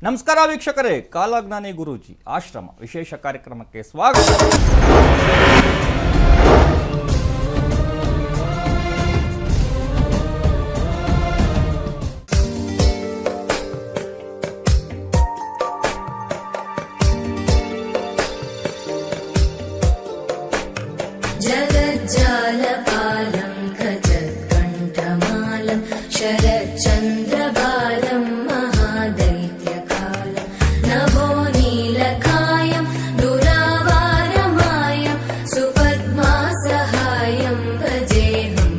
ನಮಸ್ಕಾರ ವೀಕ್ಷಕರೇ, ಕಾಲಜ್ಞಾನಿ ಗುರೂಜಿ ಆಶ್ರಮ ವಿಶೇಷ ಕಾರ್ಯಕ್ರಮಕ್ಕೆ ಸ್ವಾಗತ. जगज्जालपालं खचत्कण्ठमालं शरच्चन्द्रबालं महादैत्यकालं नभो नीलकायं दुरावारमायं सुपद्मासहायं भजेऽहं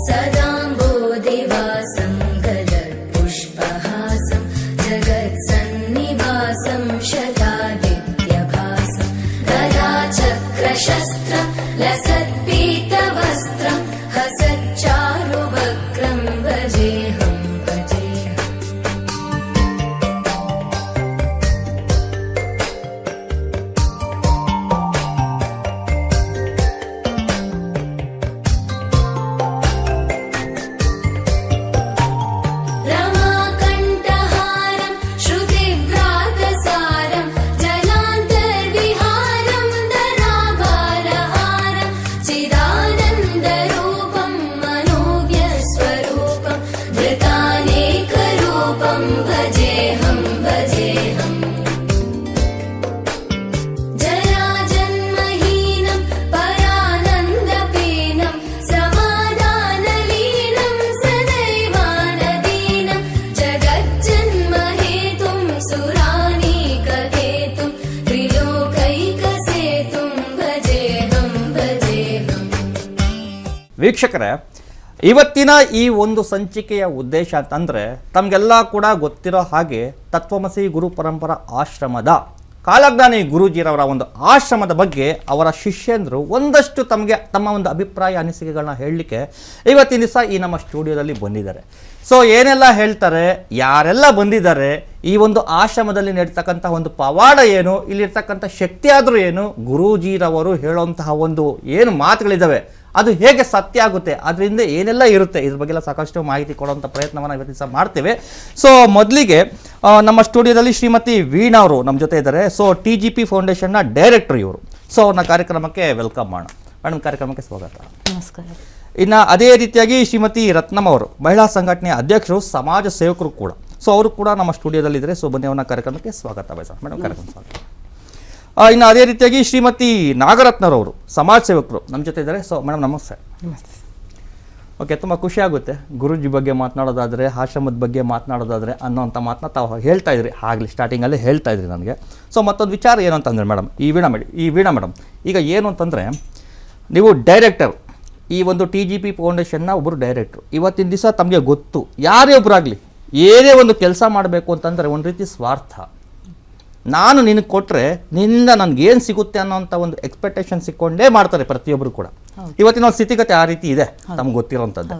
सदाम्बोधिवासं गलत्पुष्पहासं जगत्सन्निवासं शतादित्यभासं गदाचक्रशस्त्रं लसत्पीतवस्त्रं हसच्चारुवक्त्रं भजेऽहं रमाकण्ठहारं श्रुतिव्रातसारं जलान्तर्विहारं धराभारहारं चिदानन्दरूपं मनोव्यस्वरूपं धृतानेकरूपं भजेऽहं जराजन्महीनं परानन्दपीनं समाधानलीनं सदैवानदीनं जगज्जन्महेतुं सुरानीककेतुं त्रिलोकैकसेतुं भजेऽहं ವೀಕ್ಷಕರೇ, ಇವತ್ತಿನ ಈ ಒಂದು ಸಂಚಿಕೆಯ ಉದ್ದೇಶ ಅಂತಂದರೆ ತಮಗೆಲ್ಲ ಕೂಡ ಗೊತ್ತಿರೋ ಹಾಗೆ ತತ್ವಮಸಿ ಗುರು ಪರಂಪರಾ ಆಶ್ರಮದ ಕಾಲಜ್ಞಾನಿ ಗುರೂಜಿರವರ ಒಂದು ಆಶ್ರಮದ ಬಗ್ಗೆ ಅವರ ಶಿಷ್ಯಂದರು ಒಂದಷ್ಟು ತಮ್ಮ ಒಂದು ಅಭಿಪ್ರಾಯ ಅನಿಸಿಕೆಗಳನ್ನ ಹೇಳಲಿಕ್ಕೆ ಇವತ್ತಿನ ದಿವಸ ಈ ನಮ್ಮ ಸ್ಟುಡಿಯೋದಲ್ಲಿ ಬಂದಿದ್ದಾರೆ. ಸೊ ಏನೆಲ್ಲ ಹೇಳ್ತಾರೆ, ಯಾರೆಲ್ಲ ಬಂದಿದ್ದಾರೆ, ಈ ಒಂದು ಆಶ್ರಮದಲ್ಲಿ ನಡೀತಕ್ಕಂಥ ಒಂದು ಪವಾಡ ಏನು, ಇಲ್ಲಿರ್ತಕ್ಕಂಥ ಶಕ್ತಿ ಆದರೂ ಏನು, ಗುರೂಜಿರವರು ಹೇಳುವಂತಹ ಒಂದು ಏನು ಮಾತುಗಳಿದ್ದಾವೆ ಅದು ಹೇಗೆ ಸತ್ಯ ಆಗುತ್ತೆ, ಅದರಿಂದ ಏನೆಲ್ಲ ಇರುತ್ತೆ, ಇದ್ರ ಬಗ್ಗೆ ಸಾಕಷ್ಟು ಮಾಹಿತಿ ಕೊಡುವಂಥ ಪ್ರಯತ್ನವನ್ನು ಇವತ್ತು ದಿವಸ ಮಾಡ್ತೇವೆ. ಸೊ ಮೊದಲಿಗೆ ನಮ್ಮ ಸ್ಟುಡಿಯೋದಲ್ಲಿ ಶ್ರೀಮತಿ ವೀಣಾ ಅವರು ನಮ್ಮ ಜೊತೆ ಇದ್ದಾರೆ. ಸೊ TGP ಫೌಂಡೇಶನ್ನ ಡೈರೆಕ್ಟರ್ ಇವರು. ಸೊ ಅವ್ರನ್ನ ಕಾರ್ಯಕ್ರಮಕ್ಕೆ ವೆಲ್ಕಮ್ ಮಾಡೋಣ. ಮೇಡಮ್, ಕಾರ್ಯಕ್ರಮಕ್ಕೆ ಸ್ವಾಗತ. ನಮಸ್ಕಾರ. ಇನ್ನು ಅದೇ ರೀತಿಯಾಗಿ ಶ್ರೀಮತಿ ರತ್ನಮ್ಮ ಅವರು ಮಹಿಳಾ ಸಂಘಟನೆಯ ಅಧ್ಯಕ್ಷರು, ಸಮಾಜ ಸೇವಕರು ಕೂಡ. ಸೊ ಅವರು ಕೂಡ ನಮ್ಮ ಸ್ಟುಡಿಯೋದಲ್ಲಿದ್ದಾರೆ. ಸೊ ಬನ್ನಿ ಅವ್ರನ್ನ ಕಾರ್ಯಕ್ರಮಕ್ಕೆ ಸ್ವಾಗತ ಬಯಸ ಮೇಡಮ್, ಕಾರ್ಯಕ್ರಮ ಸ್ವಾಗತ. ಇನ್ನು ಅದೇ ರೀತಿಯಾಗಿ ಶ್ರೀಮತಿ ನಾಗರತ್ನರವರು ಸಮಾಜ ಸೇವಕರು ನಮ್ಮ ಜೊತೆ ಇದ್ದಾರೆ. ಸೊ ಮೇಡಮ್ ನಮಸ್ತೆ. ನಮಸ್ತೆ. ಓಕೆ, ತುಂಬ ಖುಷಿ ಆಗುತ್ತೆ ಗುರೂಜಿ ಬಗ್ಗೆ ಮಾತನಾಡೋದಾದರೆ, ಆಶ್ರಮದ ಬಗ್ಗೆ ಮಾತನಾಡೋದಾದರೆ ಅನ್ನೋಂಥ ಮಾತನ್ನ ತಾವು ಹೇಳ್ತಾ ಇದ್ರಿ, ಆಗಲಿ ಸ್ಟಾರ್ಟಿಂಗಲ್ಲಿ ಹೇಳ್ತಾ ಇದ್ರಿ ನನಗೆ. ಸೊ ಮತ್ತೊಂದು ವಿಚಾರ ಏನು ಅಂತಂದರೆ ಮೇಡಮ್, ಈ ವೀಣಾ ಮೇಡಮ್ ಈಗ ಏನು ಅಂತಂದರೆ, ನೀವು ಡೈರೆಕ್ಟರ್, ಈ ಒಂದು TGP ಫೌಂಡೇಶನ್ನ ಒಬ್ಬರು ಡೈರೆಕ್ಟ್ರು. ಇವತ್ತಿನ ದಿವಸ ತಮಗೆ ಗೊತ್ತು, ಯಾರೇ ಒಬ್ಬರಾಗಲಿ ಏನೇ ಒಂದು ಕೆಲಸ ಮಾಡಬೇಕು ಅಂತಂದರೆ ಒಂದು ರೀತಿ ಸ್ವಾರ್ಥ. ನಾನು ನಿನಗೆ ಕೊಟ್ಟರೆ ನಿನ್ನಿಂದ ನನಗೇನು ಸಿಗುತ್ತೆ ಅನ್ನೋಂಥ ಒಂದು ಎಕ್ಸ್ಪೆಕ್ಟೇಷನ್ ಸಿಕ್ಕೊಂಡೇ ಮಾಡ್ತಾರೆ ಪ್ರತಿಯೊಬ್ಬರು ಕೂಡ. ಇವತ್ತಿನ ಒಂದು ಸ್ಥಿತಿಗತಿ ಆ ರೀತಿ ಇದೆ, ತಮ್ಗೆ ಗೊತ್ತಿರೋಂಥದ್ದು.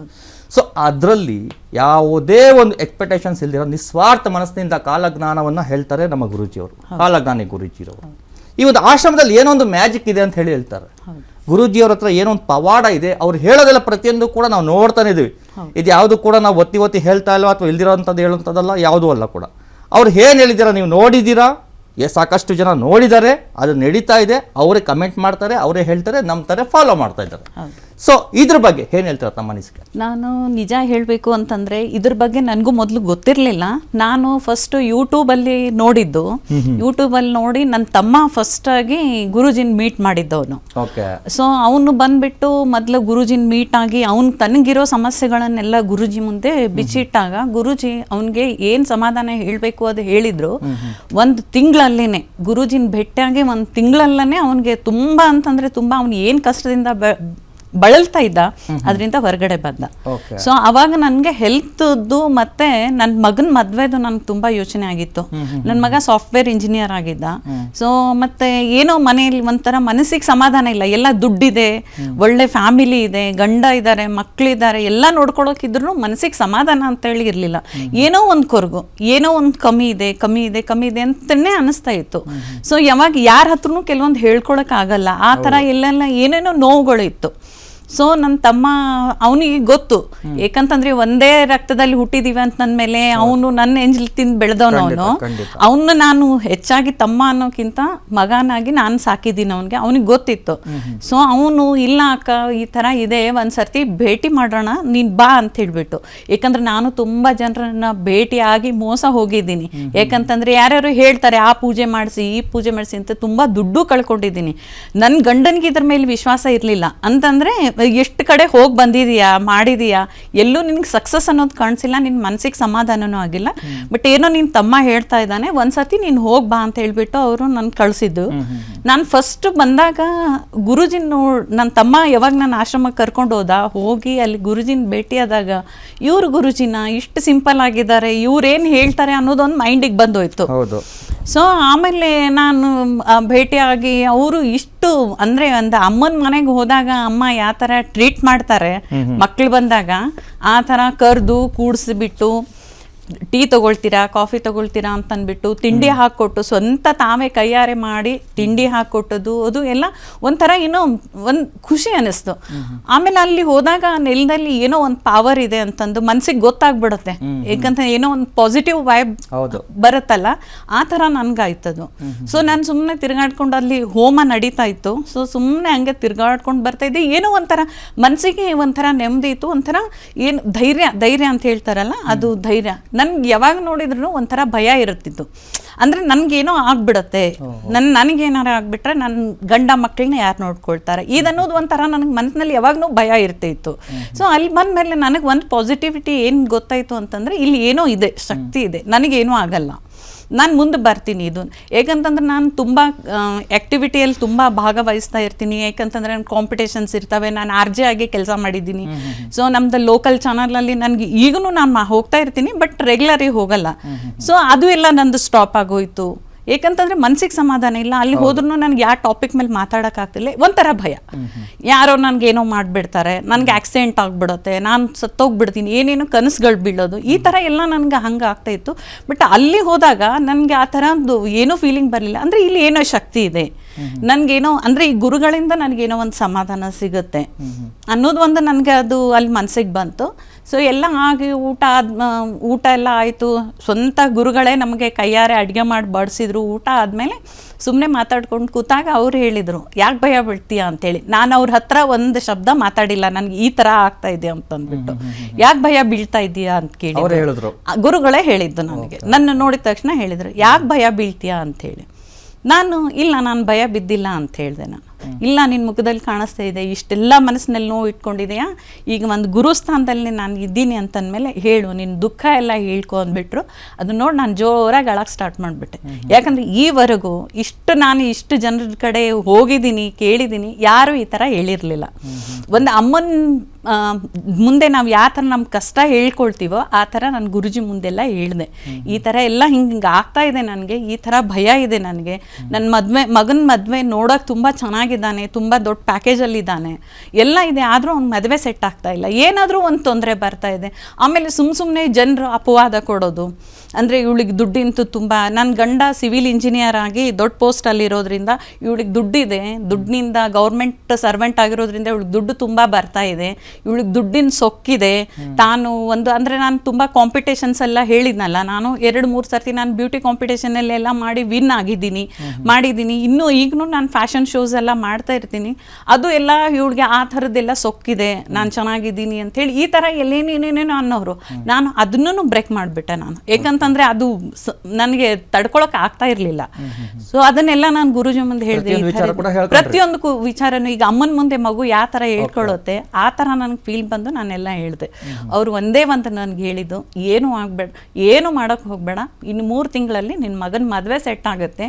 ಸೊ ಅದರಲ್ಲಿ ಯಾವುದೇ ಒಂದು ಎಕ್ಸ್ಪೆಕ್ಟೇಷನ್ಸ್ ಇಲ್ದಿರೋ ನಿಸ್ವಾರ್ಥ ಮನಸ್ಸಿನಿಂದ ಕಾಲಜ್ಞಾನವನ್ನು ಹೇಳ್ತಾರೆ ನಮ್ಮ ಗುರೂಜಿಯವರು, ಕಾಲಜ್ಞಾನಿ ಗುರೂಜಿಯವರು. ಈ ಒಂದು ಆಶ್ರಮದಲ್ಲಿ ಏನೋ ಒಂದು ಮ್ಯಾಜಿಕ್ ಇದೆ ಅಂತ ಹೇಳ್ತಾರೆ. ಗುರೂಜಿಯವ್ರ ಹತ್ರ ಏನೋ ಒಂದು ಪವಾಡ ಇದೆ, ಅವ್ರು ಹೇಳೋದೆಲ್ಲ ಪ್ರತಿಯೊಂದು ಕೂಡ ನಾವು ನೋಡ್ತಾನೆ ಇದೀವಿ. ಇದು ಯಾವುದು ಕೂಡ ನಾವು ಒತ್ತಿ ಹೇಳ್ತಾ ಇಲ್ವ ಅಥವಾ ಇಲ್ದಿರೋಂಥದ್ದು ಹೇಳುವಂಥದ್ದಲ್ಲ, ಯಾವುದೂ ಅಲ್ಲ ಕೂಡ. ಅವ್ರು ಏನು ಹೇಳಿದ್ದೀರಾ ನೀವು ನೋಡಿದ್ದೀರಾ, ಸಾಕಷ್ಟು ಜನ ನೋಡಿದ್ದಾರೆ, ಅದು ನಡೀತಾ ಇದೆ, ಅವರೇ ಕಮೆಂಟ್ ಮಾಡ್ತಾರೆ, ಅವರೇ ಹೇಳ್ತಾರೆ, ನಂಬ್ತಾರೆ, ಫಾಲೋ ಮಾಡ್ತಾ ಇದ್ದಾರೆ. ಸೊ ಇದ್ರ ಬಗ್ಗೆ ಏನು ಹೇಳ್ತಾರೆ ತಮ್ಮ ಅನಿಸಿಕೆ? ನಾನು ನಿಜ ಹೇಳಬೇಕು ಅಂತಂದರೆ ಇದ್ರ ಬಗ್ಗೆ ನನಗೂ ಮೊದಲು ಗೊತ್ತಿರಲಿಲ್ಲ. ನಾನು ಫಸ್ಟ್ ಯೂಟ್ಯೂಬಲ್ಲಿ ನೋಡಿದ್ದು, ಯೂಟ್ಯೂಬಲ್ಲಿ ನೋಡಿ ನನ್ನ ತಮ್ಮ ಫಸ್ಟಾಗಿ ಗುರೂಜಿನ ಮೀಟ್ ಮಾಡಿದ್ದವನು. ಓಕೆ. ಸೊ ಅವನು ಬಂದುಬಿಟ್ಟು ಮೊದಲು ಗುರೂಜಿನ ಮೀಟ್ ಆಗಿ ಅವ್ನು ತನಗಿರೋ ಸಮಸ್ಯೆಗಳನ್ನೆಲ್ಲ ಗುರೂಜಿ ಮುಂದೆ ಬಿಚ್ಚಿಟ್ಟಾಗ ಗುರೂಜಿ ಅವನಿಗೆ ಏನು ಸಮಾಧಾನ ಹೇಳಬೇಕು ಅದು ಹೇಳಿದರು. ಒಂದು ತಿಂಗಳಲ್ಲೇ ಗುರೂಜಿನ ಭೇಟಿಯಾಗಿ ಒಂದು ತಿಂಗಳಲ್ಲೇ ಅವನಿಗೆ ತುಂಬ ಅಂತಂದರೆ ತುಂಬ ಅವ್ನು ಏನು ಕಷ್ಟದಿಂದ ಬಳಲ್ತಾ ಇದ್ದ, ಅದರಿಂದ ಹೊರಗಡೆ ಬಂದ. ಸೊ ಅವಾಗ ನನಗೆ ಹೆಲ್ತ್ದು ಮತ್ತೆ ನನ್ನ ಮಗನ ಮದ್ವೆದು ನನಗೆ ತುಂಬಾ ಯೋಚನೆ ಆಗಿತ್ತು. ನನ್ನ ಮಗ ಸಾಫ್ಟ್ವೇರ್ ಇಂಜಿನಿಯರ್ ಆಗಿದ್ದ. ಸೊ ಮತ್ತೆ ಏನೋ ಮನೆಯಲ್ಲಿ ಒಂಥರ ಮನಸ್ಸಿಗೆ ಸಮಾಧಾನ ಇಲ್ಲ. ಎಲ್ಲ ದುಡ್ಡಿದೆ, ಒಳ್ಳೆ ಫ್ಯಾಮಿಲಿ ಇದೆ, ಗಂಡ ಇದ್ದಾರೆ, ಮಕ್ಕಳಿದ್ದಾರೆ, ಎಲ್ಲ ನೋಡ್ಕೊಳಕಿದ್ರು ಮನಸ್ಸಿಗೆ ಸಮಾಧಾನ ಅಂತೇಳಿ ಇರಲಿಲ್ಲ. ಏನೋ ಒಂದು ಕೊರಗು, ಏನೋ ಒಂದು ಕಮ್ಮಿ ಇದೆ ಅಂತಲೇ ಅನಿಸ್ತಾ ಇತ್ತು. ಸೊ ಯಾವಾಗ ಯಾರ ಹತ್ರನೂ ಕೆಲವೊಂದು ಹೇಳ್ಕೊಳಕ್ ಆಗಲ್ಲ, ಆ ಥರ ಎಲ್ಲೆಲ್ಲ ಏನೇನೋ ನೋವುಗಳು ಇತ್ತು. ಸೊ ನನ್ನ ತಮ್ಮ ಅವನಿಗೆ ಗೊತ್ತು, ಏಕಂತಂದ್ರೆ ಒಂದೇ ರಕ್ತದಲ್ಲಿ ಹುಟ್ಟಿದೀವಿ ಅಂತ ಅಂದಮೇಲೆ ಅವನು ನನ್ನ ಎಂಜಲ್ ತಿಂದು ಬೆಳೆದವನು. ಅವನು ನಾನು ಹೆಚ್ಚಾಗಿ ತಮ್ಮ ಅನ್ನೋಕ್ಕಿಂತ ಮಗನಾಗಿ ನಾನು ಸಾಕಿದ್ದೀನಿ ಅವನಿಗೆ ಗೊತ್ತಿತ್ತು. ಸೊ ಅವನು ಇಲ್ಲ ಅಕ್ಕ ಈ ಥರ ಇದೆ, ಒಂದ್ಸರ್ತಿ ಭೇಟಿ ಮಾಡೋಣ ನೀನು ಬಾ ಅಂತ ಹೇಳ್ಬಿಟ್ಟು. ಯಾಕಂದ್ರೆ ನಾನು ತುಂಬ ಜನರನ್ನ ಭೇಟಿಯಾಗಿ ಮೋಸ ಹೋಗಿದ್ದೀನಿ. ಯಾಕಂತಂದ್ರೆ ಯಾರ್ಯಾರು ಹೇಳ್ತಾರೆ ಆ ಪೂಜೆ ಮಾಡಿಸಿ ಈ ಪೂಜೆ ಮಾಡಿಸಿ ಅಂತ, ತುಂಬ ದುಡ್ಡು ಕಳ್ಕೊಂಡಿದ್ದೀನಿ. ನನ್ನ ಗಂಡನಿಗೆ ಇದ್ರ ಮೇಲೆ ವಿಶ್ವಾಸ ಇರಲಿಲ್ಲ. ಅಂತಂದರೆ ಎಷ್ಟು ಕಡೆ ಹೋಗಿ ಬಂದಿದೀಯಾ ಮಾಡಿದೀಯಾ, ಎಲ್ಲೂ ನಿನ್ಗೆ ಸಕ್ಸಸ್ ಅನ್ನೋದು ಕಾಣಿಸಿಲ್ಲ, ನಿನ್ನ ಮನಸ್ಸಿಗೆ ಸಮಾಧಾನನೂ ಆಗಿಲ್ಲ. ಬಟ್ ಏನೋ ನಿನ್ನ ತಮ್ಮ ಹೇಳ್ತಾ ಇದ್ದಾನೆ, ಒಂದ್ಸತಿ ನೀನು ಹೋಗಿ ಬಾ ಅಂತ ಹೇಳ್ಬಿಟ್ಟು ಅವರು ನನ್ನ ಕಳಿಸಿದ್ದು. ನಾನು ಫಸ್ಟ್ ಬಂದಾಗ ಗುರುಜಿನ ನನ್ನ ತಮ್ಮ ಯಾವಾಗ ನನ್ನ ಆಶ್ರಮಕ್ಕೆ ಕರ್ಕೊಂಡು ಹೋಗಿ ಅಲ್ಲಿ ಗುರುಜಿನ ಭೇಟಿಯಾದಾಗ ಇವ್ರು ಗುರುಜಿನ ಇಷ್ಟು ಸಿಂಪಲ್ ಆಗಿದ್ದಾರೆ, ಇವ್ರೇನು ಹೇಳ್ತಾರೆ ಅನ್ನೋದೊಂದು ಮೈಂಡಿಗೆ ಬಂದೋಯ್ತು. ಸೊ ಆಮೇಲೆ ನಾನು ಭೇಟಿಯಾಗಿ ಅವರು ಇಷ್ಟು ಅಂದರೆ ಒಂದು ಅಮ್ಮನ ಮನೆಗೆ ಹೋದಾಗ ಅಮ್ಮ ಯಾವ ಥರ ಟ್ರೀಟ್ ಮಾಡ್ತಾರೆ ಮಕ್ಳು ಬಂದಾಗ, ಆ ಥರ ಕರೆದು ಕೂಡಿಸ್ಬಿಟ್ಟು ಟೀ ತೊಗೊಳ್ತೀರಾ ಕಾಫಿ ತೊಗೊಳ್ತೀರಾ ಅಂತ ಅಂದ್ಬಿಟ್ಟು ತಿಂಡಿ ಹಾಕ್ಕೊಟ್ಟು ಸ್ವಂತ ತಾವೇ ಕೈಯಾರೆ ಮಾಡಿ ತಿಂಡಿ ಹಾಕ್ಕೊಟ್ಟದು, ಅದು ಎಲ್ಲ ಒಂಥರ ಏನೋ ಒಂದು ಖುಷಿ ಅನ್ನಿಸ್ತು. ಆಮೇಲೆ ಅಲ್ಲಿ ಹೋದಾಗ ನೆಲದಲ್ಲಿ ಏನೋ ಒಂದು ಪವರ್ ಇದೆ ಅಂತಂದು ಮನ್ಸಿಗೆ ಗೊತ್ತಾಗ್ಬಿಡುತ್ತೆ. ಯಾಕಂತ ಏನೋ ಒಂದು ಪಾಸಿಟಿವ್ ವೈಬ್ ಬರುತ್ತಲ್ಲ, ಆ ಥರ ನನ್ಗಾಯ್ತದು. ಸೊ ನಾನು ಸುಮ್ಮನೆ ತಿರ್ಗಾಡ್ಕೊಂಡು ಅಲ್ಲಿ ಹೋಮ ನಡೀತಾ ಇತ್ತು. ಸೊ ಸುಮ್ಮನೆ ಹಂಗೆ ತಿರ್ಗಾಡ್ಕೊಂಡು ಬರ್ತಾ ಇದ್ದೆ. ಏನೋ ಒಂಥರ ಮನಸ್ಸಿಗೆ ಒಂಥರ ನೆಮ್ಮದಿ ಇತ್ತು, ಒಂಥರ ಏನು ಧೈರ್ಯ ಅಂತ ಹೇಳ್ತಾರಲ್ಲ, ಅದು ಧೈರ್ಯ. ನನ್ಗೆ ಯಾವಾಗ ನೋಡಿದ್ರು ಒಂಥರ ಭಯ ಇರುತ್ತಿತ್ತು. ಅಂದರೆ ನನಗೇನೋ ಆಗ್ಬಿಡುತ್ತೆ, ನನಗೇನಾರು ಆಗ್ಬಿಟ್ರೆ ನನ್ನ ಗಂಡ ಮಕ್ಕಳನ್ನ ಯಾರು ನೋಡ್ಕೊಳ್ತಾರೆ ಇದನ್ನೋದು ಒಂಥರ ನನಗೆ ಮನಸ್ಸಿನಲ್ಲಿ ಯಾವಾಗಲೂ ಭಯ ಇರ್ತಿತ್ತು. ಸೊ ಅಲ್ಲಿ ಬಂದಮೇಲೆ ನನಗೆ ಒಂದು ಪಾಸಿಟಿವಿಟಿ ಏನು ಗೊತ್ತಾಯಿತು ಅಂತಂದರೆ, ಇಲ್ಲಿ ಏನೋ ಇದೆ, ಶಕ್ತಿ ಇದೆ, ನನಗೇನೂ ಆಗಲ್ಲ, ನಾನು ಮುಂದೆ ಬರ್ತೀನಿ. ಇದು ಏಕಂತಂದ್ರೆ ನಾನು ತುಂಬ ಆ್ಯಕ್ಟಿವಿಟಿಯಲ್ಲಿ ತುಂಬ ಭಾಗವಹಿಸ್ತಾ ಇರ್ತೀನಿ. ಯಾಕಂತಂದರೆ ನನ್ನ ಕಾಂಪಿಟೇಷನ್ಸ್ ಇರ್ತವೆ. ನಾನು RJ ಆಗಿ ಕೆಲಸ ಮಾಡಿದ್ದೀನಿ. ಸೊ ನಮ್ಮದು ಲೋಕಲ್ ಚಾನಲಲ್ಲಿ ನನಗೆ ಈಗಲೂ ನಾನು ಹೋಗ್ತಾ ಇರ್ತೀನಿ, ಬಟ್ ರೆಗ್ಯುಲರಿ ಹೋಗಲ್ಲ. ಸೊ ಅದು ಎಲ್ಲ ನಂದು ಸ್ಟಾಪ್ ಆಗೋಯ್ತು. ಏಕಂತಂದ್ರೆ ಮನ್ಸಿಗೆ ಸಮಾಧಾನ ಇಲ್ಲ. ಅಲ್ಲಿ ಹೋದ್ರೂ ನನಗೆ ಯಾವ ಟಾಪಿಕ್ ಮೇಲೆ ಮಾತಾಡೋಕ್ಕಾಗ್ತಿಲ್ಲ, ಒಂಥರ ಭಯ. ಯಾರೋ ನನಗೇನೋ ಮಾಡಿಬಿಡ್ತಾರೆ, ನನಗೆ ಆಕ್ಸಿಡೆಂಟ್ ಆಗಿಬಿಡುತ್ತೆ, ನಾನು ಸತ್ತೋಗ್ಬಿಡ್ತೀನಿ, ಏನೇನೋ ಕನಸುಗಳು ಬೀಳೋದು, ಈ ಥರ ಎಲ್ಲ ನನಗೆ ಹಂಗೆ ಆಗ್ತಾಯಿತ್ತು. ಬಟ್ ಅಲ್ಲಿ ಹೋದಾಗ ನನಗೆ ಆ ಥರದ್ದು ಏನೂ ಫೀಲಿಂಗ್ ಬರಲಿಲ್ಲ. ಅಂದರೆ ಇಲ್ಲಿ ಏನೋ ಶಕ್ತಿ ಇದೆ, ನನಗೇನೋ ಅಂದರೆ ಈ ಗುರುಗಳಿಂದ ನನಗೇನೋ ಒಂದು ಸಮಾಧಾನ ಸಿಗುತ್ತೆ ಅನ್ನೋದು ಒಂದು ನನಗೆ ಅದು ಅಲ್ಲಿ ಮನಸ್ಸಿಗೆ ಬಂತು. ಸೊ ಎಲ್ಲ ಆಗಿ ಊಟ ಎಲ್ಲ ಆಯಿತು. ಸ್ವಂತ ಗುರುಗಳೇ ನಮಗೆ ಕೈಯಾರೆ ಅಡುಗೆ ಮಾಡಿ ಬಡಿಸಿದ್ರು. ಊಟ ಆದಮೇಲೆ ಸುಮ್ಮನೆ ಮಾತಾಡ್ಕೊಂಡು ಕೂತಾಗ ಅವ್ರು ಹೇಳಿದರು, ಯಾಕೆ ಭಯ ಬೀಳ್ತೀಯ ಅಂತೇಳಿ. ನಾನು ಅವ್ರ ಹತ್ರ ಒಂದು ಶಬ್ದ ಮಾತಾಡಿಲ್ಲ, ನನಗೆ ಈ ಥರ ಆಗ್ತಾ ಇದೆ ಅಂತಂದ್ಬಿಟ್ಟು. ಯಾಕೆ ಭಯ ಬೀಳ್ತಾ ಇದೀಯಾ ಅಂತ ಕೇಳಿದ್ರು. ಗುರುಗಳೇ ಹೇಳಿದ್ದು ನನಗೆ. ನನ್ನ ನೋಡಿದ ತಕ್ಷಣ ಹೇಳಿದರು, ಯಾಕೆ ಭಯ ಬೀಳ್ತೀಯಾ ಅಂಥೇಳಿ. ನಾನು ಇಲ್ಲ, ನಾನು ಭಯ ಬಿದ್ದಿಲ್ಲ ಅಂತ ಹೇಳಿದೆ. ನಾನು ಇಲ್ಲ, ನಿನ್ನ ಮುಖದಲ್ಲಿ ಕಾಣಿಸ್ತಾ ಇದೆ, ಇಷ್ಟೆಲ್ಲ ಮನಸ್ಸಿನಲ್ಲಿ ನೋವು ಇಟ್ಕೊಂಡಿದೆಯಾ, ಈಗ ಒಂದು ಗುರುಸ್ಥಾನದಲ್ಲಿ ನಾನು ಇದ್ದೀನಿ ಅಂತಂದಮೇಲೆ ಹೇಳು, ನಿನ್ನ ದುಃಖ ಎಲ್ಲ ಹೇಳ್ಕೊ ಅಂದ್ಬಿಟ್ರು. ಅದು ನೋಡಿ ನಾನು ಜೋರಾಗಿ ಅಳಕ್ಕೆ ಸ್ಟಾರ್ಟ್ ಮಾಡಿಬಿಟ್ಟೆ. ಯಾಕಂದರೆ ಈವರೆಗೂ ನಾನು ಇಷ್ಟು ಜನರ ಕಡೆ ಹೋಗಿದ್ದೀನಿ, ಕೇಳಿದ್ದೀನಿ, ಯಾರೂ ಈ ಥರ ಹೇಳಿರಲಿಲ್ಲ. ಒಂದು ಅಮ್ಮನ ಮುಂದೆ ನಾವು ಯಾವ ಥರ ನಮ್ಮ ಕಷ್ಟ ಹೇಳ್ಕೊಳ್ತೀವೋ ಆ ಥರ ನಾನು ಗುರುಜಿ ಮುಂದೆಲ್ಲ ಹೇಳಿದೆ. ಈ ಥರ ಎಲ್ಲ ಹಿಂಗೆ ಆಗ್ತಾ ಇದೆ ನನಗೆ, ಈ ಥರ ಭಯ ಇದೆ ನನಗೆ, ನನ್ನ ಮಗನ ಮದುವೆ ನೋಡೋಕೆ ತುಂಬ ಚೆನ್ನಾಗಿದ್ದಾನೆ, ತುಂಬ ದೊಡ್ಡ ಪ್ಯಾಕೇಜಲ್ಲಿದ್ದಾನೆ, ಎಲ್ಲ ಇದೆ, ಆದರೂ ಅವ್ನ ಮದುವೆ ಸೆಟ್ ಆಗ್ತಾ ಇಲ್ಲ, ಏನಾದರೂ ಒಂದು ತೊಂದರೆ ಬರ್ತಾ ಇದೆ. ಆಮೇಲೆ ಸುಮ್ಮನೆ ಜನರು ಅಪವಾದ ಕೊಡೋದು, ಅಂದರೆ ಇವಳಿಗೆ ದುಡ್ಡಿಂತೂ ತುಂಬ, ನನ್ನ ಗಂಡ ಸಿವಿಲ್ ಇಂಜಿನಿಯರ್ ಆಗಿ ದೊಡ್ಡ ಪೋಸ್ಟಲ್ಲಿರೋದ್ರಿಂದ ಇವಳಿಗೆ ದುಡ್ಡಿದೆ, ದುಡ್ಡಿನಿಂದ ಗೌರ್ಮೆಂಟ್ ಸರ್ವೆಂಟ್ ಆಗಿರೋದ್ರಿಂದ ಇವಳಿಗೆ ದುಡ್ಡು ತುಂಬ ಬರ್ತಾ ಇದೆ, ಇವಳಿಗೆ ದುಡ್ಡಿನ ಸೊಕ್ಕಿದೆ. ತಾನು ಒಂದು ಅಂದರೆ ನಾನು ತುಂಬ ಕಾಂಪಿಟೇಷನ್ಸ್ ಎಲ್ಲ ಹೇಳಿದ್ನಲ್ಲ, ನಾನು 2-3 ಸರ್ತಿ ನಾನು ಬ್ಯೂಟಿ ಕಾಂಪಿಟೇಷನಲ್ಲೆಲ್ಲ ಮಾಡಿ ವಿನ್ ಮಾಡಿದ್ದೀನಿ. ಇನ್ನೂ ಈಗಲೂ ನಾನು ಫ್ಯಾಷನ್ ಶೋಸ್ ಎಲ್ಲ ಮಾಡ್ತಾ ಇರ್ತೀನಿ. ಅದು ಎಲ್ಲ ಇವಳಿಗೆ ಆ ಥರದ್ದೆಲ್ಲ ಸೊಕ್ಕಿದೆ, ನಾನು ಚೆನ್ನಾಗಿದ್ದೀನಿ ಅಂಥೇಳಿ ಈ ಥರ ಏನೇನೇನೇನೋ ಅನ್ನೋರು. ನಾನು ಅದನ್ನೂ ಬ್ರೇಕ್ ಮಾಡಿಬಿಟ್ಟೆ ನಾನು. ಯಾಕಂತಂದರೆ ಅದು ನನಗೆ ತಡ್ಕೊಳಕ್ಕೆ ಆಗ್ತಾ ಇರಲಿಲ್ಲ. ಸೊ ಅದನ್ನೆಲ್ಲ ನಾನು ಗುರುಜಿ ಮುಂದೆ ಹೇಳಿದೆ. ಪ್ರತಿಯೊಂದು ವಿಚಾರನೂ ಈಗ ಅಮ್ಮನ ಮುಂದೆ ಮಗು ಯಾವ ಥರ ಹೇಳ್ಕೊಳ್ಳುತ್ತೆ ಆ ಥರ ನನಗೆ ಫೀಲ್ ಬಂದು ನಾನೆಲ್ಲ ಹೇಳಿದೆ. ಅವರು ಒಂದೇ ಒಂದು ನನಗೆ ಹೇಳಿದ್ದು, ಏನು ಮಾಡೋಕ್ಕೆ ಹೋಗಬೇಡ, ಇನ್ನು 3 ತಿಂಗಳಲ್ಲಿ ನಿನ್ನ ಮಗನ ಮದುವೆ ಸೆಟ್ ಆಗುತ್ತೆ,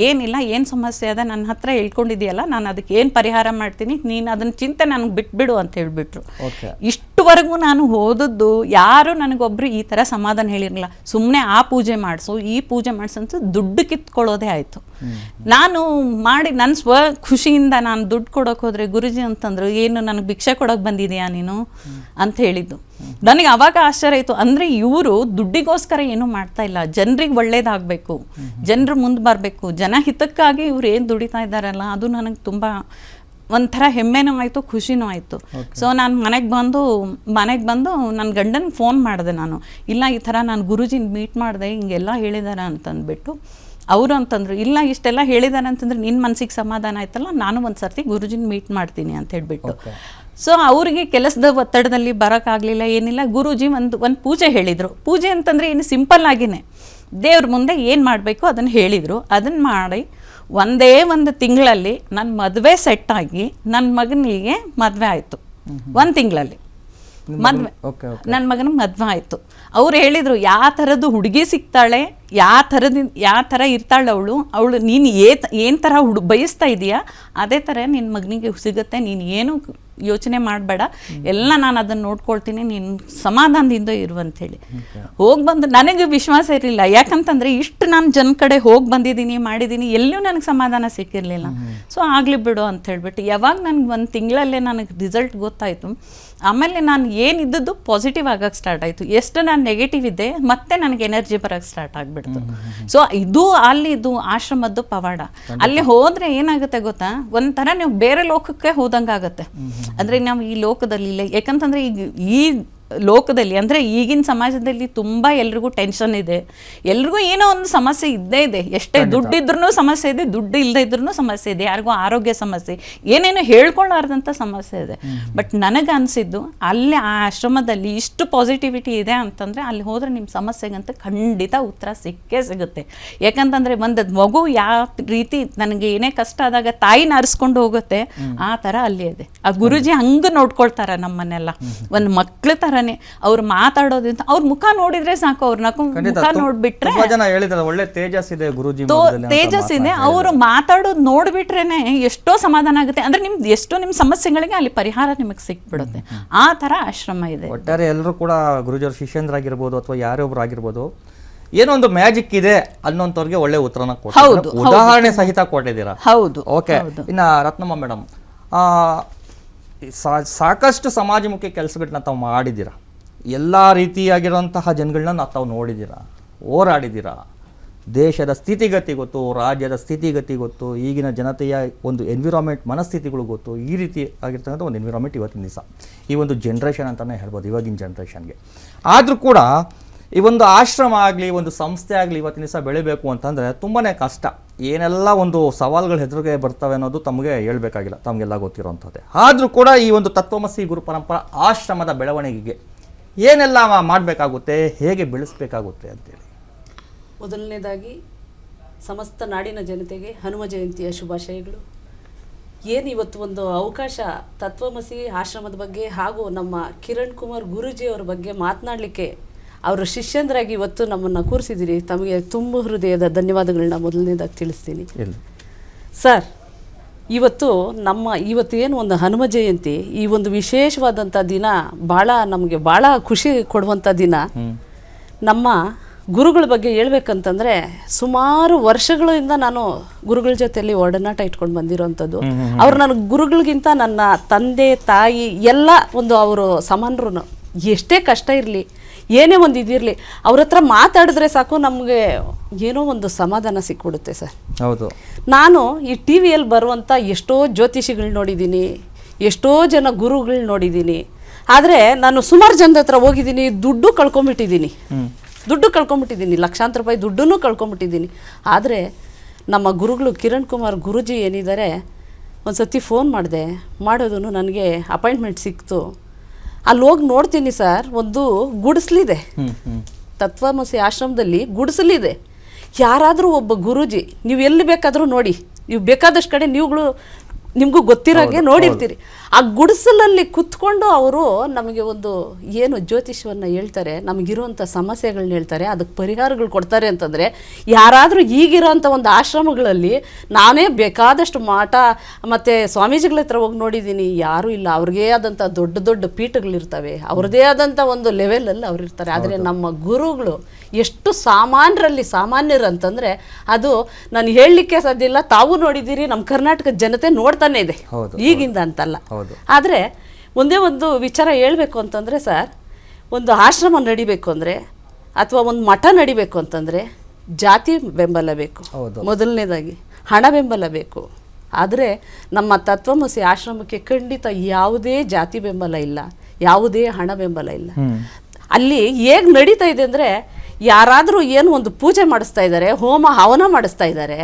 ಏನಿಲ್ಲ, ಏನು ಸಮಸ್ಯೆ ಅದ ನನ್ನ ಹತ್ರ ಹೇಳ್ಕೊಂಡಿದೆಯಲ್ಲ, ನಾನು ಅದಕ್ಕೆ ಏನು ಪರಿಹಾರ ಮಾಡ್ತೀನಿ, ನೀನು ಅದನ್ನ ಚಿಂತೆ ನನಗೆ ಬಿಟ್ಬಿಡು ಅಂತ ಹೇಳಿಬಿಟ್ರು. ಇಷ್ಟುವರೆಗೂ ನಾನು ಓದದ್ದು ಯಾರು ನನಗೊಬ್ಬರು ಈ ಥರ ಸಮಾಧಾನ ಹೇಳಿರಲಿಲ್ಲ. ಸುಮ್ಮನೆ ಆ ಪೂಜೆ ಮಾಡಿಸು ಈ ಪೂಜೆ ಮಾಡಿಸು ಅಂತ ದುಡ್ಡು ಕಿತ್ಕೊಳ್ಳೋದೇ ಆಯಿತು. ನಾನು ಮಾಡಿ ನನ್ನ ಸ್ವ ಖುಷಿಯಿಂದ ನಾನು ದುಡ್ಡು ಕೊಡೋಕೆ ಹೋದರೆ ಗುರುಜಿ ಅಂತಂದ್ರು, ಏನು ನನಗೆ ಭಿಕ್ಷೆ ಕೊಡೋಕೆ ಬಂದಿದೆಯಾ ನೀನು ಅಂತ ಹೇಳಿದ್ದು. ನನಗೆ ಅವಾಗ ಆಶ್ಚರ್ಯ ಆಯಿತು. ಅಂದರೆ ಇವರು ದುಡ್ಡಿಗೋಸ್ಕರ ಏನೂ ಮಾಡ್ತಾ ಇಲ್ಲ, ಜನರಿಗೆ ಒಳ್ಳೇದಾಗಬೇಕು, ಜನರು ಮುಂದೆ ಬರಬೇಕು, ಜನ ಹಿತಕ್ಕಾಗಿ ಇವ್ರು ಏನು ದುಡಿತಾ ಇದ್ದಾರಲ್ಲ, ಅದು ನನಗೆ ತುಂಬ ಒಂಥರ ಹೆಮ್ಮೆನೂ ಆಯಿತು, ಖುಷಿನೂ ಆಯಿತು. ಸೊ ನಾನು ಮನೆಗೆ ಬಂದು ನನ್ನ ಗಂಡನಿಗೆ ಫೋನ್ ಮಾಡಿದೆ ನಾನು, ಇಲ್ಲ ಈ ಥರ ನಾನು ಗುರೂಜಿನ ಮೀಟ್ ಮಾಡಿದೆ, ಹಿಂಗೆಲ್ಲ ಹೇಳಿದಾರೆ ಅಂತಂದ್ಬಿಟ್ಟು. ಅವರು ಅಂತಂದರು, ಇಲ್ಲ ಇಷ್ಟೆಲ್ಲ ಹೇಳಿದಾರೆ ಅಂತಂದ್ರೆ ನಿನ್ನ ಮನಸ್ಸಿಗೆ ಸಮಾಧಾನ ಆಯ್ತಲ್ಲ, ನಾನು ಒಂದು ಸರ್ತಿ ಗುರೂಜಿನ ಮೀಟ್ ಮಾಡ್ತೀನಿ ಅಂತ ಹೇಳ್ಬಿಟ್ಟು. ಸೊ ಅವರಿಗೆ ಕೆಲಸದ ಒತ್ತಡದಲ್ಲಿ ಬರೋಕ್ಕಾಗಲಿಲ್ಲ, ಏನಿಲ್ಲ. ಗುರೂಜಿ ಒಂದು ಪೂಜೆ ಹೇಳಿದರು. ಪೂಜೆ ಅಂತಂದರೆ ಇನ್ನು ಸಿಂಪಲ್ ಆಗಿನೇ ದೇವ್ರ ಮುಂದೆ ಏನು ಮಾಡಬೇಕು ಅದನ್ನು ಹೇಳಿದರು. ಅದನ್ನು ಮಾಡಿ ಒಂದೇ ಒಂದು ತಿಂಗಳಲ್ಲಿ ನನ್ನ ಮದುವೆ ಸೆಟ್ಟಾಗಿ ನನ್ನ ಮಗನಿಗೆ ಮದುವೆ ಆಯಿತು. ಒಂದು ತಿಂಗಳಲ್ಲಿ ನನ್ನ ಮಗನ ಮದುವೆ ಆಯಿತು. ಅವ್ರು ಹೇಳಿದರು, ಯಾವ ಥರದ್ದು ಹುಡುಗಿ ಸಿಗ್ತಾಳೆ, ಯಾವ ಥರ ಇರ್ತಾಳೆ ಅವಳು ನೀನು ಏನು ಥರ ಬಯಸ್ತಾ ಇದೆಯಾ ಅದೇ ಥರ ನಿನ್ನ ಮಗನಿಗೆ ಸಿಗುತ್ತೆ, ನೀನು ಏನು ಯೋಚನೆ ಮಾಡಬೇಡ, ಎಲ್ಲ ನಾನು ಅದನ್ನು ನೋಡ್ಕೊಳ್ತೀನಿ, ನೀನು ಸಮಾಧಾನದಿಂದ ಇರು ಅಂಥೇಳಿ. ಹೋಗಿ ಬಂದು ನನಗೆ ವಿಶ್ವಾಸ ಇರಲಿಲ್ಲ, ಯಾಕಂತಂದರೆ ಇಷ್ಟು ನಾನು ಜನ ಕಡೆ ಹೋಗಿ ಬಂದಿದ್ದೀನಿ, ಮಾಡಿದ್ದೀನಿ, ಎಲ್ಲೂ ನನಗೆ ಸಮಾಧಾನ ಸಿಕ್ಕಿರಲಿಲ್ಲ. ಸೊ ಆಗಲಿ ಬಿಡು ಅಂತ ಹೇಳ್ಬಿಟ್ಟು ಯಾವಾಗ ನನಗೆ ಒಂದು ತಿಂಗಳಲ್ಲೇ ನನಗೆ ರಿಸಲ್ಟ್ ಗೊತ್ತಾಯಿತು, ಆಮೇಲೆ ನಾನು ಏನಿದ್ದದ್ದು ಪಾಸಿಟಿವ್ ಆಗೋಕ್ಕೆ ಸ್ಟಾರ್ಟ್ ಆಯಿತು. ಎಷ್ಟು ನಾನು ನೆಗೆಟಿವ್ ಇದ್ದೆ ಮತ್ತೆ ನನಗೆ ಎನರ್ಜಿ ಬರೋಕ್ಕೆ ಸ್ಟಾರ್ಟ್ ಆಗಿಬಿಡ್ತು. ಸೊ ಇದು ಆಶ್ರಮದ್ದು ಪವಾಡ. ಅಲ್ಲಿ ಹೋದರೆ ಏನಾಗುತ್ತೆ ಗೊತ್ತಾ, ಒಂಥರ ನೀವು ಬೇರೆ ಲೋಕಕ್ಕೆ ಹೋದಂಗೆ ಆಗುತ್ತೆ. ಅಂದರೆ ನಾವು ಈ ಲೋಕದಲ್ಲಿ ಇಲ್ಲ, ಯಾಕಂತಂದರೆ ಈ ಲೋಕದಲ್ಲಿ ಅಂದರೆ ಈಗಿನ ಸಮಾಜದಲ್ಲಿ ತುಂಬ ಎಲ್ರಿಗೂ ಟೆನ್ಷನ್ ಇದೆ, ಎಲ್ರಿಗೂ ಏನೋ ಒಂದು ಸಮಸ್ಯೆ ಇದ್ದೇ ಇದೆ. ಎಷ್ಟೇ ದುಡ್ಡಿದ್ರೂ ಸಮಸ್ಯೆ ಇದೆ, ದುಡ್ಡು ಇಲ್ಲದೆ ಇದ್ರೂ ಸಮಸ್ಯೆ ಇದೆ, ಯಾರಿಗೂ ಆರೋಗ್ಯ ಸಮಸ್ಯೆ, ಏನೇನೋ ಹೇಳ್ಕೊಳ್ಳಾರ್ದಂಥ ಸಮಸ್ಯೆ ಇದೆ. ಬಟ್ ನನಗೆ ಅನಿಸಿದ್ದು ಅಲ್ಲಿ ಆ ಆಶ್ರಮದಲ್ಲಿ ಇಷ್ಟು ಪಾಸಿಟಿವಿಟಿ ಇದೆ ಅಂತಂದರೆ ಅಲ್ಲಿ ಹೋದರೆ ನಿಮ್ಮ ಸಮಸ್ಯೆಗಂತ ಖಂಡಿತ ಉತ್ತರ ಸಿಕ್ಕೇ ಸಿಗುತ್ತೆ. ಯಾಕಂತಂದರೆ ಒಂದು ಮಗು ಯಾವ ರೀತಿ ನನಗೆ ಏನೇ ಕಷ್ಟ ಆದಾಗ ತಾಯಿನ ಅರಿಸ್ಕೊಂಡು ಹೋಗುತ್ತೆ, ಆ ಥರ ಅಲ್ಲಿ ಇದೆ. ಆ ಗುರೂಜಿ ಹಂಗೆ ನೋಡ್ಕೊಳ್ತಾರೆ ನಮ್ಮನ್ನೆಲ್ಲ, ಒಂದು ಮಕ್ಳ ಥರ. ಅವ್ರು ಮಾತಾಡೋದ್ರಿಂದ ಅವ್ರ ಮುಖ ನೋಡಿದ್ರೆ ಸಾಕು, ಅವ್ರ ಮುಖ ನೋಡ್ಬಿಟ್ರೆ ಒಳ್ಳೆ ತೇಜಸ್ ಇದೆ ಗುರೂಜಿ, ತೇಜಸ್ ಇದೆ. ಅವರು ಮಾತಾಡೋದು ನೋಡ್ಬಿಟ್ರೇನೆ ಎಷ್ಟೋ ಸಮಾಧಾನ ಆಗುತ್ತೆ. ಅಂದ್ರೆ ಎಷ್ಟೋ ನಿಮ್ಮ ಸಮಸ್ಯೆಗಳಿಗೆ ಅಲ್ಲಿ ಪರಿಹಾರ ನಿಮಗೆ ಸಿಕ್ಬಿಡುತ್ತೆ. ಆ ತರ ಆಶ್ರಮ ಇದೆ. ಒಟ್ಟಾರೆ ಎಲ್ಲರೂ ಕೂಡ ಗುರೂಜಿಯವ್ರ ಶಿಷ್ಯಂದ್ರಾಗಿರ್ಬೋದು ಅಥವಾ ಯಾರೇ ಒಬ್ರು ಆಗಿರ್ಬೋದು, ಏನೋ ಒಂದು ಮ್ಯಾಜಿಕ್ ಇದೆ ಅನ್ನೋಂಥವ್ರಿಗೆ ಒಳ್ಳೆ ಉತ್ತರನ ಕೊಟ್ಟಿದ್ದೀರಾ, ಉದಾಹರಣೆ ಸಹಿತ ಕೊಟ್ಟಿದ್ದೀರಾ. ಹೌದು. ಓಕೆ, ಇನ್ನು ರತ್ನಮ್ಮ ಮೇಡಮ್, ಸಾಕಷ್ಟು ಸಮಾಜಮುಖಿ ಕೆಲಸಗಳನ್ನ ತಾವು ಮಾಡಿದ್ದೀರಾ, ಎಲ್ಲ ರೀತಿಯಾಗಿರೋಂತಹ ಜನಗಳನ್ನ ತಾವು ನೋಡಿದ್ದೀರಾ, ಹೋರಾಡಿದ್ದೀರಾ, ದೇಶದ ಸ್ಥಿತಿಗತಿ ಗೊತ್ತು, ರಾಜ್ಯದ ಸ್ಥಿತಿಗತಿ ಗೊತ್ತು, ಈಗಿನ ಜನತೆಯ ಒಂದು ಎನ್ವಿರಾನ್ಮೆಂಟ್ ಮನಸ್ಥಿತಿಗಳು ಗೊತ್ತು. ಈ ರೀತಿ ಆಗಿರ್ತಕ್ಕಂಥ ಒಂದು ಎನ್ವಿರಾನ್ಮೆಂಟ್ ಇವತ್ತಿನ ದಿವಸ ಈ ಒಂದು ಜನ್ರೇಷನ್ ಅಂತಲೇ ಹೇಳ್ಬೋದು, ಇವಾಗಿನ ಜನ್ರೇಷನ್ಗೆ. ಆದರೂ ಕೂಡ ಈ ಒಂದು ಆಶ್ರಮ ಆಗಲಿ, ಒಂದು ಸಂಸ್ಥೆ ಆಗಲಿ ಇವತ್ತಿನ ದಿವಸ ಬೆಳಿಬೇಕು ಅಂತಂದರೆ ತುಂಬಾ ಕಷ್ಟ. ಏನೆಲ್ಲ ಒಂದು ಸವಾಲುಗಳು ಎದುರಿಗೆ ಬರ್ತವೆ ಅನ್ನೋದು ತಮಗೆ ಹೇಳ್ಬೇಕಾಗಿಲ್ಲ, ತಮಗೆಲ್ಲ ಗೊತ್ತಿರೋಂಥದ್ದೇ. ಆದರೂ ಕೂಡ ಈ ಒಂದು ತತ್ವಮಸಿ ಗುರು ಪರಂಪರಾ ಆಶ್ರಮದ ಬೆಳವಣಿಗೆಗೆ ಏನೆಲ್ಲ ಮಾಡಬೇಕಾಗುತ್ತೆ, ಹೇಗೆ ಬೆಳೆಸಬೇಕಾಗುತ್ತೆ ಅಂತೇಳಿ. ಮೊದಲನೇದಾಗಿ ಸಮಸ್ತ ನಾಡಿನ ಜನತೆಗೆ ಹನುಮ ಜಯಂತಿಯ ಶುಭಾಶಯಗಳು. ಏನು ಇವತ್ತು ಒಂದು ಅವಕಾಶ ತತ್ವಮಸಿ ಆಶ್ರಮದ ಬಗ್ಗೆ ಹಾಗೂ ನಮ್ಮ ಕಿರಣ್ ಕುಮಾರ್ ಗುರೂಜಿಯವರ ಬಗ್ಗೆ ಮಾತನಾಡಲಿಕ್ಕೆ ಅವರ ಶಿಷ್ಯಂದ್ರಾಗಿ ಇವತ್ತು ನಮ್ಮನ್ನು ಕೂರಿಸಿದ್ದೀರಿ. ತಮಗೆ ತುಂಬ ಹೃದಯದ ಧನ್ಯವಾದಗಳನ್ನ ಮೊದಲನೇದಾಗಿ ತಿಳಿಸ್ತೀನಿ. ಸರ್, ಇವತ್ತು ಏನು ಒಂದು ಹನುಮ ಜಯಂತಿ, ಈ ಒಂದು ವಿಶೇಷವಾದಂಥ ದಿನ ನಮಗೆ ಭಾಳ ಖುಷಿ ಕೊಡುವಂಥ ದಿನ. ನಮ್ಮ ಗುರುಗಳ ಬಗ್ಗೆ ಹೇಳ್ಬೇಕಂತಂದರೆ ಸುಮಾರು ವರ್ಷಗಳಿಂದ ನಾನು ಗುರುಗಳ ಜೊತೆಯಲ್ಲಿ ಒಡನಾಟ ಇಟ್ಕೊಂಡು ಬಂದಿರೋವಂಥದ್ದು. ಅವ್ರು ನನಗೆ ಗುರುಗಳಿಗಿಂತ ನನ್ನ ತಂದೆ ತಾಯಿ ಎಲ್ಲ ಒಂದು ಅವರು ಸಮಾನರು. ಎಷ್ಟೇ ಕಷ್ಟ ಇರಲಿ, ಏನೇ ಒಂದು ಇದಿರಲಿ, ಅವ್ರ ಹತ್ರ ಮಾತಾಡಿದ್ರೆ ಸಾಕು ನಮಗೆ ಏನೋ ಒಂದು ಸಮಾಧಾನ ಸಿಕ್ಬಿಡುತ್ತೆ ಸರ್. ಹೌದು. ನಾನು ಈ ಟಿ ವಿಯಲ್ಲಿ ಬರುವಂಥ ಎಷ್ಟೋ ಜ್ಯೋತಿಷಿಗಳು ನೋಡಿದ್ದೀನಿ, ಎಷ್ಟೋ ಜನ ಗುರುಗಳು ನೋಡಿದ್ದೀನಿ. ಆದರೆ ನಾನು ಸುಮಾರು ಜನದ ಹತ್ರ ಹೋಗಿದ್ದೀನಿ, ದುಡ್ಡು ಕಳ್ಕೊಂಬಿಟ್ಟಿದ್ದೀನಿ, ಲಕ್ಷಾಂತರ ರೂಪಾಯಿ ದುಡ್ಡನ್ನು ಕಳ್ಕೊಂಬಿಟ್ಟಿದ್ದೀನಿ. ಆದರೆ ನಮ್ಮ ಗುರುಗಳು ಕಿರಣ್ ಕುಮಾರ್ ಗುರೂಜಿ ಏನಿದ್ದಾರೆ, ಒಂದು ಸತಿ ಫೋನ್ ಮಾಡೋದು ನನಗೆ ಅಪಾಯಿಂಟ್ಮೆಂಟ್ ಸಿಕ್ತು. ಅಲ್ಲಿ ಹೋಗಿ ನೋಡ್ತೀನಿ ಸರ್, ಒಂದು ಗುಡಿಸಲಿದೆ, ತತ್ವಮಸಿ ಆಶ್ರಮದಲ್ಲಿ ಗುಡಿಸಲಿದೆ. ಯಾರಾದರೂ ಒಬ್ಬ ಗುರೂಜಿ, ನೀವು ಎಲ್ಲಿ ಬೇಕಾದರೂ ನೋಡಿ, ನೀವು ಬೇಕಾದಷ್ಟು ಕಡೆ ನಿಮಗೂ ಗೊತ್ತಿರೋಗೆ ನೋಡಿರ್ತೀರಿ. ಆ ಗುಡಿಸಲಲ್ಲಿ ಕುತ್ಕೊಂಡು ಅವರು ನಮಗೆ ಒಂದು ಏನು ಜ್ಯೋತಿಷವನ್ನು ಹೇಳ್ತಾರೆ, ನಮಗಿರುವಂಥ ಸಮಸ್ಯೆಗಳನ್ನ ಹೇಳ್ತಾರೆ, ಅದಕ್ಕೆ ಪರಿಹಾರಗಳು ಕೊಡ್ತಾರೆ. ಅಂತಂದರೆ ಯಾರಾದರೂ ಈಗಿರೋಂಥ ಒಂದು ಆಶ್ರಮಗಳಲ್ಲಿ ನಾನೇ ಬೇಕಾದಷ್ಟು ಮಠ ಮತ್ತು ಸ್ವಾಮೀಜಿಗಳ ಹತ್ರ ಹೋಗಿ ನೋಡಿದ್ದೀನಿ, ಯಾರೂ ಇಲ್ಲ. ಅವ್ರಿಗೇ ಆದಂಥ ದೊಡ್ಡ ದೊಡ್ಡ ಪೀಠಗಳಿರ್ತವೆ, ಅವ್ರದ್ದೇ ಆದಂಥ ಒಂದು ಲೆವೆಲಲ್ಲಿ ಅವ್ರು ಇರ್ತಾರೆ. ಆದರೆ ನಮ್ಮ ಗುರುಗಳು ಎಷ್ಟು ಸಾಮಾನ್ಯರು ಅಂತಂದರೆ ಅದು ನಾನು ಹೇಳಲಿಕ್ಕೆ ಸಾಧ್ಯ ಇಲ್ಲ. ತಾವು ನೋಡಿದ್ದೀರಿ, ನಮ್ಮ ಕರ್ನಾಟಕದ ಜನತೆ ನೋಡ್ತಾನೆ ಇದೆ, ಈಗಿಂದ ಅಂತಲ್ಲ. ಆದರೆ ಒಂದೇ ಒಂದು ವಿಚಾರ ಹೇಳಬೇಕು ಅಂತಂದರೆ ಸರ್, ಒಂದು ಆಶ್ರಮ ನಡಿಬೇಕು ಅಂದರೆ ಅಥವಾ ಒಂದು ಮಠ ನಡಿಬೇಕು ಅಂತಂದರೆ ಜಾತಿ ಬೆಂಬಲ ಬೇಕು, ಮೊದಲನೇದಾಗಿ ಹಣ ಬೆಂಬಲ ಬೇಕು, ಆದರೆ ನಮ್ಮ ತತ್ವಮಸಿ ಆಶ್ರಮಕ್ಕೆ ಖಂಡಿತ ಯಾವುದೇ ಜಾತಿ ಬೆಂಬಲ ಇಲ್ಲ, ಯಾವುದೇ ಹಣ ಬೆಂಬಲ ಇಲ್ಲ. ಅಲ್ಲಿ ಹೇಗೆ ನಡೀತಾ ಇದೆ ಅಂದರೆ, ಯಾರಾದರೂ ಏನು ಒಂದು ಪೂಜೆ ಮಾಡಿಸ್ತಾ ಇದ್ದಾರೆ, ಹೋಮ ಹವನ ಮಾಡಿಸ್ತಾ ಇದ್ದಾರೆ,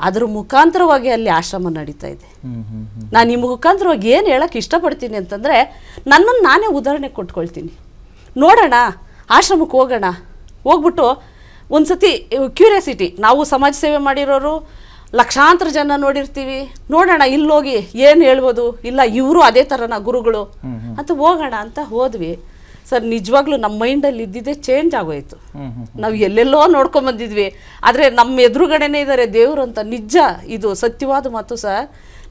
ಅದ್ರ ಮುಖಾಂತರವಾಗಿ ಅಲ್ಲಿ ಆಶ್ರಮ ನಡೀತಾ ಇದೆ. ನಾನು ಈ ಮುಖಾಂತರವಾಗಿ ಏನು ಹೇಳಕ್ಕೆ ಇಷ್ಟಪಡ್ತೀನಿ ಅಂತಂದರೆ, ನನ್ನನ್ನು ನಾನೇ ಉದಾಹರಣೆ ಕೊಟ್ಕೊಳ್ತೀನಿ. ನೋಡೋಣ, ಆಶ್ರಮಕ್ಕೆ ಹೋಗೋಣ, ಹೋಗ್ಬಿಟ್ಟು ಒಂದು ಸತಿ ಕ್ಯೂರಿಯಾಸಿಟಿ, ನಾವು ಸಮಾಜ ಸೇವೆ ಮಾಡಿರೋರು ಲಕ್ಷಾಂತರ ಜನ ನೋಡಿರ್ತೀವಿ, ನೋಡೋಣ ಇಲ್ಲೋಗಿ ಏನು ಹೇಳ್ಬೋದು, ಇಲ್ಲ ಇವರು ಅದೇ ಥರನ ಗುರುಗಳು ಅಂತ ಹೋಗೋಣ ಅಂತ ಹೋದ್ವಿ ಸರ್. ನಿಜವಾಗ್ಲೂ ನಮ್ಮ ಮೈಂಡಲ್ಲಿ ಇದ್ದಿದ್ದೇ ಚೇಂಜ್ ಆಗೋಯ್ತು. ನಾವು ಎಲ್ಲೆಲ್ಲೋ ನೋಡ್ಕೊಂಬಂದಿದ್ವಿ, ಆದರೆ ನಮ್ಮ ಎದುರುಗಡೆನೇ ಇದ್ದಾರೆ ದೇವರು ಅಂತ. ನಿಜ, ಇದು ಸತ್ಯವಾದ ಮಾತು ಸರ್.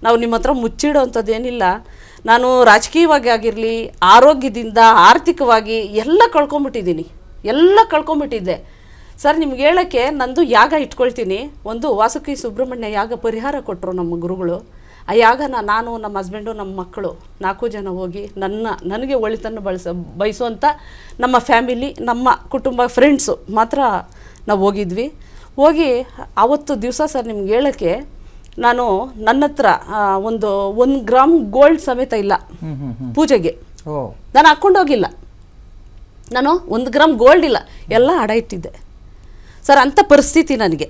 ನಾವು ನಿಮ್ಮ ಹತ್ರ ಮುಚ್ಚಿಡೋ ಅಂಥದ್ದು ಏನಿಲ್ಲ. ನಾನು ರಾಜಕೀಯವಾಗಿ ಆಗಿರಲಿ, ಆರೋಗ್ಯದಿಂದ ಆರ್ಥಿಕವಾಗಿ ಎಲ್ಲ ಕಳ್ಕೊಂಬಿಟ್ಟಿದ್ದೆ ಸರ್. ನಿಮ್ಗೆ ಹೇಳೋಕ್ಕೆ ನಂದು ಯಾಗ ಇಟ್ಕೊಳ್ತೀನಿ. ಒಂದು ವಾಸುಕಿ ಸುಬ್ರಹ್ಮಣ್ಯ ಯಾಗ ಪರಿಹಾರ ಕೊಟ್ಟರು ನಮ್ಮ ಗುರುಗಳು. ಆ ಯಾಗನ ನಾನು, ನಮ್ಮ ಹಸ್ಬೆಂಡು, ನಮ್ಮ ಮಕ್ಕಳು 4 ಜನ ಹೋಗಿ ನನಗೆ ಒಳಿತನ್ನು ಬಯಸುವಂಥ ನಮ್ಮ ಫ್ಯಾಮಿಲಿ, ನಮ್ಮ ಕುಟುಂಬ, ಫ್ರೆಂಡ್ಸು ಮಾತ್ರ ನಾವು ಹೋಗಿದ್ವಿ. ಹೋಗಿ ಆವತ್ತು ದಿವಸ ಸರ್ ನಿಮ್ಗೆ ಹೇಳೋಕ್ಕೆ, ನಾನು ನನ್ನ ಹತ್ರ 1 ಗ್ರಾಮ್ ಗೋಲ್ಡ್ ಸಮೇತ ಇಲ್ಲ ಪೂಜೆಗೆ. ನಾನು ಹಾಕ್ಕೊಂಡೋಗಿಲ್ಲ, ನಾನು 1 ಗ್ರಾಮ್ ಗೋಲ್ಡ್ ಇಲ್ಲ, ಎಲ್ಲ ಅಡ ಇಟ್ಟಿದ್ದೆ ಸರ್. ಅಂಥ ಪರಿಸ್ಥಿತಿ ನನಗೆ.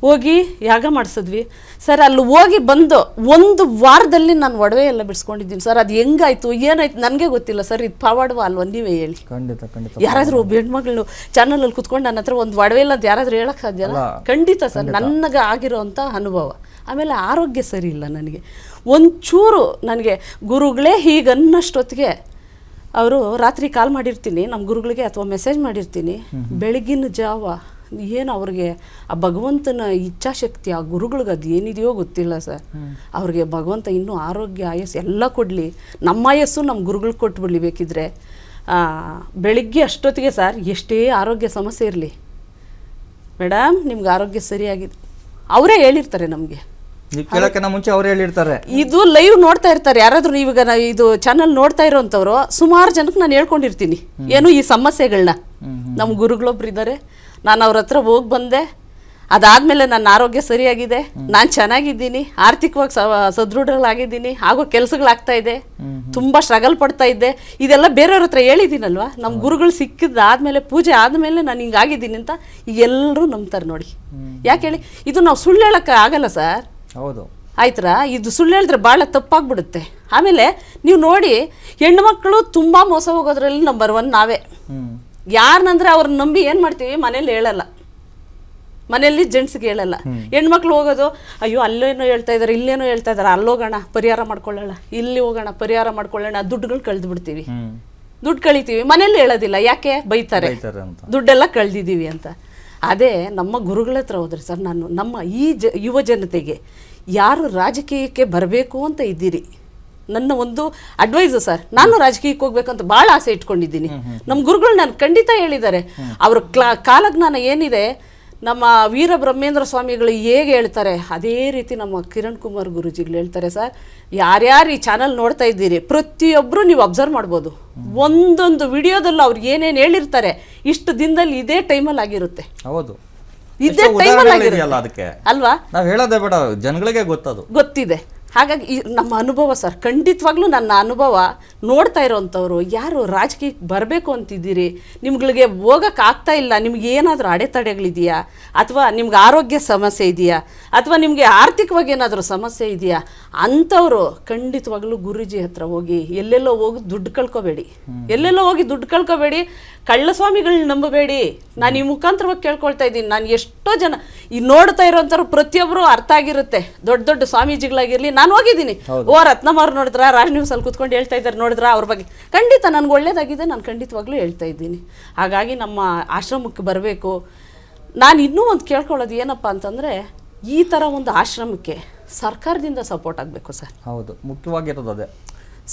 ಹೋಗಿ ಯಾಗ ಮಾಡಿಸಿದ್ವಿ ಸರ್. ಅಲ್ಲಿ ಹೋಗಿ ಬಂದು 1 ವಾರದಲ್ಲಿ ನಾನು ಒಡವೆ ಎಲ್ಲ ಬಿಡಿಸ್ಕೊಂಡಿದ್ದೀನಿ ಸರ್. ಅದು ಹೆಂಗಾಯ್ತು ಏನಾಯ್ತು ನನಗೆ ಗೊತ್ತಿಲ್ಲ ಸರ್. ಇದು ಪಾವಾಡವಾ ಅಲ್ವ, ನೀವೇ ಹೇಳಿ. ಯಾರಾದರೂ ಒಬ್ಬ ಹೆಣ್ಮಗಳು ಚಾನಲಲ್ಲಿ ಕುತ್ಕೊಂಡು ನನ್ನ ಹತ್ರ ಒಂದು ಒಡವೆ ಇಲ್ಲ ಅಂತ ಯಾರಾದರೂ ಹೇಳಕ್ಕೆ ಸಾಧ್ಯ ಅಲ್ಲ? ಖಂಡಿತ ಸರ್, ನನಗೆ ಆಗಿರೋವಂಥ ಅನುಭವ. ಆಮೇಲೆ ಆರೋಗ್ಯ ಸರಿ ಇಲ್ಲ ನನಗೆ ಒಂಚೂರು. ನನಗೆ ಗುರುಗಳೇ ಹೀಗನ್ನಷ್ಟೊತ್ತಿಗೆ ಅವರು ರಾತ್ರಿ ಕಾಲ್ ಮಾಡಿರ್ತೀನಿ ನಮ್ಮ ಗುರುಗಳಿಗೆ, ಅಥವಾ ಮೆಸೇಜ್ ಮಾಡಿರ್ತೀನಿ. ಬೆಳಗಿನ ಜಾವ ಏನು ಅವ್ರಿಗೆ ಆ ಭಗವಂತನ ಇಚ್ಛಾಶಕ್ತಿ, ಆ ಗುರುಗಳಿಗೆ ಅದು ಏನಿದೆಯೋ ಗೊತ್ತಿಲ್ಲ ಸರ್. ಅವ್ರಿಗೆ ಭಗವಂತ ಇನ್ನೂ ಆರೋಗ್ಯ, ಆಯಸ್ಸು ಎಲ್ಲ ಕೊಡಲಿ. ನಮ್ಮ ಆಯಸ್ಸು ನಮ್ಮ ಗುರುಗಳಿಗೆ ಕೊಟ್ಬಿಡ್ಲಿ ಬೇಕಿದ್ರೆ. ಬೆಳಿಗ್ಗೆ ಅಷ್ಟೊತ್ತಿಗೆ ಸರ್, ಎಷ್ಟೇ ಆರೋಗ್ಯ ಸಮಸ್ಯೆ ಇರಲಿ, ಮೇಡಮ್ ನಿಮ್ಗೆ ಆರೋಗ್ಯ ಸರಿಯಾಗಿದೆ ಅವರೇ ಹೇಳಿರ್ತಾರೆ ನಮಗೆ. ಮುಂಚೆ ಅವರೇ ಹೇಳಿರ್ತಾರೆ. ಇದು ಲೈವ್ ನೋಡ್ತಾ ಇರ್ತಾರೆ ಯಾರಾದ್ರೂ. ಇವಾಗ ಇದು ಚಾನಲ್ ನೋಡ್ತಾ ಇರೋಂಥವ್ರು ಸುಮಾರು ಜನಕ್ಕೆ ನಾನು ಹೇಳ್ಕೊಂಡಿರ್ತೀನಿ ಏನು ಈ ಸಮಸ್ಯೆಗಳನ್ನ. ನಮ್ಮ ಗುರುಗಳೊಬ್ರು ಇದ್ದಾರೆ, ನಾನು ಅವ್ರ ಹತ್ರ ಹೋಗಿ ಬಂದೆ. ಅದಾದಮೇಲೆ ನನ್ನ ಆರೋಗ್ಯ ಸರಿಯಾಗಿದೆ, ನಾನು ಚೆನ್ನಾಗಿದ್ದೀನಿ, ಆರ್ಥಿಕವಾಗಿ ಸದೃಢಗಳಾಗಿದ್ದೀನಿ, ಆಗೋ ಕೆಲಸಗಳಾಗ್ತಾ ಇದೆ. ತುಂಬ ಸ್ಟ್ರಗಲ್ ಪಡ್ತಾ ಇದ್ದೆ. ಇದೆಲ್ಲ ಬೇರೆಯವ್ರ ಹತ್ರ ಹೇಳಿದ್ದೀನಲ್ವ. ನಮ್ಮ ಗುರುಗಳು ಸಿಕ್ಕಿದ್ದಾದ್ಮೇಲೆ, ಪೂಜೆ ಆದಮೇಲೆ ನಾನು ಹಿಂಗಾಗಿದ್ದೀನಿ ಅಂತ ಈಗ ಎಲ್ಲರೂ ನಂಬ್ತಾರೆ ನೋಡಿ. ಯಾಕೆ ಹೇಳಿ, ಇದು ನಾವು ಸುಳ್ಳು ಹೇಳೋಕ್ಕೆ ಆಗಲ್ಲ ಸರ್. ಹೌದು, ಆಯ್ತಾ? ಇದು ಸುಳ್ಳು ಹೇಳಿದ್ರೆ ಭಾಳ ತಪ್ಪಾಗ್ಬಿಡುತ್ತೆ. ಆಮೇಲೆ ನೀವು ನೋಡಿ, ಹೆಣ್ಮಕ್ಳು ತುಂಬ ಮೋಸ ಹೋಗೋದ್ರಲ್ಲಿ ನಂಬರ್ 1 ನಾವೇ. ಯಾರನ್ನಂದ್ರೆ ಅವ್ರನ್ನ ನಂಬಿ ಏನು ಮಾಡ್ತೀವಿ, ಮನೇಲಿ ಹೇಳಲ್ಲ, ಮನೆಯಲ್ಲಿ ಜೆಂಟ್ಸ್ಗೆ ಹೇಳಲ್ಲ. ಹೆಣ್ಮಕ್ಳು ಹೋಗೋದು, ಅಯ್ಯೋ ಅಲ್ಲೇನೋ ಹೇಳ್ತಾ ಇದ್ದಾರೆ, ಇಲ್ಲೇನೋ ಹೇಳ್ತಾ ಇದ್ದಾರೆ, ಅಲ್ಲೋಗೋಣ ಪರಿಹಾರ ಮಾಡ್ಕೊಳ್ಳೋಣ, ಇಲ್ಲಿ ಹೋಗೋಣ ಪರಿಹಾರ ಮಾಡ್ಕೊಳ್ಳೋಣ, ದುಡ್ಡುಗಳು ಕಳೆದು ಬಿಡ್ತೀವಿ, ದುಡ್ಡು ಕಳಿತೀವಿ. ಮನೇಲಿ ಹೇಳೋದಿಲ್ಲ, ಯಾಕೆ ಬೈತಾರೆ, ದುಡ್ಡೆಲ್ಲ ಕಳೆದಿದ್ದೀವಿ ಅಂತ. ಅದೇ ನಮ್ಮ ಗುರುಗಳ ಹತ್ರ ಹೋದ್ರೆ ಸರ್, ನಾನು ನಮ್ಮ ಈ ಯುವ ಜನತೆಗೆ ಯಾರು ರಾಜಕೀಯಕ್ಕೆ ಬರಬೇಕು ಅಂತ ಇದ್ದೀರಿ, ನನ್ನ ಒಂದು ಅಡ್ವೈಸು ಸರ್. ನಾನು ರಾಜಕೀಯಕ್ಕೆ ಹೋಗ್ಬೇಕಂತ ಭಾಳ ಆಸೆ ಇಟ್ಕೊಂಡಿದ್ದೀನಿ. ನಮ್ಮ ಗುರುಗಳು ನಾನು ಖಂಡಿತ ಹೇಳಿದ್ದಾರೆ. ಅವ್ರ ಕಾಲಜ್ಞಾನ ಏನಿದೆ, ನಮ್ಮ ವೀರ ಬ್ರಹ್ಮೇಂದ್ರ ಸ್ವಾಮಿಗಳು ಹೇಗೆ ಹೇಳ್ತಾರೆ ಅದೇ ರೀತಿ ನಮ್ಮ ಕಿರಣ್ ಕುಮಾರ್ ಗುರುಜಿಗಳು ಹೇಳ್ತಾರೆ ಸರ್. ಯಾರ್ಯಾರು ಈ ಚಾನಲ್ ನೋಡ್ತಾ ಇದ್ದೀರಿ, ಪ್ರತಿಯೊಬ್ಬರು ನೀವು ಅಬ್ಸರ್ವ್ ಮಾಡ್ಬೋದು. ಒಂದೊಂದು ವಿಡಿಯೋದಲ್ಲಿ ಅವ್ರು ಏನೇನು ಹೇಳಿರ್ತಾರೆ, ಇಷ್ಟು ದಿನದಲ್ಲಿ ಇದೇ ಟೈಮಲ್ಲಿ ಆಗಿರುತ್ತೆ. ಹೌದು, ಇದೇ ಟೈಮಲ್ಲಿ ಆಗಿರುತ್ತೆ ಅಲ್ವಾ? ನಾವು ಹೇಳೋದೇ ಬೇಡ, ಜನಗಳಿಗೆ ಗೊತ್ತಿದೆ. ಹಾಗಾಗಿ ನಮ್ಮ ಅನುಭವ ಸರ್, ಖಂಡಿತವಾಗ್ಲೂ ನನ್ನ ಅನುಭವ. ನೋಡ್ತಾ ಇರೋವಂಥವ್ರು ಯಾರು ರಾಜಕೀಯಕ್ಕೆ ಬರಬೇಕು ಅಂತಿದ್ದೀರಿ, ನಿಮ್ಗಳಿಗೆ ಹೋಗೋಕ್ಕೆ ಆಗ್ತಾ ಇಲ್ಲ, ನಿಮ್ಗೆ ಏನಾದರೂ ಅಡೆತಡೆಗಳಿದೆಯಾ, ಅಥವಾ ನಿಮ್ಗೆ ಆರೋಗ್ಯ ಸಮಸ್ಯೆ ಇದೆಯಾ, ಅಥವಾ ನಿಮಗೆ ಆರ್ಥಿಕವಾಗಿ ಏನಾದರೂ ಸಮಸ್ಯೆ ಇದೆಯಾ, ಅಂಥವ್ರು ಖಂಡಿತವಾಗ್ಲೂ ಗುರೂಜಿ ಹತ್ರ ಹೋಗಿ ಎಲ್ಲೆಲ್ಲೋ ಹೋಗಿ ದುಡ್ಡು ಕಳ್ಕೊಬೇಡಿ, ಕಳ್ಳಸ್ವಾಮಿಗಳನ್ನ ನಂಬಬೇಡಿ. ನಾನು ಈ ಮುಖಾಂತರವಾಗಿ ಕೇಳ್ಕೊಳ್ತಾ ಇದ್ದೀನಿ. ನಾನು ಎಷ್ಟೋ ಜನ ಈ ನೋಡ್ತಾ ಇರೋಂಥವ್ರು ಪ್ರತಿಯೊಬ್ಬರು ಅರ್ಥ ಆಗಿರುತ್ತೆ. ದೊಡ್ಡ ದೊಡ್ಡ ಸ್ವಾಮೀಜಿಗಳಾಗಿರಲಿ, ನಾನು ಹೋಗಿದ್ದೀನಿ. ರತ್ನಮ್ಮ ಅವ್ರು ನೋಡಿದ್ರ, ರಾಜ್ ನ್ಯೂಸ್ ಅಲ್ಲಿ ಕೂತ್ಕೊಂಡು ಹೇಳ್ತಾ ಇದ್ದಾರೆ, ನೋಡಿದ್ರ ಅವ್ರ ಬಗ್ಗೆ. ಖಂಡಿತ ನನಗೆ ಒಳ್ಳೇದಾಗಿದೆ, ನಾನು ಖಂಡಿತವಾಗ್ಲೂ ಹೇಳ್ತಾ ಇದ್ದೀನಿ. ಹಾಗಾಗಿ ನಮ್ಮ ಆಶ್ರಮಕ್ಕೆ ಬರಬೇಕು. ನಾನು ಇನ್ನೂ ಒಂದು ಕೇಳ್ಕೊಳ್ಳೋದು ಏನಪ್ಪ ಅಂತಂದರೆ, ಈ ಥರ ಒಂದು ಆಶ್ರಮಕ್ಕೆ ಸರ್ಕಾರದಿಂದ ಸಪೋರ್ಟ್ ಆಗಬೇಕು ಸರ್. ಹೌದು, ಮುಖ್ಯವಾಗಿರೋದು ಅದೇ,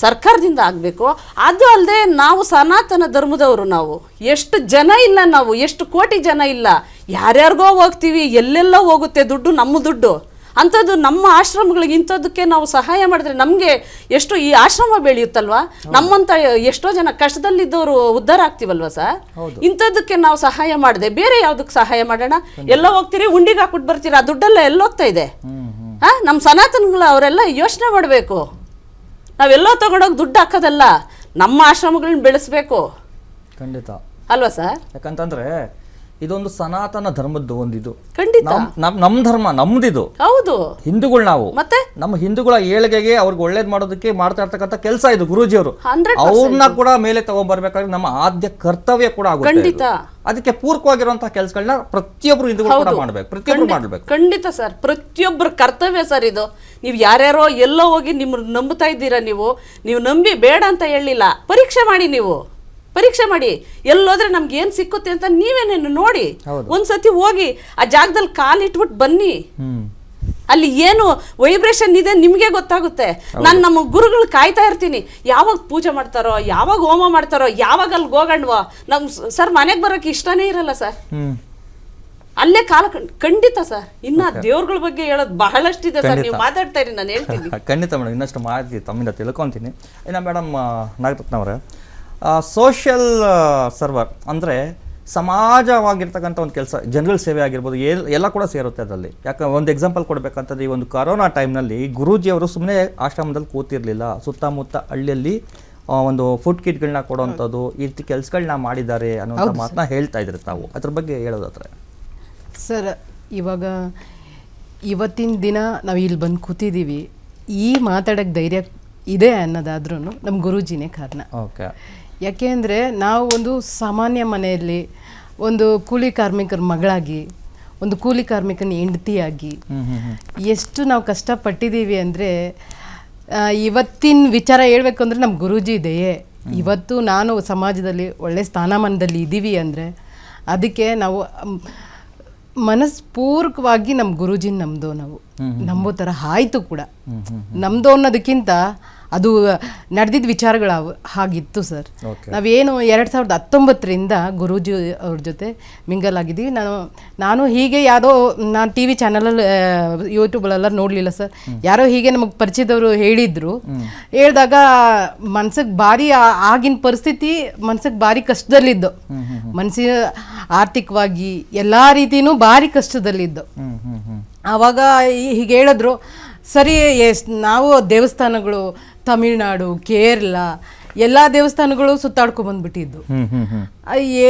ಸರ್ಕಾರದಿಂದ ಆಗಬೇಕು. ಅದು ಅಲ್ಲದೆ ನಾವು ಸನಾತನ ಧರ್ಮದವರು, ನಾವು ಎಷ್ಟು ಜನ ಇಲ್ಲ, ನಾವು ಎಷ್ಟು ಕೋಟಿ ಜನ ಇಲ್ಲ, ಯಾರ್ಯಾರಿಗೋ ಹೋಗ್ತೀವಿ, ಎಲ್ಲೆಲ್ಲೋ ಹೋಗುತ್ತೆ ದುಡ್ಡು, ನಮ್ಮ ದುಡ್ಡು. ಅಂಥದ್ದು ನಮ್ಮ ಆಶ್ರಮಗಳಿಗೆ ಇಂಥದ್ದಕ್ಕೆ ನಾವು ಸಹಾಯ ಮಾಡಿದ್ರೆ ನಮಗೆ ಎಷ್ಟು ಈ ಆಶ್ರಮ ಬೆಳೆಯುತ್ತಲ್ವಾ, ನಮ್ಮಂಥ ಎಷ್ಟೋ ಜನ ಕಷ್ಟದಲ್ಲಿದ್ದವರು ಉದ್ಧಾರ ಆಗ್ತೀವಲ್ವ ಸರ್. ಇಂಥದ್ದಕ್ಕೆ ನಾವು ಸಹಾಯ ಮಾಡಿದೆ, ಬೇರೆ ಯಾವುದಕ್ಕೆ ಸಹಾಯ ಮಾಡೋಣ? ಎಲ್ಲ ಹೋಗ್ತೀರಿ, ಉಂಡಿಗೆ ಹಾಕ್ಬಿಟ್ಟು ಬರ್ತೀರಾ, ಆ ದುಡ್ಡೆಲ್ಲ ಎಲ್ಲೋಗ್ತಾ ಇದೆ. ನಮ್ಮ ಸನಾತನಗಳು ಅವರೆಲ್ಲ ಯೋಚನೆ ಮಾಡಬೇಕು. ನಾವೆಲ್ಲೋ ತಗೊಂಡೋಗಿ ದುಡ್ಡು ಹಾಕೋದಲ್ಲ, ನಮ್ಮ ಆಶ್ರಮಗಳನ್ನ ಬೆಳೆಸ್ಬೇಕು. ಖಂಡಿತ ಅಲ್ವಾ ಸರ್? ಯಾಕಂತಂದ್ರೆ ಇದೊಂದು ಸನಾತನ ಧರ್ಮದ್ದು ಒಂದಿದು. ಖಂಡಿತ ನಮ್ಮ ಧರ್ಮ ನಮ್ದಿದು. ಹೌದು, ಹಿಂದೂಗಳು ನಾವು. ಮತ್ತೆ ನಮ್ಮ ಹಿಂದೂಗಳ ಏಳಿಗೆಗೆ ಅವ್ರಿಗೆ ಒಳ್ಳೇದ್ ಮಾಡೋದಕ್ಕೆ ಮಾಡ್ತಾ ಇರ್ತಕ್ಕಂಥ ಕೆಲಸ ಇದು ಗುರೂಜಿಯವರು. 100% ಅವ್ರನ್ನ ಕೂಡ ಮೇಲೆ ತಗೊಂಡ್ಬರ್ಬೇಕಾದ್ರೆ ನಮ್ಮ ಆದ್ಯ ಕರ್ತವ್ಯ ಕೂಡ ಆಗುತ್ತೆ. ಖಂಡಿತ ಅದಕ್ಕೆ ಪೂರಕವಾಗಿರುವಂತಹ ಕೆಲಸಗಳನ್ನ ಪ್ರತಿಯೊಬ್ರು ಹಿಂದೂಗಳು ಕೂಡ ಮಾಡ್ಬೇಕು, ಪ್ರತಿಯೊಬ್ರು ಮಾಡ್ಬೇಕು. ಖಂಡಿತ ಸರ್, ಪ್ರತಿಯೊಬ್ಬರ ಕರ್ತವ್ಯ ಸರ್ ಇದು. ನೀವು ಯಾರ್ಯಾರೋ ಎಲ್ಲೋ ಹೋಗಿ ನಿಮ್ಮನ್ನ ನಂಬ್ತಾ ಇದ್ದೀರಾ, ನೀವು ನಂಬಿ ಬೇಡ ಅಂತ ಹೇಳಿಲ್ಲ. ಪರೀಕ್ಷೆ ಮಾಡಿ, ನೀವು ಪರೀಕ್ಷೆ ಮಾಡಿ, ಎಲ್ಲೋದ್ರೆ ನಮ್ಗೆ ಏನ್ ಸಿಕ್ಕುತ್ತೆ ಅಂತ ನೀವೇನೇನು ನೋಡಿ. ಒಂದ್ಸತಿ ಹೋಗಿ ಆ ಜಾಗದಲ್ಲಿ ಕಾಲಿಟ್ಬಿಟ್ಟು ಬನ್ನಿ. ಅಲ್ಲಿ ಏನು ವೈಬ್ರೇಷನ್ ಇದೆ ನಿಮಗೆ ಗೊತ್ತಾಗುತ್ತೆ. ನಾನು ನಮ್ಮ ಗುರುಗಳು ಕಾಯ್ತಾ ಇರ್ತೀನಿ, ಯಾವಾಗ ಪೂಜೆ ಮಾಡ್ತಾರೋ, ಯಾವಾಗ ಹೋಮ ಮಾಡ್ತಾರೋ, ಯಾವಾಗ ಅಲ್ಲಿ ಹೋಗಣ್ವಾ. ನಮ್ ಸರ್ ಮನೆಗೆ ಬರೋಕೆ ಇಷ್ಟನೇ ಇರಲ್ಲ ಸರ್, ಅಲ್ಲೇ ಕಾಲ. ಖಂಡಿತ ಸರ್, ಇನ್ನ ದೇವ್ರಗಳ ಬಗ್ಗೆ ಹೇಳೋದು ಬಹಳಷ್ಟಿದೆ ಸರ್. ನೀವು ಮಾತಾಡ್ತಾ ಇರಿ, ನಾನು ಹೇಳ್ತೀನಿ. ಖಂಡಿತ ಮೇಡಮ್, ಇನ್ನಷ್ಟು ಮಾಹಿತಿ ತಮ್ಮಿಂದ ತಿಳ್ಕೊತೀನಿ. ಇನ್ನು ಮೇಡಮ್ ನಾಗರತ್ನವರೇ, ಸೋಷಿಯಲ್ ಸರ್ವರ್ ಅಂದರೆ ಸಮಾಜವಾಗಿರ್ತಕ್ಕಂಥ ಒಂದು ಕೆಲಸ, ಜನರಲ್ ಸೇವೆ ಆಗಿರ್ಬೋದು, ಎಲ್ಲ ಕೂಡ ಸೇರುತ್ತೆ ಅದರಲ್ಲಿ. ಯಾಕೆ ಒಂದು ಎಕ್ಸಾಂಪಲ್ ಕೊಡಬೇಕಂತಂದ್ರೆ, ಈ ಒಂದು ಕರೋನಾ ಟೈಮ್ನಲ್ಲಿ ಗುರೂಜಿಯವರು ಸುಮ್ಮನೆ ಆಶ್ರಮದಲ್ಲಿ ಕೂತಿರಲಿಲ್ಲ. ಸುತ್ತಮುತ್ತ ಹಳ್ಳಿಯಲ್ಲಿ ಒಂದು ಫುಡ್ ಕಿಟ್ಗಳನ್ನ ಕೊಡೋವಂಥದ್ದು, ಈ ರೀತಿ ಕೆಲಸಗಳನ್ನ ಮಾಡಿದ್ದಾರೆ ಅನ್ನೋಂಥ ಮಾತನ್ನ ಹೇಳ್ತಾ ಇದ್ರಿ ತಾವು. ಅದ್ರ ಬಗ್ಗೆ ಹೇಳೋದಾದ್ರೆ ಸರ್, ಇವತ್ತಿನ ದಿನ ನಾವು ಇಲ್ಲಿ ಬಂದು ಕೂತಿದ್ದೀವಿ, ಈ ಮಾತಾಡೋಕ್ಕೆ ಧೈರ್ಯ ಇದೆ ಅನ್ನೋದಾದ್ರೂ ನಮ್ಮ ಗುರೂಜಿನೇ ಕಾರಣ. ಓಕೆ. ಯಾಕೆ ಅಂದರೆ ನಾವು ಒಂದು ಸಾಮಾನ್ಯ ಮನೆಯಲ್ಲಿ ಒಂದು ಕೂಲಿ ಕಾರ್ಮಿಕರ ಮಗಳಾಗಿ, ಒಂದು ಕೂಲಿ ಕಾರ್ಮಿಕನ ಹೆಂಡತಿಯಾಗಿ ಎಷ್ಟು ನಾವು ಕಷ್ಟಪಟ್ಟಿದ್ದೀವಿ ಅಂದರೆ, ಇವತ್ತಿನ ವಿಚಾರ ಹೇಳ್ಬೇಕು ಅಂದರೆ ನಮ್ಮ ಗುರೂಜಿ ಇದೆಯೇ. ಇವತ್ತು ನಾನು ಸಮಾಜದಲ್ಲಿ ಒಳ್ಳೆ ಸ್ಥಾನಮಾನದಲ್ಲಿ ಇದ್ದೀವಿ ಅಂದರೆ ಅದಕ್ಕೆ ನಾವು ಮನಸ್ಪೂರ್ವಕವಾಗಿ ನಮ್ಮ ಗುರೂಜಿನ ನಾವು ನಂಬೋ ಥರ ಆಯಿತು ಕೂಡ. ನಮ್ಮದು ಅನ್ನೋದಕ್ಕಿಂತ ಅದು ನಡೆದಿದ್ದ ವಿಚಾರಗಳು ಹಾಗಿತ್ತು ಸರ್. ನಾವೇನು 2019ರಿಂದ ಗುರೂಜಿ ಅವ್ರ ಜೊತೆ ಮಿಂಗಲ್ ಆಗಿದ್ದೀವಿ. ನಾನು ಹೀಗೆ ಯಾವುದೋ ನಾನು TV ಚಾನಲಲ್ಲಿ ಯೂಟ್ಯೂಬಲ್ಲೆಲ್ಲ ನೋಡಲಿಲ್ಲ ಸರ್. ಯಾರೋ ಹೀಗೆ ನಮಗೆ ಪರಿಚಯದವರು ಹೇಳಿದಾಗ ಮನ್ಸಿಗೆ ಭಾರಿ, ಆಗಿನ ಪರಿಸ್ಥಿತಿ ಮನ್ಸಿಗೆ ಭಾರಿ ಕಷ್ಟದಲ್ಲಿದ್ದು, ಮನಸ್ಸಿನ ಆರ್ಥಿಕವಾಗಿ ಎಲ್ಲ ರೀತಿಯೂ ಭಾರಿ ಕಷ್ಟದಲ್ಲಿದ್ದು. ಆವಾಗ ಹೀಗೆ ಹೇಳಿದ್ರು. ಸರಿ, ನಾವು ದೇವಸ್ಥಾನಗಳು ತಮಿಳ್ನಾಡು, ಕೇರಳ ಎಲ್ಲ ದೇವಸ್ಥಾನಗಳು ಸುತ್ತಾಡ್ಕೊಂಡ್ಬಂದ್ಬಿಟ್ಟಿದ್ದು.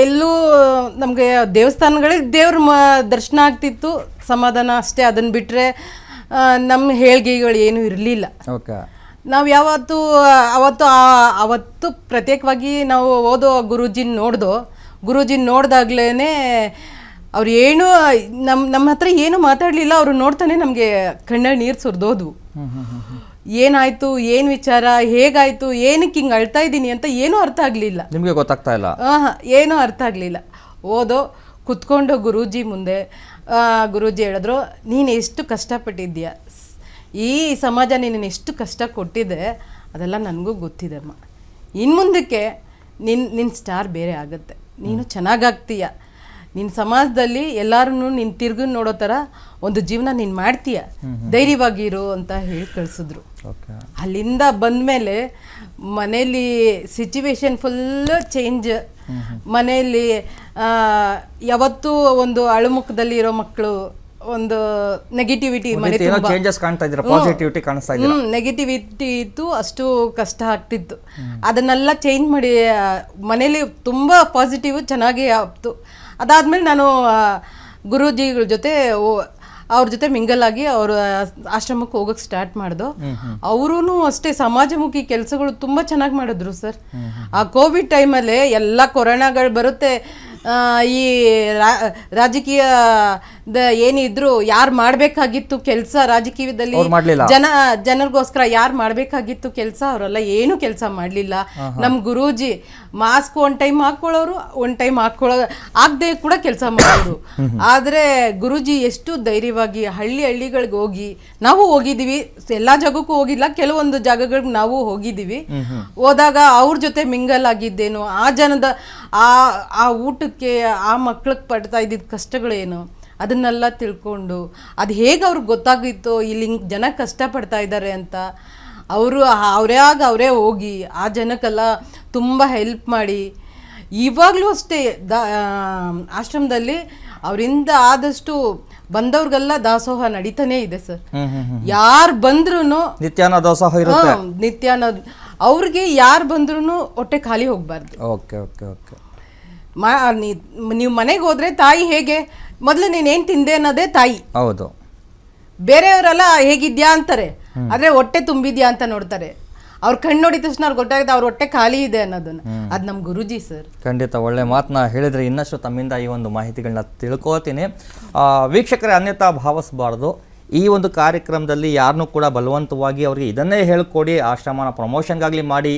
ಎಲ್ಲೂ ನಮಗೆ ದೇವಸ್ಥಾನಗಳಿಗೆ ದೇವ್ರ ದರ್ಶನ ಆಗ್ತಿತ್ತು, ಸಮಾಧಾನ ಅಷ್ಟೇ. ಅದನ್ನು ಬಿಟ್ಟರೆ ನಮ್ಮ ಹೇಳ್ಗೆಗಳು ಏನೂ ಇರಲಿಲ್ಲ. ನಾವು ಅವತ್ತು ಪ್ರತ್ಯೇಕವಾಗಿ ನಾವು ಓದೋ ಗುರೂಜಿನ ನೋಡ್ದಾಗ್ಲೇ ಅವ್ರು ಏನು ನಮ್ಮ ಹತ್ರ ಏನು ಮಾತಾಡಲಿಲ್ಲ. ಅವರು ನೋಡ್ತಾನೆ ನಮಗೆ ಕಣ್ಣಲ್ಲಿ ನೀರು ಸುರಿದೋದ್ವು. ಏನಾಯ್ತು, ಏನು ವಿಚಾರ, ಹೇಗಾಯ್ತು, ಏನಕ್ಕೆ ಹಿಂಗೆ ಅಳ್ತಾ ಇದ್ದೀನಿ ಅಂತ ಏನೂ ಅರ್ಥ ಆಗಲಿಲ್ಲ. ನಿಮಗೆ ಗೊತ್ತಾಗ್ತಾ ಇಲ್ಲ? ಏನೂ ಅರ್ಥ ಆಗಲಿಲ್ಲ. ಕುತ್ಕೊಂಡು ಗುರೂಜಿ ಮುಂದೆ ಗುರೂಜಿ ಹೇಳಿದ್ರು, ನೀನು ಎಷ್ಟು ಕಷ್ಟಪಟ್ಟಿದ್ದೀಯ, ಈ ಸಮಾಜ ನೀನು ಎಷ್ಟು ಕಷ್ಟ ಕೊಟ್ಟಿದೆ ಅದೆಲ್ಲ ನನಗೂ ಗೊತ್ತಿದೆಮ್ಮ. ಇನ್ನು ಮುಂದಕ್ಕೆ ನಿನ್ನ ಸ್ಟಾರ್ ಬೇರೆ ಆಗುತ್ತೆ, ನೀನು ಚೆನ್ನಾಗಾಗ್ತೀಯ, ನಿನ್ನ ಸಮಾಜದಲ್ಲಿ ಎಲ್ಲರೂ ನಿನ್ನ ತಿರ್ಗು ನೋಡೋ ಥರ ಒಂದು ಜೀವನ ನೀನು ಮಾಡ್ತೀಯ, ಧೈರ್ಯವಾಗಿರು ಅಂತ ಹೇಳಿ ಕಳಿಸಿದ್ರು. ಅಲ್ಲಿಂದ ಬಂದಮೇಲೆ ಮನೇಲಿ ಸಿಚುವೇಶನ್ ಫುಲ್ಲು ಚೇಂಜ್. ಮನೆಯಲ್ಲಿ ಯಾವತ್ತೂ ಒಂದು ಅಳುಮುಖದಲ್ಲಿ ಇರೋ ಮಕ್ಕಳು, ಒಂದು ನೆಗೆಟಿವಿಟಿ, ನೆಗೆಟಿವಿಟಿ ಇತ್ತು, ಅಷ್ಟು ಕಷ್ಟ ಆಗ್ತಿತ್ತು. ಅದನ್ನೆಲ್ಲ ಚೇಂಜ್ ಮಾಡಿ ಮನೇಲಿ ತುಂಬ ಪಾಸಿಟಿವ್ ಚೆನ್ನಾಗಿ ಆಗ್ತು. ಅದಾದಮೇಲೆ ನಾನು ಗುರೂಜಿಗಳ ಜೊತೆ ಅವ್ರ ಜೊತೆ ಮಿಂಗಲ್ ಆಗಿ ಅವ್ರ ಆಶ್ರಮಕ್ಕೆ ಹೋಗೋಕ್ಕೆ ಸ್ಟಾರ್ಟ್ ಮಾಡ್ದು. ಅವರೂ ಅಷ್ಟೇ ಸಮಾಜಮುಖಿ ಕೆಲಸಗಳು ತುಂಬ ಚೆನ್ನಾಗಿ ಮಾಡಿದ್ರು ಸರ್. ಆ ಕೋವಿಡ್ ಟೈಮಲ್ಲಿ ಎಲ್ಲ ಕೊರೋನಾಗಳು ಬರುತ್ತೆ, ಈ ರಾಜಕೀಯ ಏನಿದ್ರು ಯಾರು ಮಾಡಬೇಕಾಗಿತ್ತು ಕೆಲಸ ರಾಜಕೀಯದಲ್ಲಿ ಜನರಿಗೋಸ್ಕರ ಯಾರು ಮಾಡಬೇಕಾಗಿತ್ತು ಕೆಲಸ ಅವರೆಲ್ಲ ಏನು ಕೆಲಸ ಮಾಡಲಿಲ್ಲ. ನಮ್ಮ ಗುರೂಜಿ ಮಾಸ್ಕ್ ಒಂದು ಟೈಮ್ ಹಾಕ್ಕೊಳ್ಳೋರು, ಒಂದು ಟೈಮ್ ಆಗದೆ ಕೂಡ ಕೆಲಸ ಮಾಡೋರು. ಆದರೆ ಗುರೂಜಿ ಎಷ್ಟು ಧೈರ್ಯವಾಗಿ ಹಳ್ಳಿಗಳಿಗೆ ಹೋಗಿ, ನಾವು ಹೋಗಿದ್ದೀವಿ, ಎಲ್ಲ ಜಾಗಕ್ಕೂ ಹೋಗಿಲ್ಲ, ಕೆಲವೊಂದು ಜಾಗಗಳಿಗೆ ನಾವು ಹೋಗಿದ್ದೀವಿ. ಹೋದಾಗ ಅವ್ರ ಜೊತೆ ಮಿಂಗಲ್ ಆಗಿದ್ದೇನು, ಆ ಜನದ ಆ ಊಟಕ್ಕೆ ಆ ಮಕ್ಳಿಗೆ ಪಡ್ತಾ ಇದ್ದಿದ್ದ ಕಷ್ಟಗಳೇನು ಅದನ್ನೆಲ್ಲ ತಿಳ್ಕೊಂಡು, ಅದು ಹೇಗೆ ಅವ್ರಿಗೆ ಗೊತ್ತಾಗಿತ್ತು ಇಲ್ಲಿ ಜನ ಕಷ್ಟಪಡ್ತಾ ಇದ್ದಾರೆ ಅಂತ, ಅವರೇ ಹೋಗಿ ಆ ಜನಕ್ಕೆಲ್ಲ ತುಂಬ ಹೆಲ್ಪ್ ಮಾಡಿ. ಇವಾಗಲೂ ಅಷ್ಟೇ ಆಶ್ರಮದಲ್ಲಿ ಅವರಿಂದ ಆದಷ್ಟು ಬಂದವ್ರಿಗೆಲ್ಲ ದಾಸೋಹ ನಡೀತಾನೆ ಇದೆ ಸರ್. ಯಾರು ಬಂದ್ರು ನಿತ್ಯಾನ ದೋಸೆ ಇರುತ್ತೆ. ನಿತ್ಯ ಅನ್ನೋದು ಅವ್ರಿಗೆ ಯಾರು ಬಂದ್ರು ಹೊಟ್ಟೆ ಖಾಲಿ ಹೋಗ್ಬಾರ್ದು. Okay okay okay. ನೀವು ಮನೆಗೆ ಹೋದ್ರೆ ತಾಯಿ ಹೇಗೆ ಮೊದಲು ನೀನೇನ್ ತಿಂದೆ ಅನ್ನೋದೇ ತಾಯಿ. ಹೌದು. ಬೇರೆಯವರೆಲ್ಲ ಹೇಗಿದ್ಯಾ ಅಂತಾರೆ, ಆದ್ರೆ ಹೊಟ್ಟೆ ತುಂಬಿದ್ಯಾ ಅಂತ ನೋಡ್ತಾರೆ. ಅವ್ರ ಕಣ್ಣು ನೋಡಿದ ತಕ್ಷಣ ಅವ್ರಿಗೆ ಗೊತ್ತಾಗುತ್ತೆ ಅವ್ರ ಹೊಟ್ಟೆ ಖಾಲಿ ಇದೆ ಅನ್ನೋದನ್ನ. ಅದು ನಮ್ಮ ಗುರೂಜಿ ಸರ್. ಖಂಡಿತ ಒಳ್ಳೆ ಮಾತನ್ನ ಹೇಳಿದ್ರೆ ಇನ್ನಷ್ಟು ತಮ್ಮಿಂದ ಈ ಒಂದು ಮಾಹಿತಿಗಳನ್ನ ತಿಳ್ಕೋತೀನಿ. ವೀಕ್ಷಕರೇ, ಅನ್ಯತಾ ಭಾವಿಸಬಾರ್ದು. ಈ ಒಂದು ಕಾರ್ಯಕ್ರಮದಲ್ಲಿ ಯಾರನ್ನೂ ಕೂಡ ಬಲವಂತವಾಗಿ ಅವ್ರಿಗೆ ಇದನ್ನೇ ಹೇಳ್ಕೊಡಿ, ಆಶ್ರಮನ ಪ್ರಮೋಷನ್ಗಾಗಲಿ ಮಾಡಿ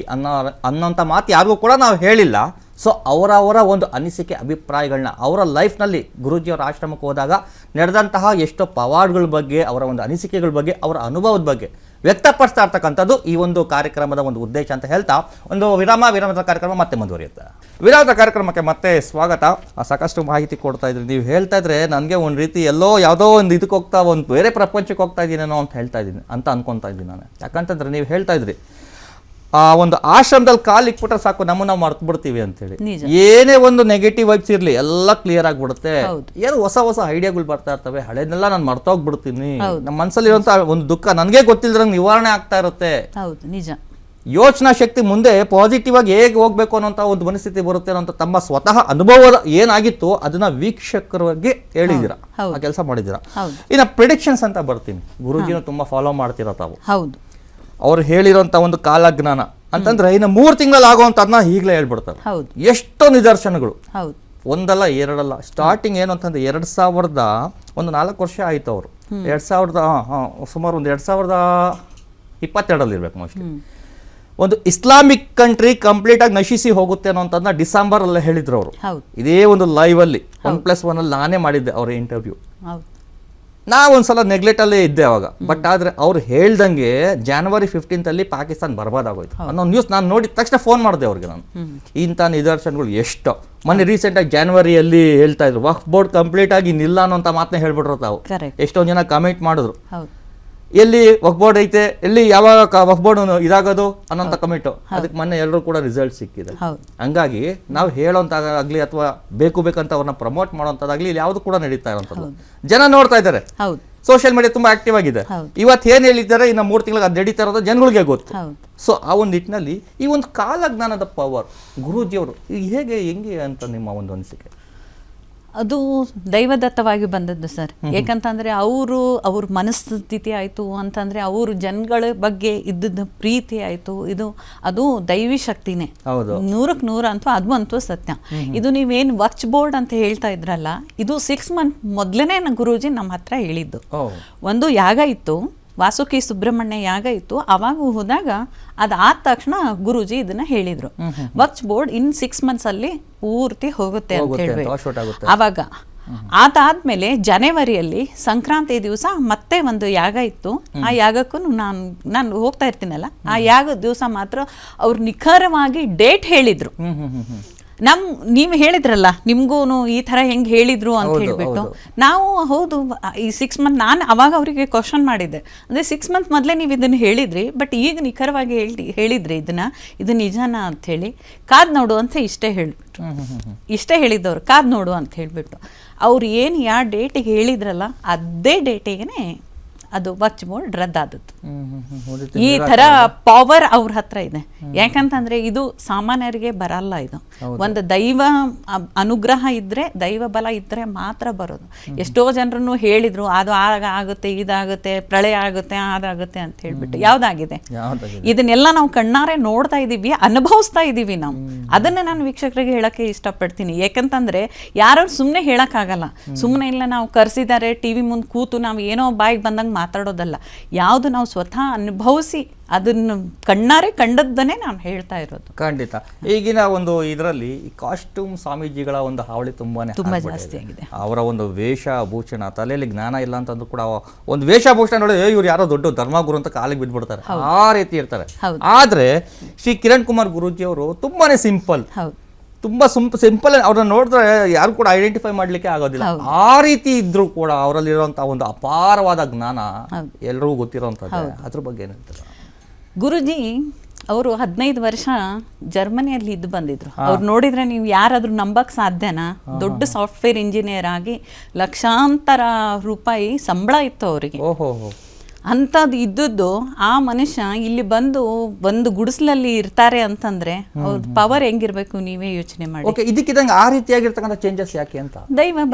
ಅನ್ನೋಂಥ ಮಾತು ಯಾರಿಗೂ ಕೂಡ ನಾವು ಹೇಳಿಲ್ಲ. ಸೊ ಅವರವರ ಒಂದು ಅನಿಸಿಕೆ ಅಭಿಪ್ರಾಯಗಳನ್ನ ಅವರ ಲೈಫ್ನಲ್ಲಿ ಗುರೂಜಿಯವರ ಆಶ್ರಮಕ್ಕೆ ಹೋದಾಗ ನಡೆದಂತಹ ಎಷ್ಟೋ ಪವಾಡ್ಗಳ ಬಗ್ಗೆ, ಅವರ ಒಂದು ಅನಿಸಿಕೆಗಳ ಬಗ್ಗೆ, ಅವರ ಅನುಭವದ ಬಗ್ಗೆ ವ್ಯಕ್ತಪಡಿಸ್ತಾ ಇರ್ತಕ್ಕಂಥದ್ದು ಈ ಒಂದು ಕಾರ್ಯಕ್ರಮದ ಒಂದು ಉದ್ದೇಶ ಅಂತ ಹೇಳ್ತಾ ಒಂದು ವಿರಾಮದ ಕಾರ್ಯಕ್ರಮ ಮತ್ತೆ ಮುಂದುವರಿಯುತ್ತೆ. ವಿರಾಮದ ಕಾರ್ಯಕ್ರಮಕ್ಕೆ ಮತ್ತೆ ಸ್ವಾಗತ. ಸಾಕಷ್ಟು ಮಾಹಿತಿ ಕೊಡ್ತಾ ಇದ್ರಿ. ನೀವು ಹೇಳ್ತಾ ಇದ್ರೆ ನನಗೆ ಒಂದು ರೀತಿ ಎಲ್ಲೋ ಯಾವುದೋ ಒಂದು ಇದಕ್ಕೆ ಹೋಗ್ತಾ ಒಂದು ಬೇರೆ ಪ್ರಪಂಚಕ್ಕೆ ಹೋಗ್ತಾ ಇದ್ದೀನೇನೋ ಅಂತ ಹೇಳ್ತಾ ಇದ್ದೀನಿ ಅಂತ ಅನ್ಕೊತಾ ಇದ್ದೀನಿ ನಾನು. ಯಾಕಂತಂದ್ರೆ ನೀವು ಹೇಳ್ತಾ ಇದ್ರಿ ಆ ಒಂದು ಆಶ್ರಮದಲ್ಲಿ ಕಾಲು ಇಕ್ಬಿಟ್ರೆ ಸಾಕು ನಮ್ಮನ್ನ ನಾವು ಮರ್ತು ಬಿಡ್ತೀವಿ ಅಂತೇಳಿ. ಏನೇ ಒಂದು ನೆಗೆಟಿವ್ ವೈಬ್ಸ್ ಇರಲಿ ಎಲ್ಲ ಕ್ಲಿಯರ್ ಆಗಿಬಿಡುತ್ತೆ. ಏನು ಹೊಸ ಹೊಸ ಐಡಿಯಾಗಳು ಬರ್ತಾ ಇರ್ತವೆ. ಹಳೇದನ್ನೆಲ್ಲ ನಾನು ಮರ್ತೋಗ್ಬಿಡ್ತೀನಿ. ನಮ್ಮ ಮನಸ್ಸಲ್ಲಿರುವಂಥ ಒಂದು ದುಃಖ ನನಗೆ ಗೊತ್ತಿಲ್ದಂಗೆ ನಿವಾರಣೆ ಆಗ್ತಾ ಇರುತ್ತೆ. ನಿಜ. ಯೋಚನಾ ಶಕ್ತಿ ಮುಂದೆ ಪಾಸಿಟಿವ್ ಆಗಿ ಹೇಗೆ ಹೋಗ್ಬೇಕು ಅನ್ನೋಂಥ ಒಂದು ಮನಸ್ಥಿತಿ ಬರುತ್ತೆ ಅನ್ನೋ ತಮ್ಮ ಸ್ವತಃ ಅನುಭವ ಏನಾಗಿತ್ತು ಅದನ್ನ ವೀಕ್ಷಕರಿಗೆ ಹೇಳಿದ್ದೀರಾ, ಆ ಕೆಲಸ ಮಾಡಿದ್ದೀರಾ. ಇನ್ನು ಪ್ರಿಡಿಕ್ಷನ್ಸ್ ಅಂತ ಬರ್ತೀನಿ. ಗುರೂಜಿನ ತುಂಬಾ ಫಾಲೋ ಮಾಡ್ತೀರಾ ತಾವು. ಹೌದು. ಅವ್ರು ಹೇಳಿರೋಂಥ ಒಂದು ಕಾಲಜ್ಞಾನ ಅಂತಂದ್ರೆ ಇನ್ನು 3 ತಿಂಗಳಲ್ಲಿ ಆಗುವಂಥದ್ದನ್ನ ಈಗಲೇ ಹೇಳ್ಬಿಡ್ತಾರೆ. ಎಷ್ಟೋ ನಿದರ್ಶನಗಳು, ಒಂದಲ್ಲ ಎರಡಲ್ಲ. ಸ್ಟಾರ್ಟಿಂಗ್ ಏನು ಅಂತಂದ್ರೆ 2000 ಒಂದು 4 ವರ್ಷ ಆಯ್ತು ಅವರು. 2000 ಸುಮಾರು ಒಂದು 2022 ಇರ್ಬೇಕು ಮೋಸ್ಟ್ಲಿ. ಒಂದು ಇಸ್ಲಾಮಿಕ್ ಕಂಟ್ರಿ ಕಂಪ್ಲೀಟ್ ಆಗಿ ನಶಿಸಿ ಹೋಗುತ್ತೆ ಅನ್ನೋಂಥದ್ದನ್ನ ಡಿಸೆಂಬರ್ ಅಲ್ಲೇ ಹೇಳಿದ್ರು ಅವರು. ಇದೇ ಒಂದು ಲೈವ್ ಅಲ್ಲಿ 1+1 ಅಲ್ಲಿ ನಾನೇ ಮಾಡಿದ್ದೆ ಅವರ ಇಂಟರ್ವ್ಯೂ. ನಾ ಒಂದ್ಸಲ ನೆಗ್ಲೆಕ್ಟ್ ಅಲ್ಲೇ ಇದ್ದೆ ಅವಾಗ. ಬಟ್ ಆದ್ರೆ ಅವ್ರು ಹೇಳ್ದಂಗೆ January 15th ಅಲ್ಲಿ ಪಾಕಿಸ್ತಾನ ಬರ್ಬಾದಾಗೋಯ್ತು ಅನ್ನೋ ನ್ಯೂಸ್ ನಾನು ನೋಡಿದ ತಕ್ಷಣ ಫೋನ್ ಮಾಡಿದೆ ಅವ್ರಿಗೆ ನಾನು. ಇಂಥ ನಿದರ್ಶನಗಳು ಎಷ್ಟೋ. ಮೊನ್ನೆ ರೀಸೆಂಟ್ ಆಗಿ ಜಾನ್ವರಿಯಲ್ಲಿ ಹೇಳ್ತಾ ಇದ್ರು ವಕ್ಫ್ ಬೋರ್ಡ್ ಕಂಪ್ಲೀಟ್ ಆಗಿ ನಿಲ್ಲ ಅನ್ನೋಂಥ ಮಾತನ್ನ ಹೇಳ್ಬಿಟ್ರು ತಾವು. ಎಷ್ಟೊಂದು ಜನ ಕಮೆಂಟ್ ಮಾಡಿದ್ರು, ಎಲ್ಲಿ ವಕ್ಫ್ ಬೋರ್ಡ್ ಐತೆ, ಎಲ್ಲಿ ಯಾವಾಗ ವಕ್ಫ್ ಬೋರ್ಡ್ ಇದಾಗೋದು ಅನ್ನೋಂಥ ಕಮೆಂಟ್. ಅದಕ್ಕೆ ಮೊನ್ನೆ ಎಲ್ಲರೂ ಕೂಡ ರಿಸಲ್ಟ್ ಸಿಕ್ಕಿದೆ. ಹಂಗಾಗಿ ನಾವು ಹೇಳೋಂತಾಗಲಿ ಅಥವಾ ಬೇಕಂತ ಅವ್ರನ್ನ ಪ್ರಮೋಟ್ ಮಾಡೋಂಥದ್ದಾಗ್ಲಿ ಇಲ್ಲಿ ಯಾವುದು ಕೂಡ ನಡೀತಾ ಇರೋಂಥದ್ದು. ಜನ ನೋಡ್ತಾ ಇದ್ದಾರೆ. ಸೋಷಿಯಲ್ ಮೀಡಿಯಾ ತುಂಬಾ ಆಕ್ಟಿವ್ ಆಗಿದೆ. ಇವತ್ತು ಏನ್ ಹೇಳಿದ್ದಾರೆ ಇನ್ನು 3 ತಿಂಗಳಿಗೆ ಅದು ನಡೀತಾ ಇರೋದು ಜನಗಳಿಗೆ ಗೊತ್ತು. ಸೊ ಆ ಒಂದು ನಿಟ್ಟಿನಲ್ಲಿ ಈ ಒಂದು ಕಾಲಜ್ಞಾನದ ಪವರ್ ಗುರೂಜಿಯವರು ಹೆಂಗೆ ಅಂತ ನಿಮ್ಮ ಒಂದು ಅನಿಸಿಕೆ? ಅದು ದೈವದತ್ತವಾಗಿ ಬಂದದ್ದು ಸರ್. ಯಾಕಂತಂದ್ರೆ ಅವ್ರ ಮನಸ್ಥಿತಿ ಆಯಿತು ಅಂತಂದ್ರೆ ಅವ್ರ ಜನಗಳ ಬಗ್ಗೆ ಇದ್ದದ್ದು ಪ್ರೀತಿ ಆಯಿತು. ಅದು ದೈವಿ ಶಕ್ತಿನೇ 100ಕ್ಕೆ 100 ಅಂತೂ ಸತ್ಯ. ಇದು ನೀವೇನು ವಕ್ಫ್ ಬೋರ್ಡ್ ಅಂತ ಹೇಳ್ತಾ ಇದ್ರಲ್ಲ, ಇದು 6 ಮಂತ್ ಮೊದಲನೇ ಗುರೂಜಿ ನಮ್ಮ ಹತ್ರ ಹೇಳಿದ್ದು. ಒಂದು ಯಾಗ ಇತ್ತು, ವಾಸುಕಿ ಸುಬ್ರಹ್ಮಣ್ಯ ಯಾಗ ಇತ್ತು. ಅವಾಗ ಹೋದಾಗ ಅದಾದ ತಕ್ಷಣ ಗುರೂಜಿ ಇದನ್ನ ಹೇಳಿದ್ರು, ವಕ್ಫ್ ಬೋರ್ಡ್ ಇನ್ 6 months ಅಲ್ಲಿ ಪೂರ್ತಿ ಹೋಗುತ್ತೆ ಅಂತ ಹೇಳ್ಬೇಕು. ಅವಾಗ ಅದಾದ್ಮೇಲೆ ಜನವರಿಯಲ್ಲಿ ಸಂಕ್ರಾಂತಿ ದಿವಸ ಮತ್ತೆ ಒಂದು ಯಾಗ ಇತ್ತು. ಆ ಯಾಗಕ್ಕೂ ನಾನು ಹೋಗ್ತಾ ಇರ್ತೀನಲ್ಲ, ಆ ಯಾಗದ ದಿವಸ ಮಾತ್ರ ಅವ್ರು ನಿಖರವಾಗಿ ಡೇಟ್ ಹೇಳಿದ್ರು. ನೀವು ಹೇಳಿದ್ರಲ್ಲ ನಿಮ್ಗೂ ಈ ತರ ಹೆಂಗ್ ಹೇಳಿದ್ರು ಅಂತ ಹೇಳ್ಬಿಟ್ಟು ನಾವು ಹೌದು ಈ 6 months ನಾನು ಅವಾಗ ಅವರಿಗೆ ಕ್ವಶನ್ ಮಾಡಿದ್ದೆ. ಅಂದ್ರೆ 6 months ಮೊದಲೇ ನೀವು ಇದನ್ನ ಹೇಳಿದ್ರಿ, ಬಟ್ ಈಗ ನಿಖರವಾಗಿ ಹೇಳಿದ್ರಿ ಇದು ನಿಜನಾ ಅಂತ ಹೇಳಿ. ಕಾದ್ ನೋಡು ಅಂತ ಇಷ್ಟೇ ಹೇಳಿದ್ದವ್ರು, ಕಾದ್ ನೋಡು ಅಂತ ಹೇಳ್ಬಿಟ್ಟು ಅವ್ರು ಏನು ಯಾವ ಡೇಟಿಗೆ ಹೇಳಿದ್ರಲ್ಲ ಅದೇ ಡೇಟಿಗೆ ಅದು ವಕ್ಫ್ ಬೋರ್ಡ್ ರದ್ದಾದದ್ದು. ಈ ತರ ಪವರ್ ಅವ್ರ ಹತ್ರ ಇದೆ. ಯಾಕಂತಂದ್ರೆ ಇದು ಸಾಮಾನ್ಯರಿಗೆ ಬರಲ್ಲ. ಇದು ಒಂದು ದೈವ ಅನುಗ್ರಹ ಇದ್ರೆ, ದೈವ ಬಲ ಇದ್ರೆ ಮಾತ್ರ ಬರೋದು. ಎಷ್ಟೋ ಜನರನ್ನು ಹೇಳಿದ್ರು ಅದು ಆಗುತ್ತೆ, ಇದಾಗುತ್ತೆ, ಪ್ರಳಯ ಆಗುತ್ತೆ, ಅದಾಗುತ್ತೆ ಅಂತ ಹೇಳ್ಬಿಟ್ಟು. ಯಾವ್ದಾಗಿದೆ? ಇದನ್ನೆಲ್ಲ ನಾವು ಕಣ್ಣಾರೆ ನೋಡ್ತಾ ಇದೀವಿ, ಅನುಭವಿಸ್ತಾ ಇದೀವಿ ನಾವು. ಅದನ್ನ ನಾನು ವೀಕ್ಷಕರಿಗೆ ಹೇಳಕ್ಕೆ ಇಷ್ಟಪಡ್ತೀನಿ. ಯಾಕಂತಂದ್ರೆ ಯಾರು ಸುಮ್ಮನೆ ಹೇಳಕ್ಕಾಗಲ್ಲ. ಸುಮ್ಮನೆ ಇಲ್ಲ ನಾವು ಕರ್ಸಿದ್ದಾರೆ ಟಿವಿ ಮುಂದೆ ಕೂತು ನಾವು ಏನೋ ಬಾಯಿಗೆ ಬಂದಂಗೆ ಮಾತಾಡೋದಲ್ಲ. ಯಾವುದು ನಾವು ಸ್ವತಃ ಅನುಭವಿಸಿ ಅದನ್ನು ಕಣ್ಣಾರೆ ಕಂಡದ್ದನ್ನೇ ನಾನು ಹೇಳ್ತಾ ಇರೋದು. ಖಂಡಿತ. ಈಗಿನ ಒಂದು ಇದರಲ್ಲಿ ಕಾಸ್ಟ್ಯೂಮ್ ಸ್ವಾಮೀಜಿಗಳ ಒಂದು ಹಾವಳಿ ತುಂಬಾ ಜಾಸ್ತಿ ಆಗಿದೆ. ಅವರ ಒಂದು ವೇಷಭೂಷಣ, ತಲೆಯಲ್ಲಿ ಜ್ಞಾನ ಇಲ್ಲ ಅಂತಂದ್ರೂ ಕೂಡ ಒಂದು ವೇಷಭೂಷಣ ನೋಡಿ ಇವ್ರು ಯಾರೋ ದೊಡ್ಡ ಧರ್ಮಗುರು ಅಂತ ಕಾಲಿಗೆ ಬಿದ್ಬಿಡ್ತಾರೆ. ಆ ರೀತಿ ಇರ್ತಾರೆ. ಆದ್ರೆ ಶ್ರೀ ಕಿರಣ್ ಕುಮಾರ್ ಗುರೂಜಿ ಅವರು ತುಂಬಾನೇ ಸಿಂಪಲ್, ತುಂಬಾ ಸಿಂಪಲ್. ಅವ್ರನ್ನ ನೋಡಿದ್ರೆ ಯಾರು ಕೂಡ ಐಡೆಂಟಿಫೈ ಮಾಡ್ಲಿಕ್ಕೆ ಆಗೋದಿಲ್ಲ. ಆ ರೀತಿ ಇದ್ರು ಕೂಡ ಅವರಲ್ಲಿರುವಂತಹ ಒಂದು ಅಪಾರವಾದ ಜ್ಞಾನ ಎಲ್ರಿಗೂ ಗೊತ್ತಿರೋಂಥದ್ದು. ಅದ್ರ ಬಗ್ಗೆ ಏನ್ ಹೇಳ್ತಾರೆ? ಗುರುಜಿ ಅವರು 15 ವರ್ಷ ಜರ್ಮನಿಯಲ್ಲಿ ಇದ್ದು ಬಂದಿದ್ರು. ಅವ್ರು ನೋಡಿದ್ರೆ ನೀವು ಯಾರಾದ್ರೂ ನಂಬಕ್ ಸಾಧ್ಯನಾ? ದೊಡ್ಡ ಸಾಫ್ಟ್ವೇರ್ ಇಂಜಿನಿಯರ್ ಆಗಿ ಲಕ್ಷಾಂತರ ರೂಪಾಯಿ ಸಂಬಳ ಇತ್ತು ಅವರಿಗೆ. ಓಹೋ. ಅಂಥದ್ದು ಇದ್ದದ್ದು ಆ ಮನುಷ್ಯ ಇಲ್ಲಿ ಬಂದು ಒಂದು ಗುಡಿಸಲಲ್ಲಿ ಇರ್ತಾರೆ ಅಂತಂದ್ರೆ ಅವ್ರ ಪವರ್ ಹೆಂಗಿರ್ಬೇಕು ನೀವೇ ಯೋಚನೆ ಮಾಡಿ. ಓಕೆ, ಇದಕ್ಕಿದಂಗೆ ಆ ರೀತಿಯಾಗಿರ್ತಕ್ಕಂಥ ಚೇಂಜಸ್ ಯಾಕೆ ಅಂತ? ದೈವ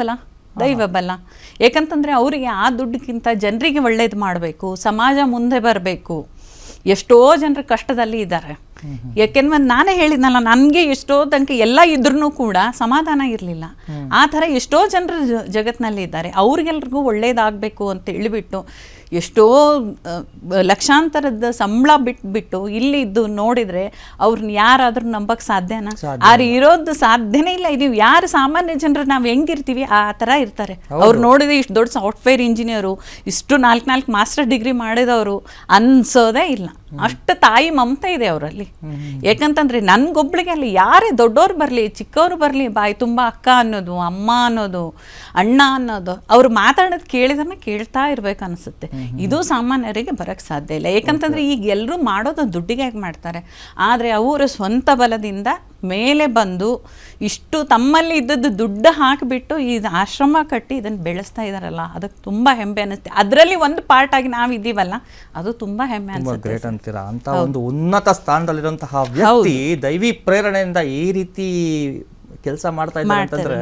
ಬಲ. ಯಾಕಂತಂದ್ರೆ ಅವರಿಗೆ ಆ ದುಡ್ಡಿಗಿಂತ ಜನರಿಗೆ ಒಳ್ಳೇದು ಮಾಡಬೇಕು, ಸಮಾಜ ಮುಂದೆ ಬರಬೇಕು. ಎಷ್ಟೋ ಜನರು ಕಷ್ಟದಲ್ಲಿ ಇದ್ದಾರೆ. ಯಾಕೆಂದ್ರೆ ನಾನೇ ಹೇಳಿದ್ನಲ್ಲ, ನನಗೆ ಎಷ್ಟೋ ತನಕ ಎಲ್ಲ ಇದ್ರೂ ಕೂಡ ಸಮಾಧಾನ ಇರಲಿಲ್ಲ. ಆ ಥರ ಎಷ್ಟೋ ಜನರು ಜಗತ್ತಿನಲ್ಲಿ ಇದ್ದಾರೆ. ಅವ್ರಿಗೆಲ್ರಿಗೂ ಒಳ್ಳೇದಾಗಬೇಕು ಅಂತ ಹೇಳಿಬಿಟ್ಟು ಎಷ್ಟೋ ಲಕ್ಷಾಂತರದ ಸಂಬಳ ಬಿಟ್ಬಿಟ್ಟು ಇಲ್ಲಿ ಇದ್ದು ನೋಡಿದ್ರೆ ಅವ್ರನ್ನ ಯಾರಾದ್ರೂ ನಂಬಕ್ ಸಾಧ್ಯನಾ? ಇರೋದು ಸಾಧ್ಯನೇ ಇಲ್ಲ. ಇದು ಯಾರು ಸಾಮಾನ್ಯ ಜನರು ನಾವು ಹೆಂಗಿರ್ತೀವಿ ಆ ಥರ ಇರ್ತಾರೆ. ಅವ್ರು ನೋಡಿದ್ರೆ ಇಷ್ಟು ದೊಡ್ಡ ಸಾಫ್ಟ್ವೇರ್ ಇಂಜಿನಿಯರು, ಇಷ್ಟು 4 ಮಾಸ್ಟರ್ ಡಿಗ್ರಿ ಮಾಡಿದವರು ಅನ್ಸೋದೇ ಇಲ್ಲ. ಅಷ್ಟು ತಾಯಿ ಮಮತೆ ಇದೆ ಅವರಲ್ಲಿ. ಯಾಕಂತಂದ್ರೆ ನನ್ಗೊಬ್ಳಿಗೆ ಅಲ್ಲಿ ಯಾರೇ ದೊಡ್ಡವ್ರು ಬರಲಿ ಚಿಕ್ಕವರು ಬರಲಿ ಬಾಯಿ ತುಂಬ ಅಕ್ಕ ಅನ್ನೋದು, ಅಮ್ಮ ಅನ್ನೋದು, ಅಣ್ಣ ಅನ್ನೋದು, ಅವ್ರು ಮಾತಾಡೋದು ಕೇಳಿದ್ರೆ ಕೇಳ್ತಾ ಇರ್ಬೇಕು ಅನಿಸುತ್ತೆ. ಇದು ಸಾಮಾನ್ಯರಿಗೆ ಬರಕ್ಕೆ ಸಾಧ್ಯ ಇಲ್ಲ. ಯಾಕಂತಂದ್ರೆ ಈಗ ಎಲ್ಲರೂ ಮಾಡೋದು ದುಡ್ಡಿಗೆ ಮಾಡ್ತಾರೆ. ಆದರೆ ಅವರು ಸ್ವಂತ ಬಲದಿಂದ ಮೇಲೆ ಬಂದು ಇಷ್ಟು ತಮ್ಮಲ್ಲಿ ಇದ್ದದ್ದು ದುಡ್ಡು ಹಾಕಿಬಿಟ್ಟು ಈ ಆಶ್ರಮ ಕಟ್ಟಿ ಇದನ್ನು ಬೆಳೆಸ್ತಾ ಇದ್ದಾರಲ್ಲ, ಅದಕ್ಕೆ ತುಂಬ ಹೆಮ್ಮೆ ಅನ್ನಿಸುತ್ತೆ. ಅದರಲ್ಲಿ ಒಂದು ಪಾರ್ಟ್ ಆಗಿ ನಾವಿದ್ದೀವಲ್ಲ, ಅದು ತುಂಬ ಹೆಮ್ಮೆ ಅನಿಸುತ್ತೆ. ಗ್ರೇಟ್ ಅಂತೀರಾ? ಅಂತ ಒಂದು ಉನ್ನತ ಸ್ಥಾನದಲ್ಲಿರುವಂತಹ ವ್ಯಕ್ತಿ ದೈವಿ ಪ್ರೇರಣೆಯಿಂದ ಈ ರೀತಿ ಕೆಲಸ ಮಾಡ್ತಾ ಇದ್ದಾರೆ ಅಂತಂದ್ರೆ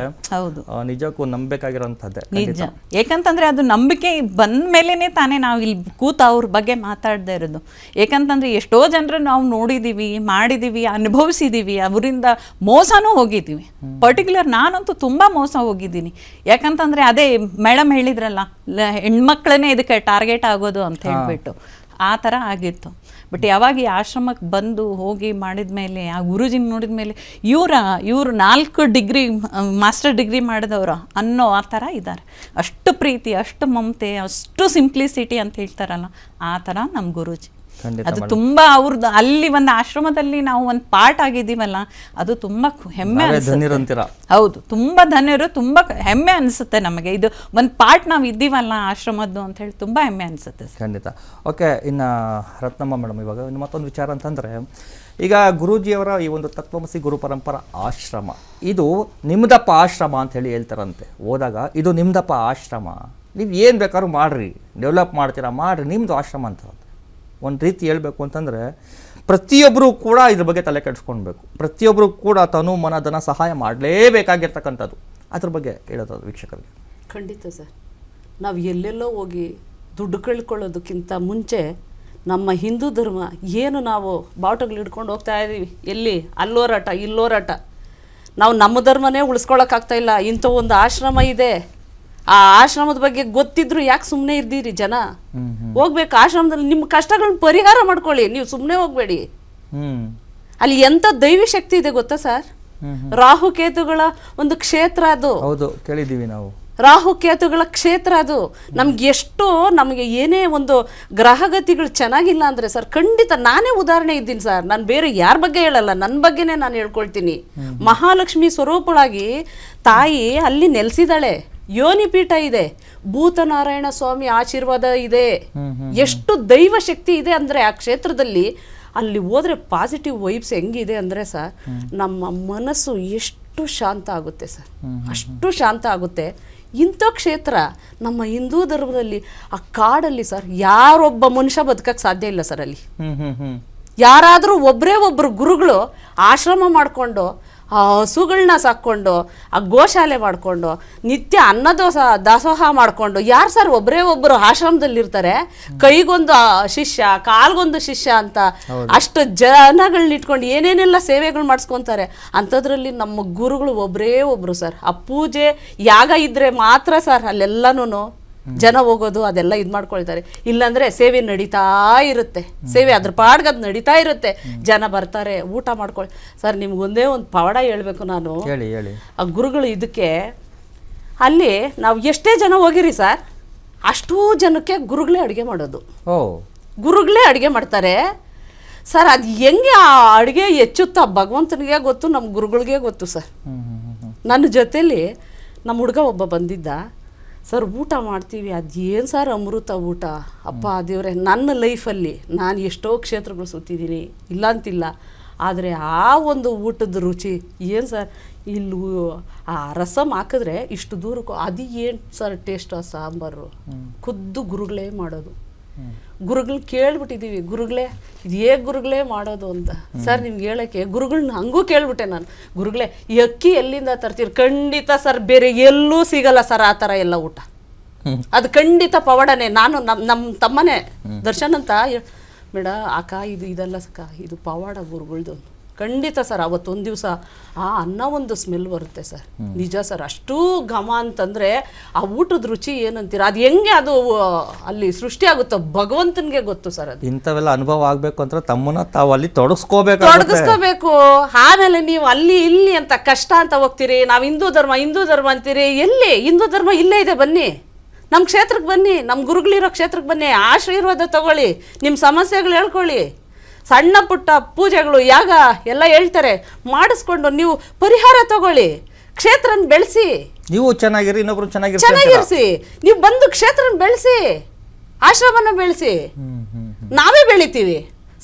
ನಿಜಕ್ಕೂ ನಂಬಬೇಕಾಗಿರೋಂಥದ್ದೇ. ನಿಜ. ಯಾಕಂತಂದ್ರೆ ಅದು ನಂಬಿಕೆ ಬಂದ ಮೇಲೇನೆ ತಾನೇ ನಾವು ಇಲ್ಲಿ ಕೂತ ಅವ್ರ ಬಗ್ಗೆ ಮಾತಾಡದೇ ಇರೋದು. ಯಾಕಂತಂದ್ರೆ ಎಷ್ಟೋ ಜನರು ನಾವು ನೋಡಿದೀವಿ, ಮಾಡಿದೀವಿ, ಅನುಭವಿಸಿದೀವಿ, ಅವರಿಂದ ಮೋಸನೂ ಹೋಗಿದ್ದೀವಿ. ಪರ್ಟಿಕ್ಯುಲರ್ ನಾನಂತೂ ತುಂಬಾ ಮೋಸ ಹೋಗಿದ್ದೀನಿ. ಯಾಕಂತಂದ್ರೆ ಅದೇ ಮೇಡಮ್ ಹೇಳಿದ್ರಲ್ಲ, ಹೆಣ್ಮಕ್ಳನ್ನೇ ಇದಕ್ಕೆ ಟಾರ್ಗೆಟ್ ಆಗೋದು ಅಂತ ಹೇಳ್ಬಿಟ್ಟು ಆ ಥರ ಆಗಿತ್ತು. ಬಟ್ ಯಾವಾಗ ಈ ಆಶ್ರಮಕ್ಕೆ ಬಂದು ಹೋಗಿ ಮಾಡಿದ ಮೇಲೆ, ಆ ಗುರುಜಿನ ನೋಡಿದ ಮೇಲೆ ಇವರು 4 ಡಿಗ್ರಿ ಮಾಸ್ಟರ್ ಡಿಗ್ರಿ ಮಾಡಿದವರು ಅನ್ನೋ ಆ ಥರ ಇದ್ದಾರೆ. ಅಷ್ಟು ಪ್ರೀತಿ, ಅಷ್ಟು ಮಮತೆ, ಅಷ್ಟು ಸಿಂಪ್ಲಿಸಿಟಿ ಅಂತ ಹೇಳ್ತಾರಲ್ಲ, ಆ ಥರ ನಮ್ಮ ಗುರೂಜಿ. ಅದು ತುಂಬಾ ಅವ್ರದ್ದು ಅಲ್ಲಿ ಒಂದು ಆಶ್ರಮದಲ್ಲಿ ನಾವು ಒಂದು ಪಾರ್ಟ್ ಆಗಿದ್ದೀವಲ್ಲ, ಅದು ತುಂಬಾ ಹೆಮ್ಮೆ ಅನಿಸುತ್ತೆ. ಹೌದು, ತುಂಬಾ ಧನ್ಯರು, ತುಂಬಾ ಹೆಮ್ಮೆ ಅನಿಸುತ್ತೆ ನಮಗೆ. ಇದು ಒಂದು ಪಾರ್ಟ್ ನಾವು ಇದ್ದೀವಲ್ಲ ಆಶ್ರಮದ್ದು ಅಂತ ಹೇಳಿ ತುಂಬಾ ಹೆಮ್ಮೆ ಅನಿಸುತ್ತೆ. ಖಂಡಿತ. ಓಕೆ, ಇನ್ನು ರತ್ನಮ್ಮ ಮೇಡಮ್, ಇವಾಗ ಇನ್ನು ಮತ್ತೊಂದು ವಿಚಾರ ಅಂತಂದರೆ, ಈಗ ಗುರೂಜಿಯವರ ಈ ಒಂದು ತತ್ವಮಸಿ ಗುರು ಪರಂಪರಾ ಆಶ್ರಮ, ಇದು ನಿಮ್ದಪ್ಪ ಆಶ್ರಮ ಅಂತ ಹೇಳಿ ಹೇಳ್ತಾರಂತೆ. ಹೋದಾಗ ಇದು ನಿಮ್ದಪ್ಪ ಆಶ್ರಮ, ನೀವು ಏನು ಬೇಕಾದ್ರೂ ಮಾಡಿರಿ, ಡೆವಲಪ್ ಮಾಡ್ತೀರಾ ಮಾಡಿರಿ, ನಿಮ್ಮದು ಆಶ್ರಮ ಅಂತ ಒಂದು ರೀತಿ ಹೇಳ್ಬೇಕು ಅಂತಂದರೆ ಪ್ರತಿಯೊಬ್ಬರು ಕೂಡ ಇದ್ರ ಬಗ್ಗೆ ತಲೆ ಕೆಡಿಸ್ಕೊಳ್ಬೇಕು. ಪ್ರತಿಯೊಬ್ಬರು ಕೂಡ ತನು ಮನ ಧನ ಸಹಾಯ ಮಾಡಲೇಬೇಕಾಗಿರ್ತಕ್ಕಂಥದ್ದು. ಅದ್ರ ಬಗ್ಗೆ ಹೇಳೋದು ವೀಕ್ಷಕರಿಗೆ. ಖಂಡಿತ ಸರ್. ನಾವು ಎಲ್ಲೆಲ್ಲೋ ಹೋಗಿ ದುಡ್ಡು ಕಳ್ಕೊಳ್ಳೋದಕ್ಕಿಂತ ಮುಂಚೆ ನಮ್ಮ ಹಿಂದೂ ಧರ್ಮ ಏನು ನಾವು ಬಾವುಟಗಳು ಹಿಡ್ಕೊಂಡು ಹೋಗ್ತಾ ಇದ್ದೀವಿ, ಎಲ್ಲಿ ಅಲ್ಲೋರಾಟ ಇಲ್ಲೋರಾಟ, ನಾವು ನಮ್ಮ ಧರ್ಮನೇ ಉಳಿಸ್ಕೊಳಕ್ಕಾಗ್ತಾ ಇಲ್ಲ. ಇಂಥ ಒಂದು ಆಶ್ರಮ ಇದೆ, ಆ ಆಶ್ರಮದ ಬಗ್ಗೆ ಗೊತ್ತಿದ್ರು ಯಾಕೆ ಸುಮ್ಮನೆ ಇರ್ತೀರಿ ಜನ? ಹೋಗ್ಬೇಕು ಆಶ್ರಮದಲ್ಲಿ, ನಿಮ್ಮ ಕಷ್ಟಗಳನ್ನ ಪರಿಹಾರ ಮಾಡ್ಕೊಳ್ಳಿ, ನೀವು ಸುಮ್ಮನೆ ಹೋಗ್ಬೇಡಿ. ಅಲ್ಲಿ ಎಂತ ದೈವಿ ಶಕ್ತಿ ಇದೆ ಗೊತ್ತಾ ಸರ್? ರಾಹುಕೇತುಗಳ ಒಂದು ಕ್ಷೇತ್ರ ಅದು. ಹೌದು, ಕೇಳಿದ್ದೀವಿ ನಾವು. ರಾಹುಕೇತುಗಳ ಕ್ಷೇತ್ರ ಅದು. ನಮಗೆ ಏನೇ ಒಂದು ಗ್ರಹಗತಿಗಳು ಚೆನ್ನಾಗಿಲ್ಲ ಅಂದರೆ ಸರ್, ಖಂಡಿತ ನಾನೇ ಉದಾಹರಣೆ ಇದ್ದೀನಿ ಸರ್. ನಾನು ಬೇರೆ ಯಾರ ಬಗ್ಗೆ ಹೇಳಲ್ಲ, ನನ್ನ ಬಗ್ಗೆನೇ ನಾನು ಹೇಳ್ಕೊಳ್ತೀನಿ. ಮಹಾಲಕ್ಷ್ಮಿ ಸ್ವರೂಪಳಾಗಿ ತಾಯಿ ಅಲ್ಲಿ ನೆಲೆಸಿದಾಳೆ. ಯೋನಿಪೀಠ ಇದೆ, ಭೂತನಾರಾಯಣ ಸ್ವಾಮಿ ಆಶೀರ್ವಾದ ಇದೆ. ಎಷ್ಟು ದೈವ ಶಕ್ತಿ ಇದೆ ಅಂದರೆ ಆ ಕ್ಷೇತ್ರದಲ್ಲಿ. ಅಲ್ಲಿ ಹೋದ್ರೆ ಪಾಸಿಟಿವ್ ವೈಬ್ಸ್ ಹೆಂಗಿದೆ ಅಂದರೆ ಸರ್, ನಮ್ಮ ಮನಸ್ಸು ಎಷ್ಟು ಶಾಂತ ಆಗುತ್ತೆ ಸರ್, ಅಷ್ಟು ಶಾಂತ ಆಗುತ್ತೆ. ಇಂಥ ಕ್ಷೇತ್ರ ನಮ್ಮ ಹಿಂದೂ ಧರ್ಮದಲ್ಲಿ, ಆ ಕಾಡಲ್ಲಿ ಸರ್ ಯಾರೊಬ್ಬ ಮನುಷ್ಯ ಬದುಕಕ್ಕೆ ಸಾಧ್ಯ ಇಲ್ಲ ಸರ್. ಅಲ್ಲಿ ಯಾರಾದರೂ ಒಬ್ಬರು ಗುರುಗಳು ಆಶ್ರಮ ಮಾಡಿಕೊಂಡು ಆ ಹಸುಗಳನ್ನ ಸಾಕ್ಕೊಂಡು, ಆ ಗೋಶಾಲೆ ಮಾಡಿಕೊಂಡು, ನಿತ್ಯ ದಾಸೋಹ ಮಾಡಿಕೊಂಡು, ಯಾರು ಸರ್ ಒಬ್ಬರು ಆಶ್ರಮದಲ್ಲಿರ್ತಾರೆ? ಕೈಗೊಂದು ಶಿಷ್ಯ, ಕಾಲ್ಗೊಂದು ಶಿಷ್ಯ ಅಂತ ಅಷ್ಟು ಜನಗಳನ್ನ ಇಟ್ಕೊಂಡು ಏನೇನೆಲ್ಲ ಸೇವೆಗಳು ಮಾಡಿಸ್ಕೊತಾರೆ. ಅಂಥದ್ರಲ್ಲಿ ನಮ್ಮ ಗುರುಗಳು ಒಬ್ಬರು ಸರ್. ಆ ಪೂಜೆ ಯಾಗ ಇದ್ರೆ ಮಾತ್ರ ಸರ್ ಅಲ್ಲೆಲ್ಲನೂ ಜನ ಹೋಗೋದು, ಅದೆಲ್ಲ ಇದು ಮಾಡ್ಕೊಳ್ತಾರೆ. ಇಲ್ಲಾಂದ್ರೆ ಸೇವೆ ನಡೀತಾ ಇರುತ್ತೆ, ಸೇವೆ ಅದ್ರ ಪಾಡ್ಗೆ ಅದು ನಡೀತಾ ಇರುತ್ತೆ. ಜನ ಬರ್ತಾರೆ, ಊಟ ಮಾಡ್ಕೊಳ್ಳಿ. ಸರ್ ನಿಮ್ಗೊಂದೇ ಒಂದು ಪವಾಡ ಹೇಳ್ಬೇಕು ನಾನು. ಆ ಗುರುಗಳು ಇದಕ್ಕೆ, ಅಲ್ಲಿ ನಾವು ಎಷ್ಟೇ ಜನ ಹೋಗಿರಿ ಸರ್, ಅಷ್ಟೂ ಜನಕ್ಕೆ ಗುರುಗಳೇ ಅಡುಗೆ ಮಾಡೋದು. ಗುರುಗಳೇ ಅಡುಗೆ ಮಾಡ್ತಾರೆ ಸರ್. ಅದು ಹೆಂಗೆ ಆ ಅಡುಗೆ ಹೆಚ್ಚುತ್ತಾ ಭಗವಂತನಿಗೆ ಗೊತ್ತು, ನಮ್ಮ ಗುರುಗಳಿಗೆ ಗೊತ್ತು ಸರ್. ನನ್ನ ಜೊತೆಲಿ ನಮ್ಮ ಹುಡುಗ ಒಬ್ಬ ಬಂದಿದ್ದ ಸರ್ ಊಟ ಮಾಡ್ತೀವಿ ಅದೇನು ಸರ್ ಅಮೃತ ಊಟ. ಅಪ್ಪ ದೇವ್ರೆ, ನನ್ನ ಲೈಫಲ್ಲಿ ನಾನು ಎಷ್ಟೋ ಕ್ಷೇತ್ರಗಳು ಸುತ್ತಿದ್ದೀನಿ, ಇಲ್ಲ ಅಂತಿಲ್ಲ, ಆದರೆ ಆ ಒಂದು ಊಟದ ರುಚಿ ಏನು ಸರ್. ಇಲ್ಲಿ ಆ ರಸಮ್ ಹಾಕಿದ್ರೆ ಇಷ್ಟು ದೂರಕ್ಕೂ ಅದು ಏನು ಸರ್ ಟೇಸ್ಟ್. ಆ ಸಾಂಬಾರು ಖುದ್ದು ಗುರುಗಳೇ ಮಾಡೋದು. ಗುರುಗಳು ಕೇಳ್ಬಿಟ್ಟಿದ್ದೀವಿ, ಗುರುಗಳೇ ಇದು ಹೇಗೆ ಗುರುಗಳೇ ಮಾಡೋದು ಅಂತ. ಸರ್ ನಿಮ್ಗೆ ಹೇಳೋಕ್ಕೆ ಗುರುಗಳನ್ನ ಹಂಗೂ ಕೇಳ್ಬಿಟ್ಟೆ ನಾನು, ಗುರುಗಳೇ ಈ ಅಕ್ಕಿ ಎಲ್ಲಿಂದ ತರ್ತೀರಿ? ಖಂಡಿತ ಸರ್ ಬೇರೆ ಎಲ್ಲೂ ಸಿಗಲ್ಲ ಸರ್ ಆ ಥರ ಎಲ್ಲ ಊಟ. ಅದು ಖಂಡಿತ ಪವಾಡನೇ. ನಾನು ನಮ್ಮ ತಮ್ಮನೇ ದರ್ಶನ್ ಅಂತ ಮೇಡ ಅಕ್ಕ ಇದೆಲ್ಲ ಸಕ್ಕ ಇದು ಪವಾಡ ಗುರುಗಳ್ದು. ಖಂಡಿತ ಸರ್ ಅವತ್ತೊಂದು ದಿವಸ ಆ ಅನ್ನ ಒಂದು ಸ್ಮೆಲ್ ಬರುತ್ತೆ ಸರ್. ನಿಜ ಸರ್, ಅಷ್ಟೂ ಘಮ ಅಂತಂದರೆ ಆ ಊಟದ ರುಚಿ ಏನಂತೀರ, ಅದು ಹೆಂಗೆ ಅದು ಅಲ್ಲಿ ಸೃಷ್ಟಿ ಆಗುತ್ತೋ ಭಗವಂತನಿಗೆ ಗೊತ್ತು ಸರ್. ಅದು ಇಂಥವೆಲ್ಲ ಅನುಭವ ಆಗಬೇಕು ಅಂದ್ರೆ ತಮ್ಮನ್ನ ತಾವು ಅಲ್ಲಿ ತೊಡಗಿಸ್ಕೋಬೇಕು. ಆಮೇಲೆ ನೀವು ಅಲ್ಲಿ ಇಲ್ಲಿ ಅಂತ ಕಷ್ಟ ಅಂತ ಹೋಗ್ತೀರಿ. ನಾವು ಹಿಂದೂ ಧರ್ಮ ಅಂತೀರಿ. ಎಲ್ಲಿ ಹಿಂದೂ ಧರ್ಮ ಇಲ್ಲೇ ಇದೆ, ಬನ್ನಿ ನಮ್ಮ ಕ್ಷೇತ್ರಕ್ಕೆ ಬನ್ನಿ, ನಮ್ಮ ಗುರುಗಳಿರೋ ಕ್ಷೇತ್ರಕ್ಕೆ ಬನ್ನಿ, ಆಶೀರ್ವಾದ ತಗೊಳ್ಳಿ, ನಿಮ್ಮ ಸಮಸ್ಯೆಗಳು ಹೇಳ್ಕೊಳ್ಳಿ. ಸಣ್ಣ ಪುಟ್ಟ ಪೂಜೆಗಳು ಯಾಗ ಎಲ್ಲ ಹೇಳ್ತಾರೆ, ಮಾಡಿಸ್ಕೊಂಡು ನೀವು ಪರಿಹಾರ ತಗೊಳ್ಳಿ, ಕ್ಷೇತ್ರನ ಬೆಳೆಸಿ. ನೀವು ಚೆನ್ನಾಗಿರಿ, ಇನ್ನೊಬ್ರು ಚೆನ್ನಾಗಿರಿಸಿ. ನೀವು ಬಂದು ಕ್ಷೇತ್ರನ ಬೆಳೆಸಿ, ಆಶ್ರಮನ ಬೆಳೆಸಿ. ನಾವೇ ಬೆಳಿತೀವಿ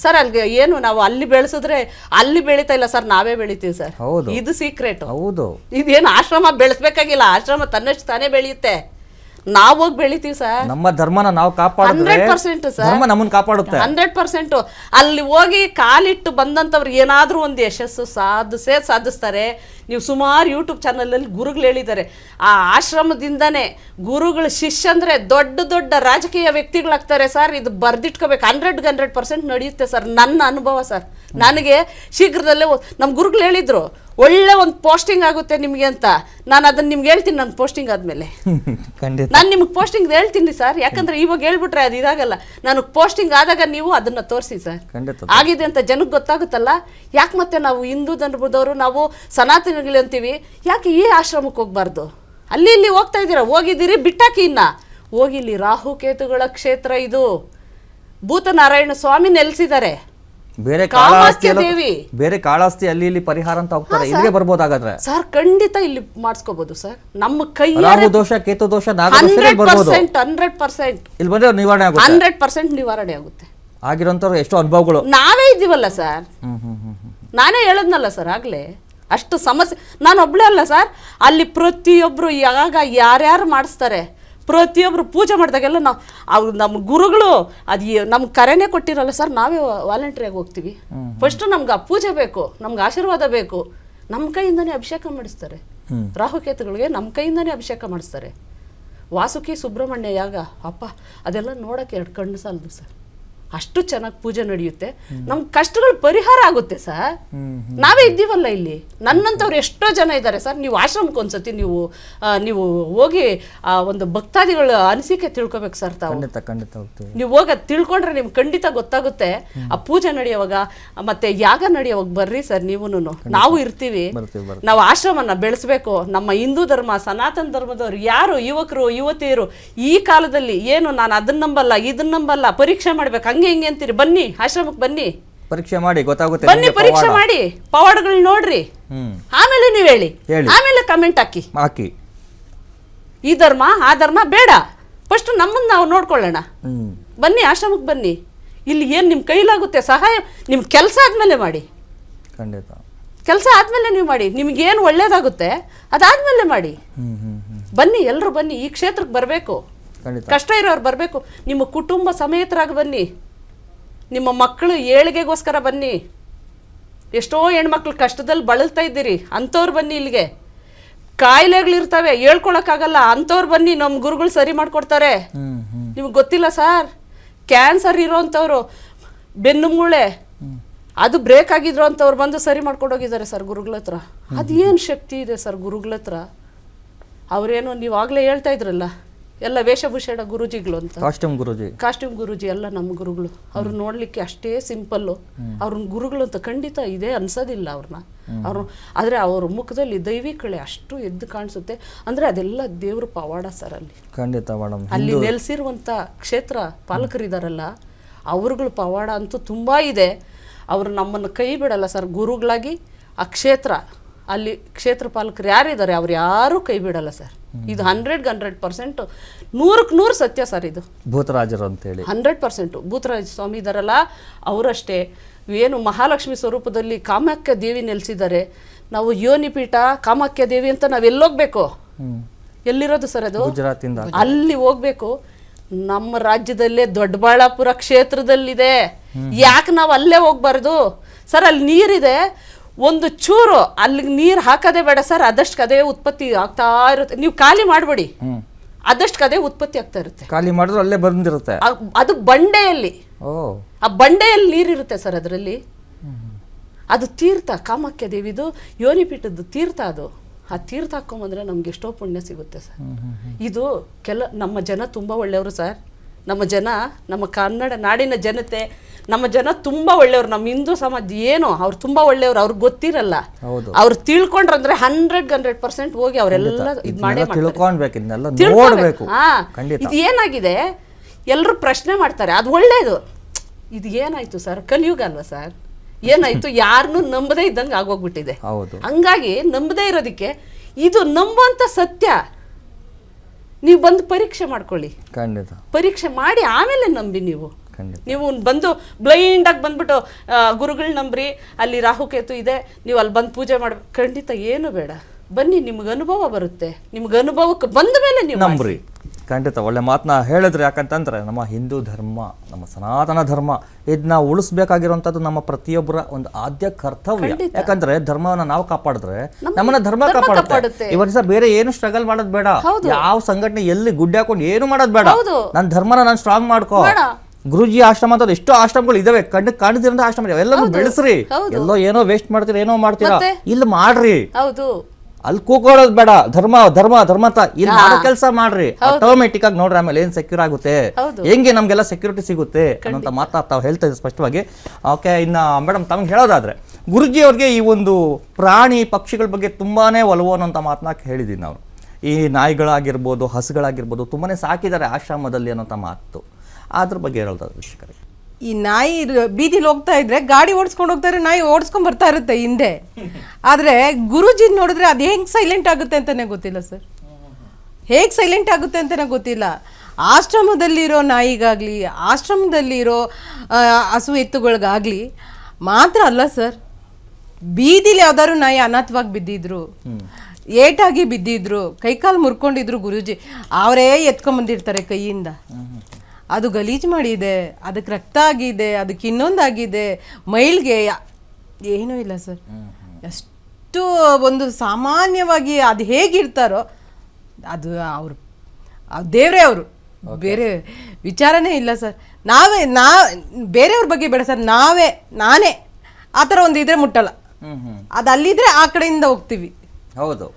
ಸರ್. ಅಲ್ಲಿಗೆ ಏನು ನಾವು ಅಲ್ಲಿ ಬೆಳೆಸಿದ್ರೆ ಅಲ್ಲಿ ಬೆಳೀತಾ ಇಲ್ಲ ಸರ್, ನಾವೇ ಬೆಳಿತೀವಿ ಸರ್. ಇದು ಸೀಕ್ರೆಟ್. ಹೌದು, ಇದೇನು ಆಶ್ರಮ ಬೆಳೆಸ್ಬೇಕಾಗಿಲ್ಲ, ಆಶ್ರಮ ತನ್ನಷ್ಟು ತಾನೇ ಬೆಳೆಯುತ್ತೆ. ನಾವು ಹೋಗಿ ಬೆಳಿತೀವಿ ಸರ್. ನಮ್ಮ ಧರ್ಮನ ನಾವು ಕಾಪಾಡಿದ್ರೆ 100% ಸರ್, ಧರ್ಮ ನಮ್ಮನ್ನ ಕಾಪಾಡುತ್ತೆ. 100%. ಅಲ್ಲಿ ಹೋಗಿ ಕಾಲಿಟ್ಟು ಬಂದಂಥವ್ರಿಗೆ ಏನಾದರೂ ಒಂದು ಯಶಸ್ಸು ಸಾಧಿಸ್ತಾರೆ. ನೀವು ಸುಮಾರು ಯೂಟ್ಯೂಬ್ ಚಾನಲಲ್ಲಿ ಗುರುಗಳು ಹೇಳಿದ್ದಾರೆ, ಆ ಆಶ್ರಮದಿಂದನೇ ಗುರುಗಳ ಶಿಷ್ಯ ಅಂದರೆ ದೊಡ್ಡ ದೊಡ್ಡ ರಾಜಕೀಯ ವ್ಯಕ್ತಿಗಳಾಗ್ತಾರೆ ಸರ್. ಇದು ಬರ್ದಿಟ್ಕೋಬೇಕು. 100% ನಡೆಯುತ್ತೆ ಸರ್. ನನ್ನ ಅನುಭವ ಸರ್. ನನಗೆ ಶೀಘ್ರದಲ್ಲೇ ನಮ್ಮ ಗುರುಗಳು ಹೇಳಿದ್ರು, ಒಳ್ಳೆ ಒಂದು ಪೋಸ್ಟಿಂಗ್ ಆಗುತ್ತೆ ನಿಮಗೆ ಅಂತ. ನಾನು ಅದನ್ನು ನಿಮ್ಗೆ ಹೇಳ್ತೀನಿ, ನನ್ನ ಪೋಸ್ಟಿಂಗ್ ಆದಮೇಲೆ ನಾನು ನಿಮ್ಗೆ ಪೋಸ್ಟಿಂಗ್ ಹೇಳ್ತೀನಿ ಸರ್. ಯಾಕಂದ್ರೆ ಇವಾಗ ಹೇಳ್ಬಿಟ್ರೆ ಅದು ಇದಾಗಲ್ಲ. ನನಗೆ ಪೋಸ್ಟಿಂಗ್ ಆದಾಗ ನೀವು ಅದನ್ನು ತೋರಿಸಿ ಸರ್, ಆಗಿದೆ ಅಂತ ಜನಕ್ಕೆ ಗೊತ್ತಾಗುತ್ತಲ್ಲ. ಯಾಕೆ ಮತ್ತೆ ನಾವು ಹಿಂದೂ ಧರ್ಮದವರು ನಾವು ಸನಾತನಿಗಳು ಅಂತೀವಿ, ಯಾಕೆ ಈ ಆಶ್ರಮಕ್ಕೆ ಹೋಗ್ಬಾರ್ದು? ಅಲ್ಲಿ ಇಲ್ಲಿ ಹೋಗ್ತಾ ಇದ್ದೀರಾ, ಹೋಗಿದ್ದೀರಿ ಬಿಟ್ಟಾಕಿ. ಇನ್ನ ಹೋಗಿ, ಇಲ್ಲಿ ರಾಹುಕೇತುಗಳ ಕ್ಷೇತ್ರ ಇದು. ಭೂತನಾರಾಯಣ ಸ್ವಾಮಿ ನೆಲೆಸಿದ್ದಾರೆ. ಬೇರೆ ಕಾಳಾಸ್ತಿ ಅಲ್ಲಿ ಇಲ್ಲಿ ಪರಿಹಾರ ಅಂತ ಹೋಗ್ತಾರೆ, ಇಲ್ಲಿಗೆ ಬರ್ಬೋದು ಹಾಗಾದ್ರೆ ಸರ್. ಖಂಡಿತ ಇಲ್ಲಿ ಮಾಡಿಸ್ಕೋಬಹುದು ಸರ್. ನಮ್ಮ ಕೈ ರಾಹು ದೋಷ, ಕೇತು ದೋಷ, 100% ಇಲ್ಲಿ ಬಂದ್ರೆ ನಿವಾರಣೆ ಆಗುತ್ತೆ. 100% ನಿವಾರಣೆ ಆಗುತ್ತೆ. ಆಗಿರೋಂಥವ್ರು ಎಷ್ಟೋ ಅನುಭವಗಳು ನಾವೇ ಇದ್ದೀವಲ್ಲ ಸರ್. ನಾನೇ ಹೇಳದ್ನಲ್ಲ ಸರ್ ಆಗ್ಲೇ, ಅಷ್ಟು ಸಮಸ್ಯೆ. ನಾನು ಒಬ್ಳೆ ಅಲ್ಲ ಸರ್, ಅಲ್ಲಿ ಪ್ರತಿಯೊಬ್ರು ಯಾರ್ಯಾರು ಮಾಡಿಸ್ತಾರೆ, ಪ್ರತಿಯೊಬ್ಬರು ಪೂಜೆ ಮಾಡಿದಾಗೆಲ್ಲ ನಾವು ಅವ್ರು ನಮ್ಮ ಗುರುಗಳು ಅದು ನಮ್ಗೆ ಕರೆನೇ ಕೊಟ್ಟಿರಲ್ಲ ಸರ್. ನಾವೇ ವಾಲಂಟ್ರಿಯಾಗಿ ಹೋಗ್ತೀವಿ. ಫಸ್ಟು ನಮ್ಗೆ ಆ ಪೂಜೆ ಬೇಕು, ನಮ್ಗೆ ಆಶೀರ್ವಾದ ಬೇಕು. ನಮ್ಮ ಕೈಯಿಂದನೇ ಅಭಿಷೇಕ ಮಾಡಿಸ್ತಾರೆ. ರಾಹುಕೇತುಗಳಿಗೆ ನಮ್ಮ ಕೈಯಿಂದನೇ ಅಭಿಷೇಕ ಮಾಡಿಸ್ತಾರೆ. ವಾಸುಕಿ ಸುಬ್ರಹ್ಮಣ್ಯ ಯಾಗ, ಅಪ್ಪ ಅದೆಲ್ಲ ನೋಡೋಕ್ಕೆ 2 ಕಣ್ಣು ಸಾಲದು ಸರ್. ಅಷ್ಟು ಚೆನ್ನಾಗಿ ಪೂಜೆ ನಡೆಯುತ್ತೆ. ನಮ್ಗೆ ಕಷ್ಟಗಳು ಪರಿಹಾರ ಆಗುತ್ತೆ ಸರ್. ನಾವೇ ಇದ್ದೀವಲ್ಲ ಇಲ್ಲಿ. ನನ್ನಂಥವ್ರು ಎಷ್ಟೋ ಜನ ಇದ್ದಾರೆ ಸರ್. ನೀವು ಆಶ್ರಮಕ್ಕೆ ಒಂದ್ಸತಿ ನೀವು ಹೋಗಿ ಒಂದು ಭಕ್ತಾದಿಗಳ ಅನಿಸಿಕೆ ತಿಳ್ಕೊಬೇಕು ಸರ್. ತಾವು ನೀವು ಹೋಗಿ ತಿಳ್ಕೊಂಡ್ರೆ ನಿಮ್ಗೆ ಖಂಡಿತ ಗೊತ್ತಾಗುತ್ತೆ. ಆ ಪೂಜೆ ನಡೆಯುವಾಗ ಮತ್ತೆ ಯಾಗ ನಡೆಯುವಾಗ ಬರ್ರಿ ಸರ್. ನಾವು ಇರ್ತೀವಿ. ನಾವು ಆಶ್ರಮನ ಬೆಳೆಸ್ಬೇಕು. ನಮ್ಮ ಹಿಂದೂ ಧರ್ಮ, ಸನಾತನ ಧರ್ಮದವ್ರು ಯಾರು ಯುವಕರು ಯುವತಿಯರು ಈ ಕಾಲದಲ್ಲಿ ಏನು ನಾನು ಅದನ್ನ ನಂಬಲ್ಲ ಇದನ್ನ ನಂಬಲ್ಲ, ಪರೀಕ್ಷೆ ಮಾಡ್ಬೇಕು ಹಂಗೆ ಹಿಂಗೆ ಅಂತೀರಿ. ಬನ್ನಿ ಆಶ್ರಮಕ್ಕೆ ಬನ್ನಿ, ಪರೀಕ್ಷೆ ಮಾಡಿ ಗೊತ್ತಾಗುತ್ತೆ. ಬನ್ನಿ ಪರೀಕ್ಷೆ ಮಾಡಿ, ಪವಾಡಗಳು ನೋಡ್ರಿ, ಆಮೇಲೆ ನೀವು ಹೇಳಿ, ಆಮೇಲೆ ಕಮೆಂಟ್ ಹಾಕಿ. ಈ ಧರ್ಮ ಆ ಧರ್ಮ ಬೇಡ, ಫಸ್ಟ್ ನಮ್ಮನ್ನ ನಾವು ನೋಡ್ಕೊಳ್ಳೋಣ. ಬನ್ನಿ ಆಶ್ರಮಕ್ಕೆ ಬನ್ನಿ. ಇಲ್ಲಿ ಏನು ನಿಮ್ಮ ಕೈಲಾಗುತ್ತೆ ಸಹಾಯ ನಿಮ್ಮ ಕೆಲಸ ಆದ್ಮೇಲೆ ಮಾಡಿ. ಖಂಡಿತ ಕೆಲಸ ಆದ್ಮೇಲೆ ನೀವು ಮಾಡಿ. ನಿಮ್ಗೇನು ಒಳ್ಳೇದಾಗುತ್ತೆ ಅದಾದ್ಮೇಲೆ ಮಾಡಿ. ಬನ್ನಿ, ಎಲ್ಲರೂ ಬನ್ನಿ. ಈ ಕ್ಷೇತ್ರಕ್ಕೆ ಬರಬೇಕು. ಕಷ್ಟ ಇರೋರು ಬರಬೇಕು. ನಿಮ್ಮ ಕುಟುಂಬ ಸಮೇತರಾಗಿ ಬನ್ನಿ. ನಿಮ್ಮ ಮಕ್ಕಳು ಏಳಿಗೆಗೋಸ್ಕರ ಬನ್ನಿ. ಎಷ್ಟೋ ಹೆಣ್ಮಕ್ಳು ಕಷ್ಟದಲ್ಲಿ ಬಳಲ್ತಾ ಇದ್ದೀರಿ, ಅಂಥವ್ರು ಬನ್ನಿ ಇಲ್ಲಿಗೆ. ಕಾಯಿಲೆಗಳಿರ್ತವೆ ಹೇಳ್ಕೊಳಕ್ಕಾಗಲ್ಲ, ಅಂಥವ್ರು ಬನ್ನಿ. ನಮ್ಮ ಗುರುಗಳು ಸರಿ ಮಾಡಿಕೊಡ್ತಾರೆ. ನಿಮ್ಗೆ ಗೊತ್ತಿಲ್ಲ ಸರ್, ಕ್ಯಾನ್ಸರ್ ಇರೋಂಥವ್ರು, ಬೆನ್ನು ಮೂಳೆ ಅದು ಬ್ರೇಕ್ ಆಗಿದ್ರು ಅಂಥವ್ರು ಬಂದು ಸರಿ ಮಾಡ್ಕೊಂಡೋಗಿದ್ದಾರೆ ಸರ್ ಗುರುಗಳ ಹತ್ರ. ಅದೇನು ಶಕ್ತಿ ಇದೆ ಸರ್ ಗುರುಗಳ ಹತ್ರ. ಅವರೇನು ನೀವು ಆಗಲೇ ಹೇಳ್ತಾ ಇದ್ರಲ್ಲ, ಎಲ್ಲ ವೇಷಭೂಷಣ ಗುರುಜಿಗಳು ಅಂತ, ಕಾಸ್ಟ್ಯೂಮ್ ಗುರುಜಿ ಎಲ್ಲ ನಮ್ಮ ಗುರುಗಳು. ಅವ್ರು ನೋಡ್ಲಿಕ್ಕೆ ಅಷ್ಟೇ ಸಿಂಪಲ್ಲು. ಅವ್ರನ್ನ ಗುರುಗಳು ಅಂತ ಖಂಡಿತ ಇದೇ ಅನ್ಸೋದಿಲ್ಲ ಅವ್ರನ್ನ. ಆದರೆ ಅವ್ರ ಮುಖದಲ್ಲಿ ದೈವಿಕಳೆ ಅಷ್ಟು ಎದ್ದು ಕಾಣಿಸುತ್ತೆ. ಅಂದರೆ ಅದೆಲ್ಲ ದೇವ್ರ ಪವಾಡ ಸರ್. ಅಲ್ಲಿ ಖಂಡಿತ ಮೇಡಮ್, ಅಲ್ಲಿ ನೆಲೆಸಿರುವಂಥ ಕ್ಷೇತ್ರ ಪಾಲಕರಿದಾರಲ್ಲ ಅವ್ರುಗಳ ಪವಾಡ ಅಂತೂ ತುಂಬ ಇದೆ. ಅವರು ನಮ್ಮನ್ನು ಕೈ ಬಿಡಲ್ಲ ಸರ್. ಗುರುಗಳಾಗಿ ಆ ಕ್ಷೇತ್ರ ಅಲ್ಲಿ ಕ್ಷೇತ್ರ ಪಾಲಕರು ಯಾರಿದ್ದಾರೆ ಅವ್ರು ಯಾರೂ ಕೈ ಬಿಡಲ್ಲ ಸರ್. ಇದು 100% 100% ಸತ್ಯ ಸರ್. ಇದು ಭೂತರಾಜರು ಅಂತೇಳಿ 100% ಭೂತರಾಜ ಸ್ವಾಮಿ ಇದಾರಲ್ಲ ಅವರಷ್ಟೇ. ಏನು ಮಹಾಲಕ್ಷ್ಮಿ ಸ್ವರೂಪದಲ್ಲಿ ಕಾಮಾಖ್ಯ ದೇವಿ ನೆಲೆಸಿದ್ದಾರೆ. ನಾವು ಯೋನಿಪೀಠ ಕಾಮಾಖ್ಯ ದೇವಿ ಅಂತ ನಾವೆಲ್ಲೋಗ್ಬೇಕು? ಎಲ್ಲಿರೋದು ಸರ್ ಅದು? ಗುಜರಾತಿಂದ ಅಲ್ಲಿ ಹೋಗ್ಬೇಕು. ನಮ್ಮ ರಾಜ್ಯದಲ್ಲೇ ದೊಡ್ಡಬಳ್ಳಾಪುರ ಕ್ಷೇತ್ರದಲ್ಲಿದೆ. ಯಾಕೆ ನಾವು ಅಲ್ಲೇ ಹೋಗ್ಬಾರ್ದು ಸರ್? ಅಲ್ಲಿ ನೀರಿದೆ, ಒಂದು ಚೂರು ಅಲ್ಲಿಗೆ ನೀರು ಹಾಕೋದೇ ಬೇಡ ಸರ್, ಅದಷ್ಟು ಅದೇ ಉತ್ಪತ್ತಿ ಆಗ್ತಾ ಇರುತ್ತೆ. ನೀವು ಖಾಲಿ ಮಾಡಬೇಡಿ, ಅದಷ್ಟು ಅದೇ ಉತ್ಪತ್ತಿ ಆಗ್ತಾ ಇರುತ್ತೆ. ಖಾಲಿ ಮಾಡಿದ್ರು ಅಲ್ಲೇ ಬಂದಿರುತ್ತೆ. ಅದು ಬಂಡೆಯಲ್ಲಿ, ಆ ಬಂಡೆಯಲ್ಲಿ ನೀರಿರುತ್ತೆ ಸರ್. ಅದರಲ್ಲಿ ಅದು ತೀರ್ಥ, ಕಾಮಾಖ್ಯ ದೇವಿದು ಯೋನಿಪೀಠದ್ದು ತೀರ್ಥ. ಅದು ಆ ತೀರ್ಥ ಹಾಕೊಂಬಂದ್ರೆ ನಮ್ಗೆ ಎಷ್ಟೋ ಪುಣ್ಯ ಸಿಗುತ್ತೆ ಸರ್. ಇದು ನಮ್ಮ ಜನ ತುಂಬ ಒಳ್ಳೆಯವರು ಸರ್. ನಮ್ಮ ಜನ, ನಮ್ಮ ಕನ್ನಡ ನಾಡಿನ ಜನತೆ, ನಮ್ಮ ಜನ ತುಂಬ ಒಳ್ಳೆಯವರು. ನಮ್ಮ ಹಿಂದೂ ಸಮಾಜ ಏನು ಅವ್ರು ತುಂಬ ಒಳ್ಳೆಯವರು. ಅವ್ರಿಗೆ ಗೊತ್ತಿರಲ್ಲ, ಅವ್ರು ತಿಳ್ಕೊಂಡ್ರಂದ್ರೆ 100% ಹೋಗಿ ಅವರೆಲ್ಲ ಇದು ಮಾಡೇ ತಿಳ್ಕೊಳ್ಬೇಕು. ಇದು ಏನಾಗಿದೆ ಎಲ್ಲರೂ ಪ್ರಶ್ನೆ ಮಾಡ್ತಾರೆ, ಅದು ಒಳ್ಳೇದು. ಇದು ಏನಾಯ್ತು ಸರ್? ಕಲಿಯುಗ ಅಲ್ವಾ ಸರ್? ಏನಾಯ್ತು? ಯಾರನ್ನೂ ನಂಬದೇ ಇದ್ದಂಗೆ ಆಗೋಗ್ಬಿಟ್ಟಿದೆ. ಹಂಗಾಗಿ ನಂಬದೇ ಇರೋದಕ್ಕೆ ಇದು ನಂಬುವಂತ ಸತ್ಯ. ನೀವು ಬಂದು ಪರೀಕ್ಷೆ ಮಾಡ್ಕೊಳ್ಳಿ, ಪರೀಕ್ಷೆ ಮಾಡಿ ಆಮೇಲೆ ನಂಬಿ. ನೀವು ಬಂದು ಬ್ಲೈಂಡ್ ಆಗಿ ಬಂದ್ಬಿಟ್ಟು ಗುರುಗಳು ನಂಬ್ರಿ, ಅಲ್ಲಿ ರಾಹುಕೇತು ಇದೆ, ನೀವು ಅಲ್ಲಿ ಬಂದು ಪೂಜೆ ಮಾಡ್ಬೇಕು, ಖಂಡಿತ ಏನು ಬೇಡ. ಬನ್ನಿ, ನಿಮ್ಗೆ ಅನುಭವ ಬರುತ್ತೆ. ನಿಮ್ಗೆ ಅನುಭವಕ್ಕೆ ಬಂದ ಮೇಲೆ ನೀವು ನಂಬ್ರಿ. ಖಂಡಿತ ಒಳ್ಳೆ ಮಾತನ್ನ ಹೇಳಿದ್ರೆ. ಯಾಕಂತಂದ್ರೆ ನಮ್ಮ ಹಿಂದೂ ಧರ್ಮ, ನಮ್ಮ ಸನಾತನ ಧರ್ಮ, ಇದನ್ನ ಉಳಿಸ್ಬೇಕಾಗಿರುವಂಥದ್ದು ನಮ್ಮ ಪ್ರತಿಯೊಬ್ಬರ ಒಂದು ಆದ್ಯ ಕರ್ತವ್ಯ. ಯಾಕಂದ್ರೆ ಧರ್ಮವನ್ನ ನಾವು ಕಾಪಾಡಿದ್ರೆ ನಮ್ಮನ್ನ ಧರ್ಮ ಕಾಪಾಡುತ್ತೆ. ಇವತ್ತು ಬೇರೆ ಏನು ಸ್ಟ್ರಗಲ್ ಮಾಡೋದು ಬೇಡ, ಯಾವ ಸಂಘಟನೆ ಎಲ್ಲಿ ಗುಡ್ಡೆ ಹಾಕೊಂಡು ಏನು ಮಾಡೋದು ಬೇಡ. ನನ್ನ ಧರ್ಮನ ನಾನು ಸ್ಟ್ರಾಂಗ್ ಮಾಡ್ಕೋ. ಗುರುಜಿ ಆಶ್ರಮ ಅಂತ ಎಷ್ಟೋ ಆಶ್ರಮಗಳು ಇದಾವೆ, ಕಾಣಿದಿರಂತ ಆಶ್ರಮ ಎಲ್ಲರೂ ಬೆಳೆಸ್ರಿ. ಎಲ್ಲೋ ಏನೋ ವೇಸ್ಟ್ ಮಾಡ್ತೀರಾ, ಏನೋ ಮಾಡ್ತೀರಾ, ಇಲ್ಲಿ ಮಾಡ್ರಿ. ಅಲ್ಲಿ ಕೂಕೊಳ್ಳೋದು ಬೇಡ. ಧರ್ಮ ಧರ್ಮ ಧರ್ಮ ಅಂತ ಇಲ್ಲಿ ಮಾಡೋ ಕೆಲಸ ಮಾಡ್ರಿ. ಆಟೋಮೆಟಿಕ್ ಆಗಿ ನೋಡ್ರಿ ಆಮೇಲೆ ಏನ್ ಸೆಕ್ಯೂರ್ ಆಗುತ್ತೆ, ಹೆಂಗೆ ನಮ್ಗೆಲ್ಲ ಸೆಕ್ಯೂರಿಟಿ ಸಿಗುತ್ತೆ ಅನ್ನೋಂಥ ಮಾತಾ ತಾವು ಹೇಳ್ತಾ ಇದ್ದಾರೆ ಸ್ಪಷ್ಟವಾಗಿ. ಓಕೆ, ಇನ್ನ ಮೇಡಮ್ ತಮ್ಗೆ ಹೇಳೋದಾದ್ರೆ ಗುರುಜಿ ಅವ್ರಿಗೆ ಈ ಒಂದು ಪ್ರಾಣಿ ಪಕ್ಷಿಗಳ ಬಗ್ಗೆ ತುಂಬಾನೇ ಒಲವು ಅನ್ನೋಂಥ ಮಾತನ್ನ ಹೇಳಿದೀನಿ ನಾವು. ಈ ನಾಯಿಗಳಾಗಿರ್ಬೋದು, ಹಸುಗಳಾಗಿರ್ಬೋದು ತುಂಬಾನೇ ಸಾಕಿದ್ದಾರೆ ಆಶ್ರಮದಲ್ಲಿ ಅನ್ನೋಂಥ ಮಾತು. ಅದ್ರ ಬಗ್ಗೆ ಹೇಳೋದಾದ್ರೆ ವೀಕ್ಷಕರೇ, ಈ ನಾಯಿ ಬೀದಿಲಿ ಹೋಗ್ತಾ ಇದ್ರೆ ಗಾಡಿ ಓಡಿಸ್ಕೊಂಡು ಹೋಗ್ತಾ ಇದ್ರೆ ನಾಯಿ ಓಡಿಸ್ಕೊಂಡ್ ಬರ್ತಾ ಇರುತ್ತೆ ಹಿಂದೆ. ಆದ್ರೆ ಗುರುಜಿ ನೋಡಿದ್ರೆ ಅದು ಹೆಂಗ್ ಸೈಲೆಂಟ್ ಆಗುತ್ತೆ ಅಂತಾನೆ ಗೊತ್ತಿಲ್ಲ ಸರ್. ಹೇಗೆ ಸೈಲೆಂಟ್ ಆಗುತ್ತೆ ಅಂತಾನೆ ಗೊತ್ತಿಲ್ಲ. ಆಶ್ರಮದಲ್ಲಿರೋ ನಾಯಿಗಾಗ್ಲಿ, ಆಶ್ರಮದಲ್ಲಿರೋ ಹಸು ಎತ್ತುಗಳಿಗಾಗ್ಲಿ ಮಾತ್ರ ಅಲ್ಲ ಸರ್, ಬೀದಿಲಿ ಯಾವ್ದಾದ್ರು ನಾಯಿ ಅನಾಥವಾಗಿ ಬಿದ್ದಿದ್ರು, ಏಟಾಗಿ ಬಿದ್ದಿದ್ರು, ಕೈಕಾಲು ಮುರ್ಕೊಂಡಿದ್ರು, ಗುರುಜಿ ಅವರೇ ಎತ್ಕೊಂಡ್ಬಂದಿರ್ತಾರೆ ಕೈಯಿಂದ. ಅದು ಗಲೀಜು ಮಾಡಿದೆ, ಅದಕ್ಕೆ ರಕ್ತ ಆಗಿದೆ, ಅದಕ್ಕೆ ಇನ್ನೊಂದಾಗಿದೆ, ಮೈಲ್ಗೆ ಏನೂ ಇಲ್ಲ ಸರ್. ಅಷ್ಟು ಒಂದು ಸಾಮಾನ್ಯವಾಗಿ ಅದು ಹೇಗಿರ್ತಾರೋ ಅದು ಅವರು ದೇವರೇ, ಅವರು ಬೇರೆ ವಿಚಾರನೇ ಇಲ್ಲ ಸರ್. ಬೇರೆಯವ್ರ ಬಗ್ಗೆ ಬೇಡ ಸರ್, ನಾನೇ ಆ ಥರ ಒಂದು ಇದ್ರೆ ಮುಟ್ಟಲ್ಲ. ಅದು ಅಲ್ಲಿದ್ರೆ ಆ ಕಡೆಯಿಂದ ಹೋಗ್ತೀವಿ. ಹೌದು.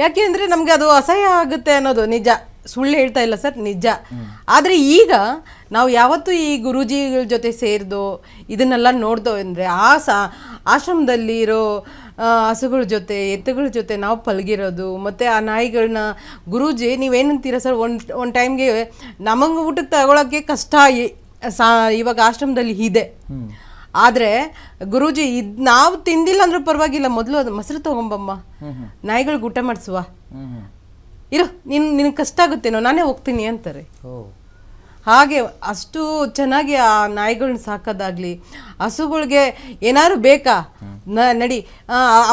ಯಾಕೆ ಅಂದರೆ ನಮಗೆ ಅದು ಅಸಹ್ಯ ಆಗುತ್ತೆ ಅನ್ನೋದು ನಿಜ, ಸುಳ್ಳು ಹೇಳ್ತಾ ಇಲ್ಲ ಸರ್, ನಿಜ. ಆದರೆ ಈಗ ನಾವು ಯಾವತ್ತೂ ಈ ಗುರೂಜಿಗಳ ಜೊತೆ ಸೇರಿದೋ ಇದನ್ನೆಲ್ಲ ನೋಡ್ದೋ ಅಂದರೆ ಆಶ್ರಮದಲ್ಲಿ ಇರೋ ಹಸುಗಳ ಜೊತೆ, ಎತ್ತುಗಳ ಜೊತೆ ನಾವು ಪಲ್ಗಿರೋದು, ಮತ್ತು ಆ ನಾಯಿಗಳನ್ನ ಗುರೂಜಿ ನೀವೇನಂತೀರ ಸರ್, ಒಂದು ಟೈಮ್ಗೆ ನಮಗೆ ಊಟಕ್ಕೆ ತಗೊಳಕ್ಕೆ ಕಷ್ಟ ಇವಾಗ ಆಶ್ರಮದಲ್ಲಿ ಇದೆ. ಆದರೆ ಗುರೂಜಿ ನಾವು ತಿಂದಿಲ್ಲ ಅಂದ್ರೂ ಪರವಾಗಿಲ್ಲ, ಮೊದಲು ಅದು ಮೊಸರು ತಗೊಂಬಮ್ಮ, ನಾಯಿಗಳಿಗೆ ಊಟ ಮಾಡಿಸುವ, ಇರೋ ನಿನಗೆ ಕಷ್ಟ ಆಗುತ್ತೇನೋ, ನಾನೇ ಹೋಗ್ತೀನಿ ಅಂತಾರೆ. ಹಾಗೆ ಅಷ್ಟು ಚೆನ್ನಾಗಿ ಆ ನಾಯಿಗಳನ್ನ ಸಾಕೋದಾಗ್ಲಿ, ಹಸುಗಳಿಗೆ ಏನಾದ್ರು ಬೇಕಾ ನಡಿ,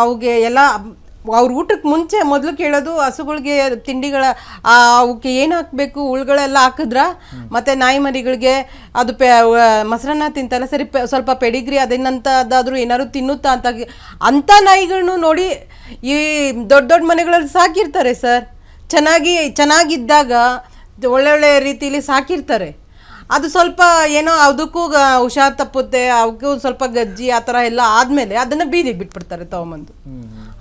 ಅವಕ್ಕೆ ಎಲ್ಲ ಅವ್ರ ಊಟಕ್ಕೆ ಮುಂಚೆ ಮೊದಲು ಕೇಳೋದು ಹಸುಗಳಿಗೆ ತಿಂಡಿಗಳ ಅವಕ್ಕೆ ಏನು ಹಾಕಬೇಕು, ಹುಳುಗಳೆಲ್ಲ ಹಾಕಿದ್ರ, ಮತ್ತು ನಾಯಿ ಮರಿಗಳಿಗೆ ಅದು ಮೊಸರನ್ನ ತಿಂತಲ್ಲ ಸರಿ, ಸ್ವಲ್ಪ ಪೆಡಿಗ್ರಿ ಅದನ್ನಂಥದ್ದಾದರೂ ಏನಾದ್ರು ತಿನ್ನುತ್ತಾ ಅಂಥ ನಾಯಿಗಳನ್ನು ನೋಡಿ ಈ ದೊಡ್ಡ ದೊಡ್ಡ ಮನೆಗಳಲ್ಲಿ ಸಾಕಿರ್ತಾರೆ ಸರ್. ಚೆನ್ನಾಗಿದ್ದಾಗ ಒಳ್ಳೊಳ್ಳೆ ರೀತಿಯಲ್ಲಿ ಸಾಕಿರ್ತಾರೆ. ಅದು ಸ್ವಲ್ಪ ಏನೋ ಅದಕ್ಕೂ ಹುಷಾರು ತಪ್ಪುತ್ತೆ, ಅವಕ್ಕೂ ಸ್ವಲ್ಪ ಗಜ್ಜಿ ಆ ಥರ ಎಲ್ಲ ಆದಮೇಲೆ ಅದನ್ನು ಬೀದಿಗೆ ಬಿಟ್ಬಿಡ್ತಾರೆ ತೊಗೊಂಬಂದು.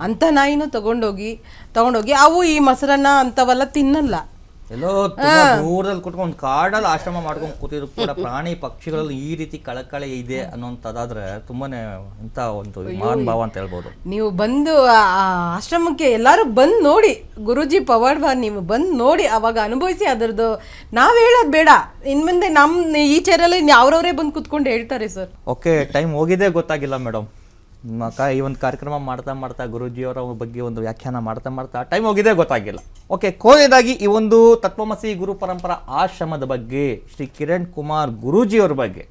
ಅಂಥ ನಾಯಿನೂ ತಗೊಂಡೋಗಿ ಅವು ಈ ಮೊಸರನ್ನ ಅಂಥವೆಲ್ಲ ತಿನ್ನಲ್ಲ. ಎಲ್ಲೋ ದೂರದಲ್ಲಿ ಕುತ್ಕೊಂಡು ಕಾಡಲ್ಲಿ ಆಶ್ರಮ ಮಾಡ್ಕೊಂಡು ಕೂತಿದ್ರು ಕೂಡ ಪ್ರಾಣಿ ಪಕ್ಷಿಗಳಲ್ಲಿ ಈ ರೀತಿ ಕಳಕಳಿ ಇದೆ ಅನ್ನೋಂಥದ್ದಾದ್ರೆ ತುಂಬಾನೇ ಇಂಥ ಒಂದು ಮಹಾನ್ ಭಾವ ಅಂತ ಹೇಳ್ಬೋದು. ನೀವು ಬಂದು ಆಶ್ರಮಕ್ಕೆ ಎಲ್ಲರೂ ಬಂದು ನೋಡಿ, ಗುರೂಜಿ ಪವಾಡ್ವಾ, ನೀವು ಬಂದು ನೋಡಿ ಅವಾಗ ಅನುಭವಿಸಿ. ಅದರದ್ದು ನಾವು ಹೇಳೋದು ಬೇಡ, ಇನ್ಮುಂದೆ ನಮ್ಮ ಈ ಚೇರಲ್ಲಿ ಅವ್ರವರೇ ಬಂದು ಕುತ್ಕೊಂಡು ಹೇಳ್ತಾರೆ ಸರ್. ಓಕೆ, ಟೈಮ್ ಹೋಗಿದ್ದೇ ಗೊತ್ತಾಗಿಲ್ಲ ಮೇಡಮ್. ಈ ಒಂದು ಕಾರ್ಯಕ್ರಮ ಮಾಡ್ತಾ ಗುರೂಜಿಯವರ ಬಗ್ಗೆ ಒಂದು ವ್ಯಾಖ್ಯಾನ ಮಾಡ್ತಾ ಟೈಮ್ ಹೋಗಿದೆ ಗೊತ್ತಾಗಿಲ್ಲ. ಓಕೆ, ಕೊನೆಯದಾಗಿ ಈ ಒಂದು ತತ್ವಮಸಿ ಗುರು ಪರಂಪರಾ ಆಶ್ರಮದ ಬಗ್ಗೆ ಶ್ರೀ ಕಿರಣ್ ಕುಮಾರ್ ಗುರೂಜಿಯವ್ರ ಬಗ್ಗೆ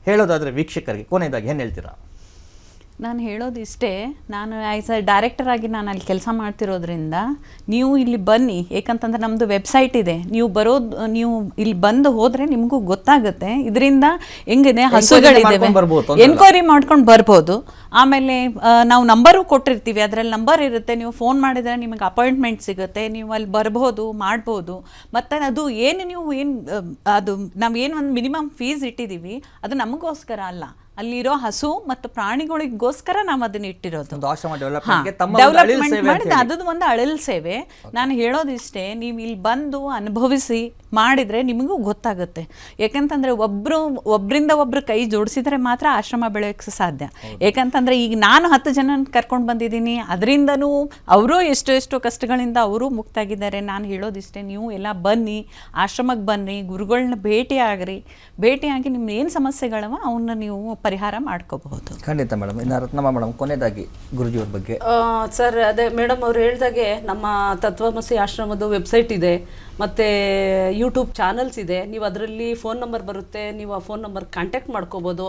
ಹೇಳೋದಾದರೆ ವೀಕ್ಷಕರಿಗೆ ಕೊನೆಯದಾಗಿ ಏನು ಹೇಳ್ತೀರಾ? ನಾನು ಹೇಳೋದಿಷ್ಟೇ, ನಾನು ಆ್ಯಸ್ ಅ ಡೈರೆಕ್ಟರ್ ಆಗಿ ನಾನು ಅಲ್ಲಿ ಕೆಲಸ ಮಾಡ್ತಿರೋದ್ರಿಂದ ನೀವು ಇಲ್ಲಿ ಬನ್ನಿ. ಏಕಂತಂದ್ರೆ ನಮ್ಮದು ವೆಬ್ಸೈಟ್ ಇದೆ, ನೀವು ಇಲ್ಲಿ ಬಂದು ಹೋದರೆ ನಿಮಗೂ ಗೊತ್ತಾಗುತ್ತೆ ಇದರಿಂದ ಹೆಂಗಿದೆ ಹಸುಗಳಿದ್ದಾವೆ, ಎನ್ಕ್ವೈರಿ ಮಾಡ್ಕೊಂಡು ಬರ್ಬೋದು. ಆಮೇಲೆ ನಾವು ನಂಬರು ಕೊಟ್ಟಿರ್ತೀವಿ, ಅದರಲ್ಲಿ ನಂಬರ್ ಇರುತ್ತೆ, ನೀವು ಫೋನ್ ಮಾಡಿದರೆ ನಿಮಗೆ ಅಪಾಯಿಂಟ್ಮೆಂಟ್ ಸಿಗುತ್ತೆ, ನೀವು ಅಲ್ಲಿ ಬರ್ಬೋದು ಮಾಡ್ಬೋದು. ಮತ್ತು ಅದು ಅದು ನಾವೇನು ಒಂದು ಮಿನಿಮಮ್ ಫೀಸ್ ಇಟ್ಟಿದ್ದೀವಿ ಅದು ನಮಗೋಸ್ಕರ ಅಲ್ಲ, ಅಲ್ಲಿರೋ ಹಸು ಮತ್ತು ಪ್ರಾಣಿಗಳಿಗೋಸ್ಕರ ನಾವು ಅದನ್ನ ಇಟ್ಟಿರೋದು. ಡೆವಲಪ್ಮೆಂಟ್ ಮಾಡಿದ ಅದೊಂದು ಒಂದು ಅಳಲ್ ಸೇವೆ. ನಾನು ಹೇಳೋದಿಷ್ಟೇ, ನೀವು ಇಲ್ಲಿ ಬಂದು ಅನುಭವಿಸಿ ಮಾಡಿದರೆ ನಿಮಗೂ ಗೊತ್ತಾಗುತ್ತೆ. ಯಾಕಂತಂದರೆ ಒಬ್ಬರಿಂದ ಒಬ್ಬರು ಕೈ ಜೋಡಿಸಿದ್ರೆ ಮಾತ್ರ ಆಶ್ರಮ ಬೆಳೆಯೋಕ್ಕೆ ಸಾಧ್ಯ. ಯಾಕಂತಂದರೆ ಈಗ ನಾನು 10 ಜನ ಕರ್ಕೊಂಡು ಬಂದಿದ್ದೀನಿ, ಅದರಿಂದನೂ ಅವರು ಎಷ್ಟೋ ಕಷ್ಟಗಳಿಂದ ಅವರು ಮುಕ್ತಾಗಿದ್ದಾರೆ. ನಾನು ಹೇಳೋದಿಷ್ಟೇ, ನೀವು ಎಲ್ಲ ಬನ್ನಿ, ಆಶ್ರಮಕ್ಕೆ ಬನ್ನಿ, ಗುರುಗಳನ್ನ ಭೇಟಿಯಾಗಿ ನಿಮ್ಮ ಏನು ಸಮಸ್ಯೆಗಳವ ಅವನ್ನ ನೀವು ಪರಿಹಾರ ಮಾಡ್ಕೋಬಹುದು. ಖಂಡಿತ ಮೇಡಮ್. ಇನ್ನು ರತ್ನಮ್ಮ ಮೇಡಮ್, ಕೊನೆಯದಾಗಿ ಗುರುಜಿಯವ್ರ ಬಗ್ಗೆ. ಸರ್, ಅದೇ ಮೇಡಮ್ ಅವ್ರು ಹೇಳ್ದಾಗೆ ನಮ್ಮ ತತ್ವಮಸಿ ಆಶ್ರಮದ ವೆಬ್ಸೈಟ್ ಇದೆ, ಮತ್ತು ಯೂಟ್ಯೂಬ್ ಚಾನಲ್ಸ್ ಇದೆ. ನೀವು ಅದರಲ್ಲಿ ಫೋನ್ ನಂಬರ್ ಬರುತ್ತೆ, ನೀವು ಆ ಫೋನ್ ನಂಬರ್ ಕಾಂಟ್ಯಾಕ್ಟ್ ಮಾಡ್ಕೋಬೋದು.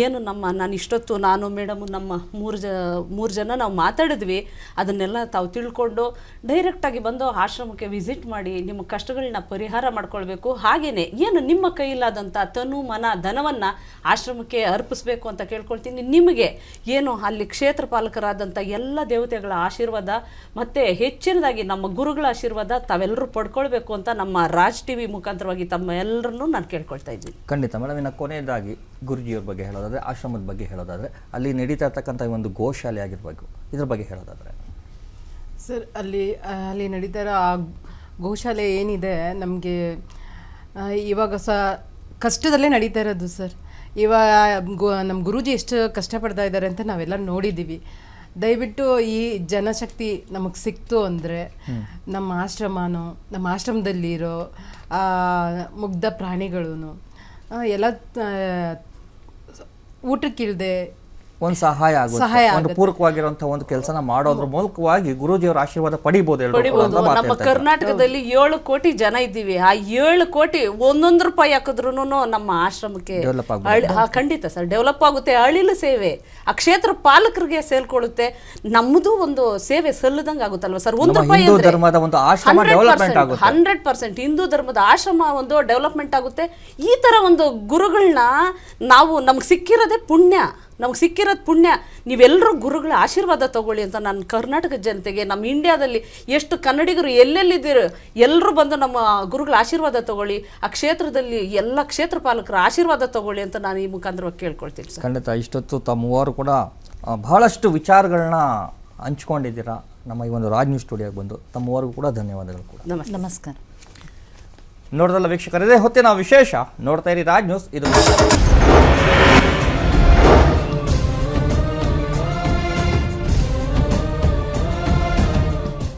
ಏನು ನಾನು ಇಷ್ಟೊತ್ತು ನಾನು ಮೇಡಮು ನಮ್ಮ ಮೂರು ಜನ ನಾವು ಮಾತಾಡಿದ್ವಿ, ಅದನ್ನೆಲ್ಲ ತಾವು ತಿಳ್ಕೊಂಡು ಡೈರೆಕ್ಟಾಗಿ ಬಂದು ಆಶ್ರಮಕ್ಕೆ ವಿಸಿಟ್ ಮಾಡಿ ನಿಮ್ಮ ಕಷ್ಟಗಳನ್ನ ಪರಿಹಾರ ಮಾಡ್ಕೊಳ್ಬೇಕು. ಹಾಗೆಯೇ ಏನು ನಿಮ್ಮ ಕೈಲಾದಂಥ ತನು ಮನ ಧನವನ್ನು ಆಶ್ರಮಕ್ಕೆ ಅರ್ಪಿಸ್ಬೇಕು ಅಂತ ಕೇಳ್ಕೊಳ್ತೀನಿ. ನಿಮಗೆ ಏನು ಅಲ್ಲಿ ಕ್ಷೇತ್ರ ಪಾಲಕರಾದಂಥ ಎಲ್ಲ ದೇವತೆಗಳ ಆಶೀರ್ವಾದ ಮತ್ತು ಹೆಚ್ಚಿನದಾಗಿ ನಮ್ಮ ಗುರುಗಳ ಆಶೀರ್ವಾದ ತಾವೆಲ್ಲರೂ ಪಡ್ಕೊಳ್ಬೇಕು ಅಂತ ನಮ್ಮ ರಾಜ್ ಟಿವಿ ಮುಖಾಂತರವಾಗಿ ತಮ್ಮ ಎಲ್ಲರನ್ನೂ ನಾನು ಕೇಳ್ಕೊಳ್ತಾ ಇದ್ದೀನಿ. ಖಂಡಿತ ಮೇಡಮ್. ಇನ್ನು ಕೊನೆಯದಾಗಿ ಗುರುಜಿಯವ್ರ ಬಗ್ಗೆ ಹೇಳೋದಾದರೆ, ಆಶ್ರಮದ ಬಗ್ಗೆ ಹೇಳೋದಾದರೆ, ಅಲ್ಲಿ ನಡೀತಾ ಇರ್ತಕ್ಕಂಥ ಒಂದು ಗೋಶಾಲೆ ಆಗಿರ್ಬೇಕು, ಇದ್ರ ಬಗ್ಗೆ ಹೇಳೋದಾದರೆ ಸರ್, ಅಲ್ಲಿ ನಡೀತಾ ಇರೋ ಆ ಗೋಶಾಲೆ ಏನಿದೆ, ನಮಗೆ ಇವಾಗ ಕಷ್ಟದಲ್ಲೇ ನಡೀತಾ ಇರೋದು ಸರ್. ಇವಾಗ ನಮ್ಮ ಗುರೂಜಿ ಎಷ್ಟು ಕಷ್ಟಪಡ್ತಾ ಇದ್ದಾರೆ ಅಂತ ನಾವೆಲ್ಲ ನೋಡಿದ್ದೀವಿ. ದಯವಿಟ್ಟು ಈ ಜನಶಕ್ತಿ ನಮಗೆ ಸಿಕ್ತು ಅಂದರೆ ನಮ್ಮ ಆಶ್ರಮದಲ್ಲಿರೋ ಮುಗ್ಧ ಪ್ರಾಣಿಗಳೂ ಎಲ್ಲ ಊಟಕ್ಕಿಲ್ಲದೆ ಒಂದು ಸಹಾಯ ಆಗುತ್ತೆ, ಒಂದು ಪೂರಕವಾಗಿರುವಂಥ ಒಂದು ಕೆಲಸನ ಮಾಡೋದ್ರ ಮೂಲಕವಾಗಿ ಗುರೂಜಿಯವರ ಆಶೀರ್ವಾದ ಪಡಿಬೋದು. ನಮ್ಮ ಕರ್ನಾಟಕದಲ್ಲಿ 7 ಕೋಟಿ ಜನ ಇದ್ದೀವಿ. ಆ 7 ಕೋಟಿ ಒಂದೊಂದು ರೂಪಾಯಿ ಹಾಕಿದ್ರು ನಮ್ಮ ಆಶ್ರಮಕ್ಕೆ ಖಂಡಿತ ಸರ್ ಡೆವಲಪ್ ಆಗುತ್ತೆ. ಅಳಿಲು ಸೇವೆ ಆ ಕ್ಷೇತ್ರ ಪಾಲಕರಿಗೆ ಸೇಲ್ಕೊಳ್ಳುತ್ತೆ. ನಮ್ಮದು ಒಂದು ಸೇವೆ ಸಲ್ಲದಂಗೆ ಆಗುತ್ತಲ್ವ ಸರ್. 1 ರೂಪಾಯಿ 100% ಹಿಂದೂ ಧರ್ಮದ ಆಶ್ರಮ ಒಂದು ಡೆವಲಪ್ಮೆಂಟ್ ಆಗುತ್ತೆ. ಈ ತರ ಒಂದು ಗುರುಗಳನ್ನ ನಮ್ಗೆ ಸಿಕ್ಕಿರೋದೇ ಪುಣ್ಯ. ನೀವೆಲ್ಲರೂ ಗುರುಗಳ ಆಶೀರ್ವಾದ ತಗೊಳ್ಳಿ ಅಂತ ನಾನು ಕರ್ನಾಟಕ ಜನತೆಗೆ, ನಮ್ಮ ಇಂಡಿಯಾದಲ್ಲಿ ಎಷ್ಟು ಕನ್ನಡಿಗರು ಎಲ್ಲೆಲ್ಲಿದ್ದೀರೋ ಎಲ್ಲರೂ ಬಂದು ನಮ್ಮ ಗುರುಗಳ ಆಶೀರ್ವಾದ ತಗೊಳ್ಳಿ, ಆ ಕ್ಷೇತ್ರದಲ್ಲಿ ಎಲ್ಲ ಕ್ಷೇತ್ರ ಪಾಲಕರ ಆಶೀರ್ವಾದ ತಗೊಳ್ಳಿ ಅಂತ ನಾನು ಈ ಮುಖಾಂತರವಾಗಿ ಕೇಳ್ಕೊಳ್ತೀನಿ ಸರ್. ಖಂಡಿತ. ಇಷ್ಟೊತ್ತು ತಮ್ಮವರು ಕೂಡ ಬಹಳಷ್ಟು ವಿಚಾರಗಳನ್ನ ಹಂಚ್ಕೊಂಡಿದ್ದೀರಾ ನಮ್ಮ ಈ ಒಂದು ರಾಜ್ ನ್ಯೂಸ್ ಸ್ಟುಡಿಯೋಗೆ ಬಂದು. ತಮ್ಮವರೆಗೂ ಕೂಡ ಧನ್ಯವಾದಗಳು ಕೂಡ. ನಮಸ್ಕಾರ. ನೋಡಿದ್ರಲ್ಲ ವೀಕ್ಷಕರು, ಇದೇ ಹೊತ್ತಿನ ವಿಶೇಷ. ನೋಡ್ತಾ ಇರಿ ರಾಜ್ ನ್ಯೂಸ್. ಇದು